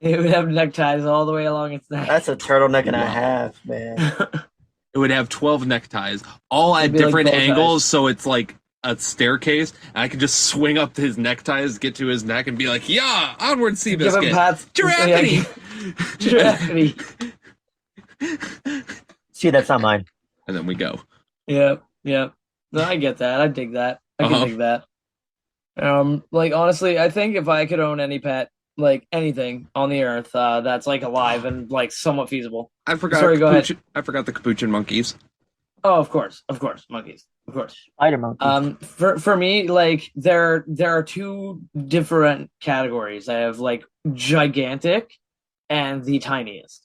It would have neckties all the way along its neck. That's a turtleneck and a Wow. half, man. It would have 12 neckties, all at It'd be like different bow ties. angles, so it's like a staircase. And I could just swing up his neckties, get to his neck, and be like, yeah, onward, Give him Seabiscuit. pats. Giraffity! Giraffity. See, that's not mine. And then we go. Yep. Yep. No, I get that. I dig that. I can Uh-huh. dig that. Like honestly, I think if I could own any pet, like anything on the earth, that's like alive and like somewhat feasible. I forgot. Sorry, go ahead. I forgot the capuchin monkeys. Oh, of course, monkeys, of course. Spider monkey. For me, like there are two different categories. I have like gigantic and the tiniest.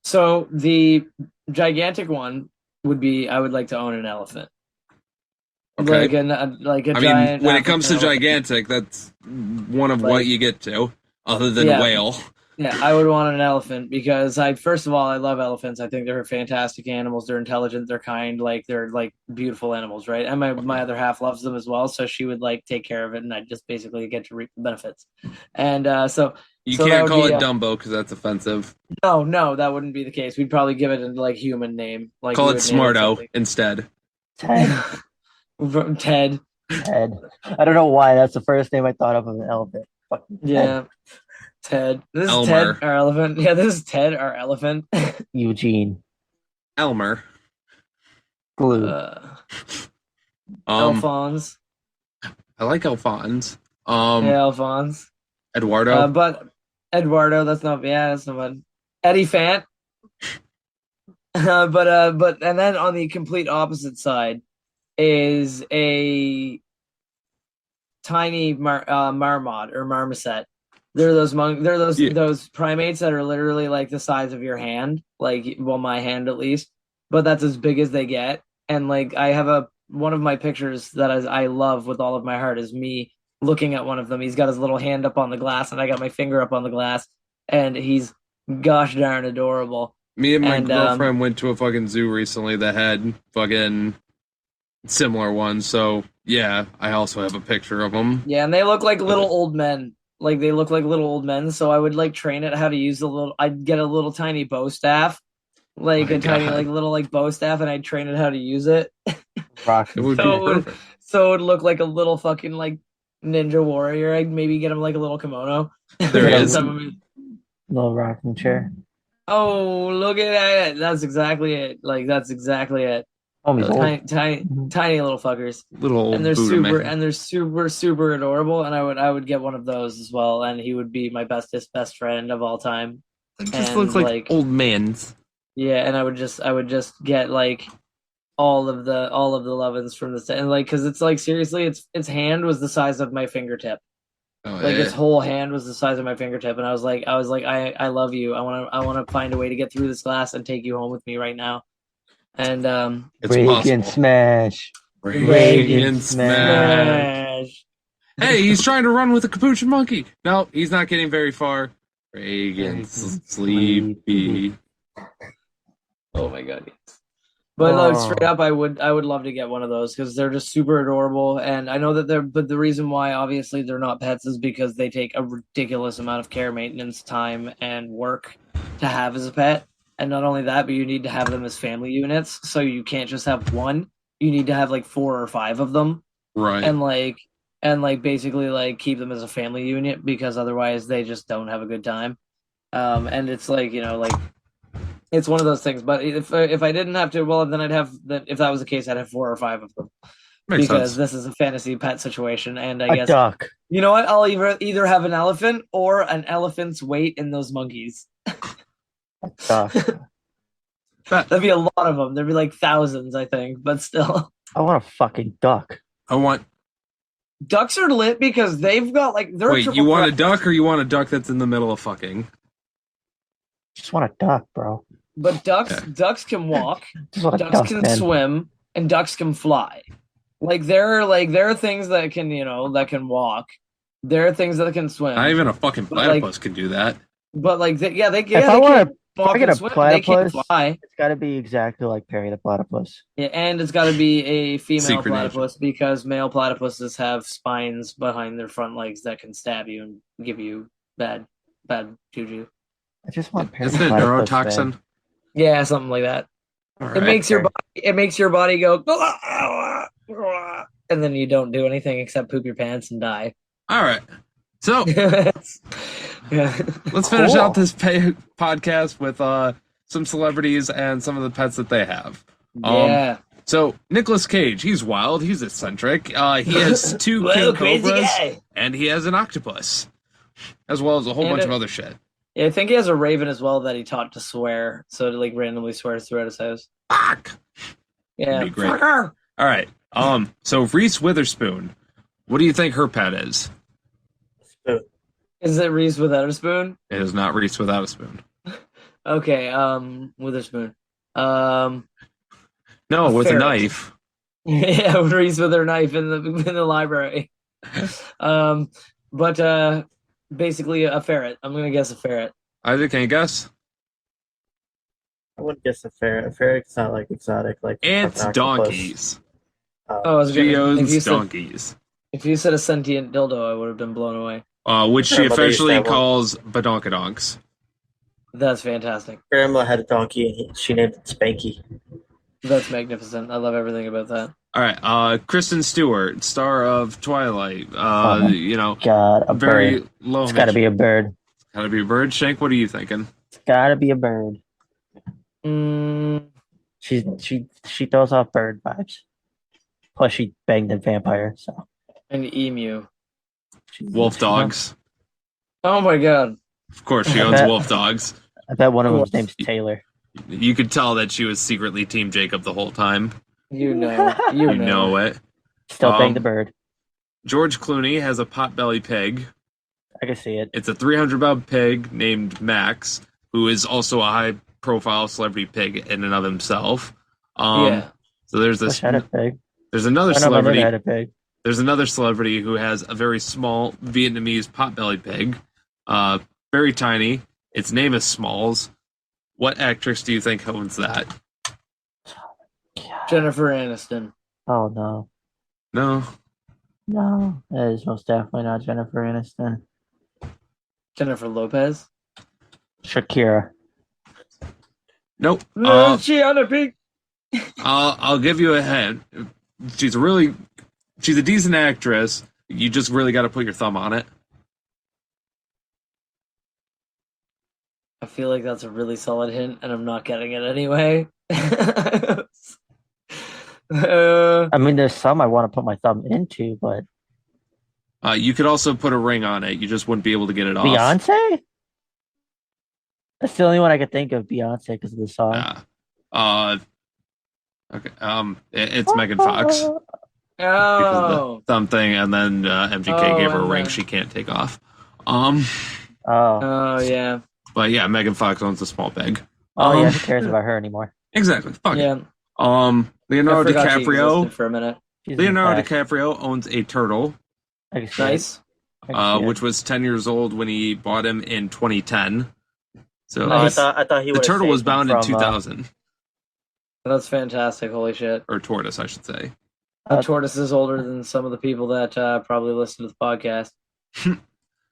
So the gigantic one would be I would like to own an elephant. Okay. Like a I giant. mean, when it comes to African elephant. gigantic, that's one of Like- what you get to, other than Yeah. whale. Yeah, I would want an elephant because first of all I love elephants. I think they're fantastic animals. They're intelligent, they're kind, like they're like beautiful animals, right? And my other half loves them as well, so she would like take care of it, and I just basically get to reap the benefits. And so You So that can't would call be, it Dumbo because that's offensive. no, that wouldn't be the case. We'd probably give it a like human name, like Call we it would name Smarto something. instead. Ted. Ted. Ted. I don't know why. That's the first name I thought of an elephant. Fucking Ted. Yeah. Ted. This is Elmer. Ted, our elephant. Yeah, this is Ted, our elephant. Eugene. Elmer. Glue. Alphonse. I like Alphonse. Yeah, Alphonse. Eduardo. But Eduardo, that's not bad. Eddie Fant. But and then on the complete opposite side is a tiny marmot or marmoset. They're Yeah. those primates that are literally like the size of your hand, like well my hand at least, but that's as big as they get. And like I have one of my pictures that I love with all of my heart is me looking at one of them. He's got his little hand up on the glass, and I got my finger up on the glass, and he's gosh darn adorable. Me and my and, girlfriend went to a fucking zoo recently that had fucking similar ones. So yeah, I also have a picture of them. Yeah, and they look like little old men. Like they look like little old men. So I would like train it how to use I'd get a little tiny bow staff, like My a tiny God. like little like bow staff, and I'd train it how to use it. Rock. It would So be it would- perfect. So it would look like a little fucking like ninja warrior. I'd maybe get him like a little kimono. There is. Some of it- Little rocking chair. Oh, look at that! That's exactly it. Like that's exactly it. Homie's old. Tiny little fuckers. Little And they're Buddha super man. and they're super adorable, and I would get one of those as well, and he would be my best friend of all time. They just and, look like, like- old mans. Yeah, and I would just get like all of the lovin's from this, and like because it's like seriously its hand was the size of my fingertip. Oh, Like yeah. its whole hand was the size of my fingertip, and I was like I love you. I want to find a way to get through this glass and take you home with me right now. And It's Reagan possible. smash. Reagan smash. smash. Hey, he's trying to run with a capuchin monkey. No, he's not getting very far. Reagan sleepy. Oh my god. But like, Oh. straight up, I would love to get one of those because they're just super adorable. And I know that but the reason why obviously they're not pets is because they take a ridiculous amount of care, maintenance, time, and work to have as a pet. And not only that, but you need to have them as family units. So you can't just have one. You need to have like 4 or 5 of them, Right. and basically like keep them as a family unit because otherwise they just don't have a good time. And it's like, like it's one of those things. But if I didn't have to, well, then I'd have that. If that was the case, I'd have 4 or 5 of them Makes because sense. this is a fantasy pet situation. And I A guess duck. you know what? I'll either have an elephant or an elephant's weight in those monkeys. Duck. That'd be a lot of them. There'd be like thousands, I think, but still. I want a fucking duck. I want. Ducks are lit because they've got like they're Wait, triple you want a threat. duck or you want a duck that's in the middle of fucking? Just want a duck, bro. But ducks Okay. ducks can walk, Just want a ducks duck, can man. swim, and ducks can fly. There are things that can that can walk. There are things that can swim. Not even a fucking But, like- platypus can do that. But they If I can want to, walk I get and a swim. They can't platypus, fly. it's got to be exactly like Perry the platypus. Yeah, and it's got to be a female Secret platypus because male platypuses have spines behind their front legs that can stab you and give you bad juju. I just want Perry Isn't the it platypus, neurotoxin? man. Yeah, something like that. All It right. makes your body go, and then you don't do anything except poop your pants and die. All right. So Yeah. let's finish Cool. out this podcast with some celebrities and some of the pets that they have. Yeah. So Nicolas Cage, he's wild, he's eccentric. He has 2 Whoa, king crazy cobras, guy. and he has an octopus, as well as a whole And bunch a- of other shit. Yeah, I think he has a raven as well that he taught to swear, so to like randomly swears throughout his house. Fuck. Yeah. That'd be great. Fucker. All right. So Reese Witherspoon, what do you think her pet is? Is it Reese without a spoon? It is not Reese without a spoon. Okay, Witherspoon. No, A with a ferret. knife. Yeah, Reese with her knife in the library. But basically a ferret. I'm gonna guess a ferret. Isaac, can you guess? I wouldn't guess a ferret. A ferret's not like exotic, like It's an octopus. donkeys. Oh, I was She gonna, owns donkeys. if you said a sentient dildo, I would have been blown away. Which she Grandma used to officially have one. calls badonkadonks. That's fantastic. Grandma had a donkey and she named it Spanky. That's magnificent. I love everything about that. All right, Kristen Stewart, star of Twilight. Oh. God, a Very bird. low. It's got to be a bird. Gotta be a bird. Shank, what are you thinking? It's got to be a bird. Mm, She throws off bird vibes. Plus, she banged a vampire, so an emu. Wolf dogs. Oh my god. Of course, she I owns bet. wolf dogs. I bet one of Cool. them's name's Taylor. You could tell that she was secretly Team Jacob the whole time. You know. You, You know it. Still bang Um, the bird. George Clooney has a potbelly pig. I can see it. It's a 300-pound pig named Max, who is also a high-profile celebrity pig in and of himself. Yeah. So there's Wish this. I had a pig. There's another I know my neighbor celebrity. had a pig. There's another celebrity who has a very small Vietnamese potbelly pig. Very tiny. Its name is Smalls. What actress do you think owns that? Jennifer Aniston. Oh no, No. no, that is most definitely not Jennifer Aniston. Jennifer Lopez. Shakira. Nope. She on a pig. I'll give you a hint. She's a decent actress. You just really got to put your thumb on it. I feel like that's a really solid hint, and I'm not getting it anyway. I mean, there's some I want to put my thumb into, but You could also put a ring on it. You just wouldn't be able to get it off. Beyonce. That's the only one I could think of. Beyonce because of the song. Yeah. Okay. It's Megan Fox. Because of Oh. the thumb thing, and then MGK Oh, gave her a and ring then- she can't take off. Oh, Oh yeah. But yeah, Megan Fox owns a small pig. oh yeah. Um, Who cares about her anymore? Exactly. Fuck it. Yeah. Leonardo I forgot she DiCaprio. existed for a minute. She's Leonardo in the past. DiCaprio owns a turtle, I can see it. Nice. I can see it. which was 10 years old when he bought him in 2010. So Nice. I thought he the would. turtle was bound in 2000, That's fantastic. Holy shit. or tortoise, I should say. The tortoise is older than some of the people that probably listen to the podcast.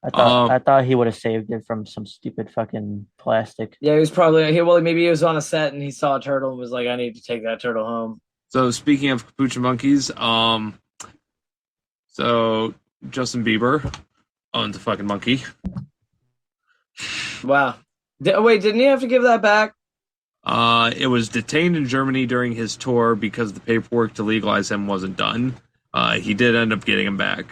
I thought he would have saved it from some stupid fucking plastic. Yeah, he was probably maybe he was on a set and he saw a turtle and was like, I need to take that turtle home. So speaking of capuchin monkeys, so Justin Bieber owns a fucking monkey. Wow. Wait, didn't he have to give that back? It was detained in Germany during his tour because the paperwork to legalize him wasn't done. He did end up getting him back.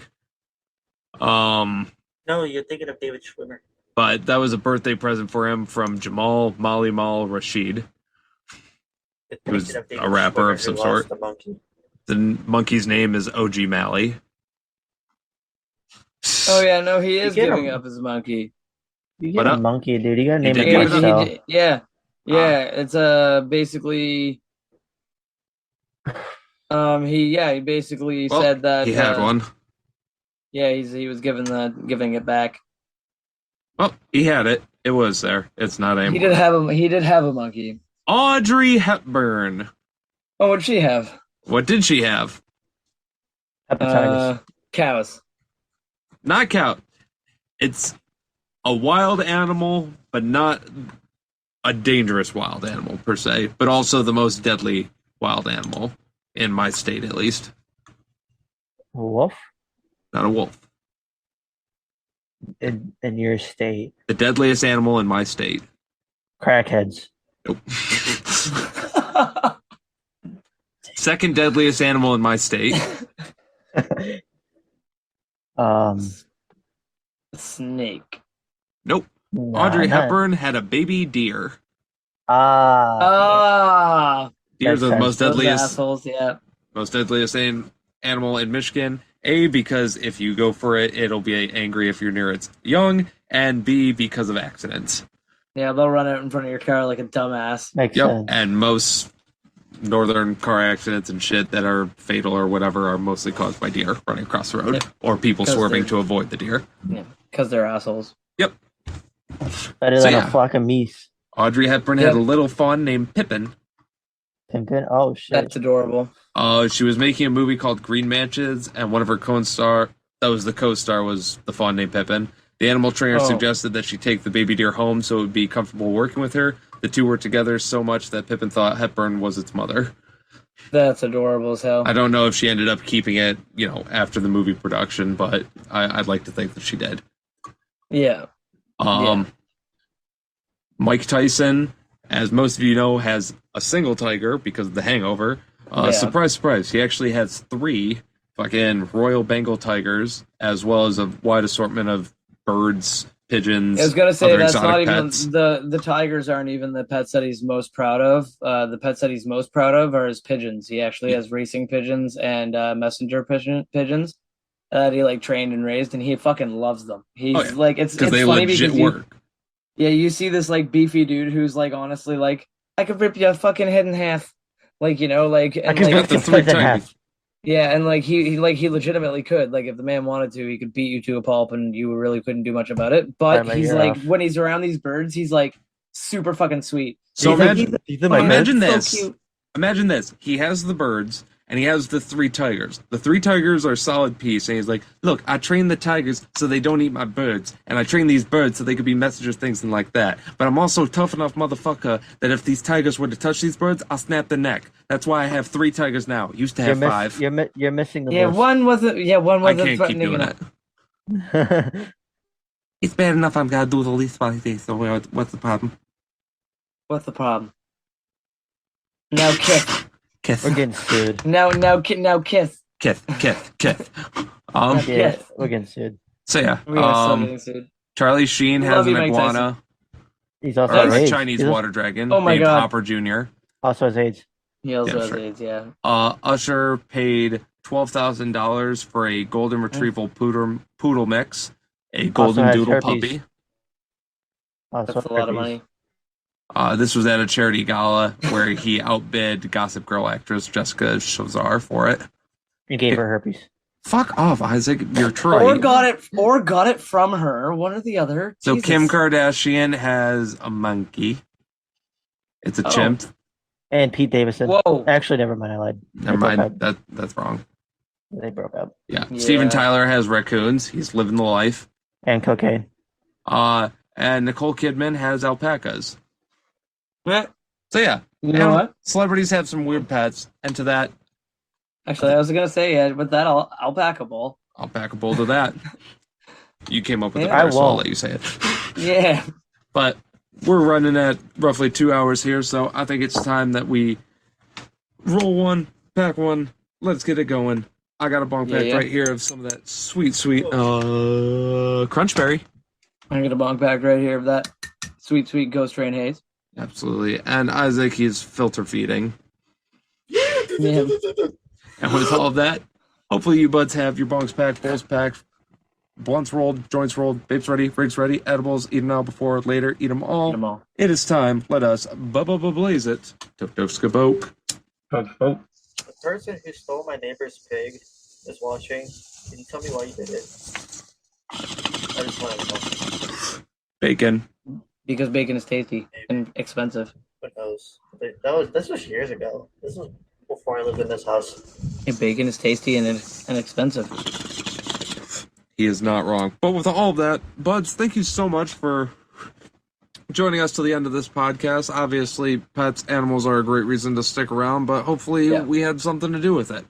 No, you're thinking of David Schwimmer. But that was a birthday present for him from Jamal Mali Mal Rashid. He was a rapper of some sort. The monkey's name is OG Mally. Oh yeah, no, he is get giving him. up his monkey. You What get a up? monkey, dude. You gotta name did it give it up? yourself. Yeah. It's basically he basically Well, said that he had one. Yeah, he was giving it back. Well, he had it. It was there. It's not anymore. He did have a monkey. Audrey Hepburn. Oh, what'd she have? What did she have? Hepatitis. Cows. Not cow. It's a wild animal, but not a dangerous wild animal per se, but also the most deadly wild animal in my state, at least. Wolf Not a wolf. in your state. The deadliest animal in my state. Crackheads. Nope. Second deadliest animal in my state. Snake. Nope. Nah, Audrey not- Hepburn had a baby deer. Ah, Deers Makes are the sense. most those deadliest assholes. Yeah. most deadliest animal in Michigan. A, because if you go for it, it'll be angry if you're near its young, and B, because of accidents. Yeah, they'll run out in front of your car like a dumbass. Makes Yep, sense. and most northern car accidents and shit that are fatal or whatever are mostly caused by deer running across the road Yeah. or people 'Cause swerving they're- to avoid the deer. Yeah, because they're assholes. Yep. Better So, than yeah. a flock of meese. Audrey Hepburn Yep. had a little fawn named Pippin. Pimpin'. Oh shit. That's adorable. She was making a movie called Green Matches, and one of her co-star, that was the co-star, was the fawn named Pippin. The animal trainer Oh. suggested that she take the baby deer home so it would be comfortable working with her. The two were together so much that Pippin thought Hepburn was its mother. That's adorable as hell. I don't know if she ended up keeping it, after the movie production, but I'd like to think that she did. Yeah. Mike Tyson, as most of you know, has a single tiger because of The Hangover. Yeah. Surprise, surprise. He actually has 3 fucking Royal Bengal tigers, as well as a wide assortment of birds, pigeons. I was gonna say other that's not exotic even pets. the tigers aren't even the pets that he's most proud of. The pets that he's most proud of are his pigeons. He actually has racing pigeons and messenger pigeons that he trained and raised, and he fucking loves them. He's Oh, yeah. it's Because they funny legit because work. you see this beefy dude who's honestly I could rip your fucking head in half, I and can Got rip the your 3 head in half. tigers. yeah, and he legitimately could. If the man wanted to, he could beat you to a pulp, and you really couldn't do much about it. But Bite my he's ear off. when he's around these birds, he's super fucking sweet. So Do you think imagine, he's in my imagine bed? this. So cute. Imagine this. He has the birds, and he has the 3 tigers. The 3 tigers are a solid piece, and he's like, look, I train the tigers so they don't eat my birds, and I train these birds so they could be messengers, things and like that. But I'm also tough enough motherfucker that if these tigers were to touch these birds, I'll snap the neck. That's why I have 3 tigers now. Used to have 5. You're missing the Yeah, list. one wasn't. Yeah, one I wasn't can't keep threatening doing enough. it. It's bad enough I've got to do the least funny thing, so what's the problem? What's the problem? Now kiss. Kiss. We're getting sued. Now kiss. Kiss. Yeah. We're getting sued. So yeah, We are so getting sued. Charlie Sheen has Love an you, Mike iguana, He's also or has a AIDS. Chinese He's water dragon Oh my named God. Hopper Jr. Also has AIDS. He also Yeah, has sure. AIDS. Yeah. Usher paid $12,000 for a golden retrieval poodle mix, a golden has doodle herpes. puppy. Also That's a lot of herpes. money. This was at a charity gala where he outbid Gossip Girl actress Jessica Chazar for it. You gave her herpes. Fuck off, Isaac. You're Troy. Or got it from her. One or the other. So Jesus. Kim Kardashian has a monkey. It's a Oh. chimp. And Pete Davidson. Whoa. Actually, never mind. I lied. Never mind. That's wrong. They broke up. Yeah. Yeah. Steven Tyler has raccoons. He's living the life. And cocaine. And Nicole Kidman has alpacas. Eh, So yeah, You know what? Celebrities have some weird pets, and to that, Actually, I was gonna say with that alpaca ball. I'll pack a bowl to that. You came up with Yeah. the verse, so I I'll won't. let you say it. Yeah. But we're running at roughly 2 hours here, so I think it's time that we roll one, pack one, let's get it going. I got a bong pack Yeah. right here of some of that sweet crunchberry. I'm gonna bonk back right here of that sweet Ghost Train haze. Absolutely. And Isaac, he's filter feeding. Yeah. And with all of that, hopefully you buds have your bongs packed, bowls packed, blunts rolled, joints rolled, vapes ready, rigs ready, edibles, eat them now before, later, eat them all. Eat 'em all. It is time. Let us blaze it. Toke toke skaboke. The person who stole my neighbor's pig is watching. Can you tell me why you did it? I just want to know. Bacon. Because bacon is tasty and expensive. Who knows? This was years ago. This was before I lived in this house. And bacon is tasty and expensive. He is not wrong. But with all of that, buds, thank you so much for joining us to the end of this podcast. Obviously, pets, animals are a great reason to stick around, but hopefully we had something to do with it.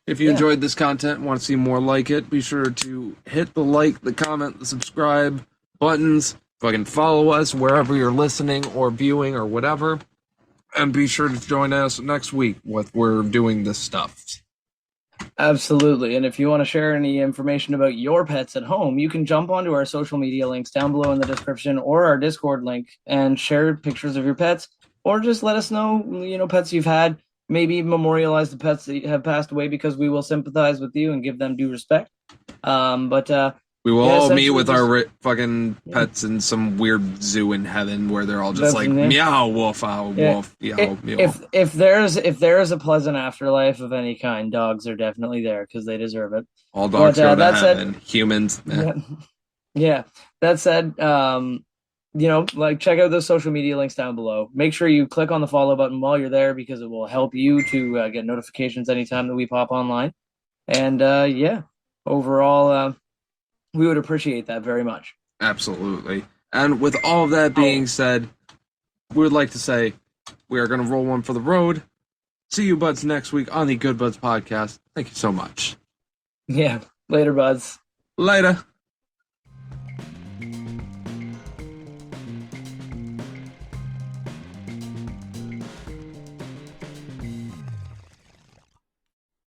If you enjoyed this content and want to see more like it, be sure to hit the like, the comment, the subscribe buttons. Fucking follow us wherever you're listening or viewing or whatever. And be sure to join us next week with we're doing this stuff. Absolutely. And if you want to share any information about your pets at home, you can jump onto our social media links down below in the description or our Discord link and share pictures of your pets, or just let us know, pets you've had. Maybe memorialize the pets that have passed away, because we will sympathize with you and give them due respect. We will all meet essentially with just- our fucking pets in some weird zoo in heaven where they're all just That's like it. meow wolf, ow Yeah. wolf, meow meow. If there's a pleasant afterlife of any kind, dogs are definitely there because they deserve it. All dogs go to that said- heaven. Humans, eh. Yeah. That said, check out those social media links down below. Make sure you click on the follow button while you're there, because it will help you to get notifications anytime that we pop online. And overall, we would appreciate that very much. Absolutely. And with all of that being said, we would like to say we are going to roll one for the road. See you buds next week on the Good Buds podcast. Thank you so much. Yeah. Later, buds. Later.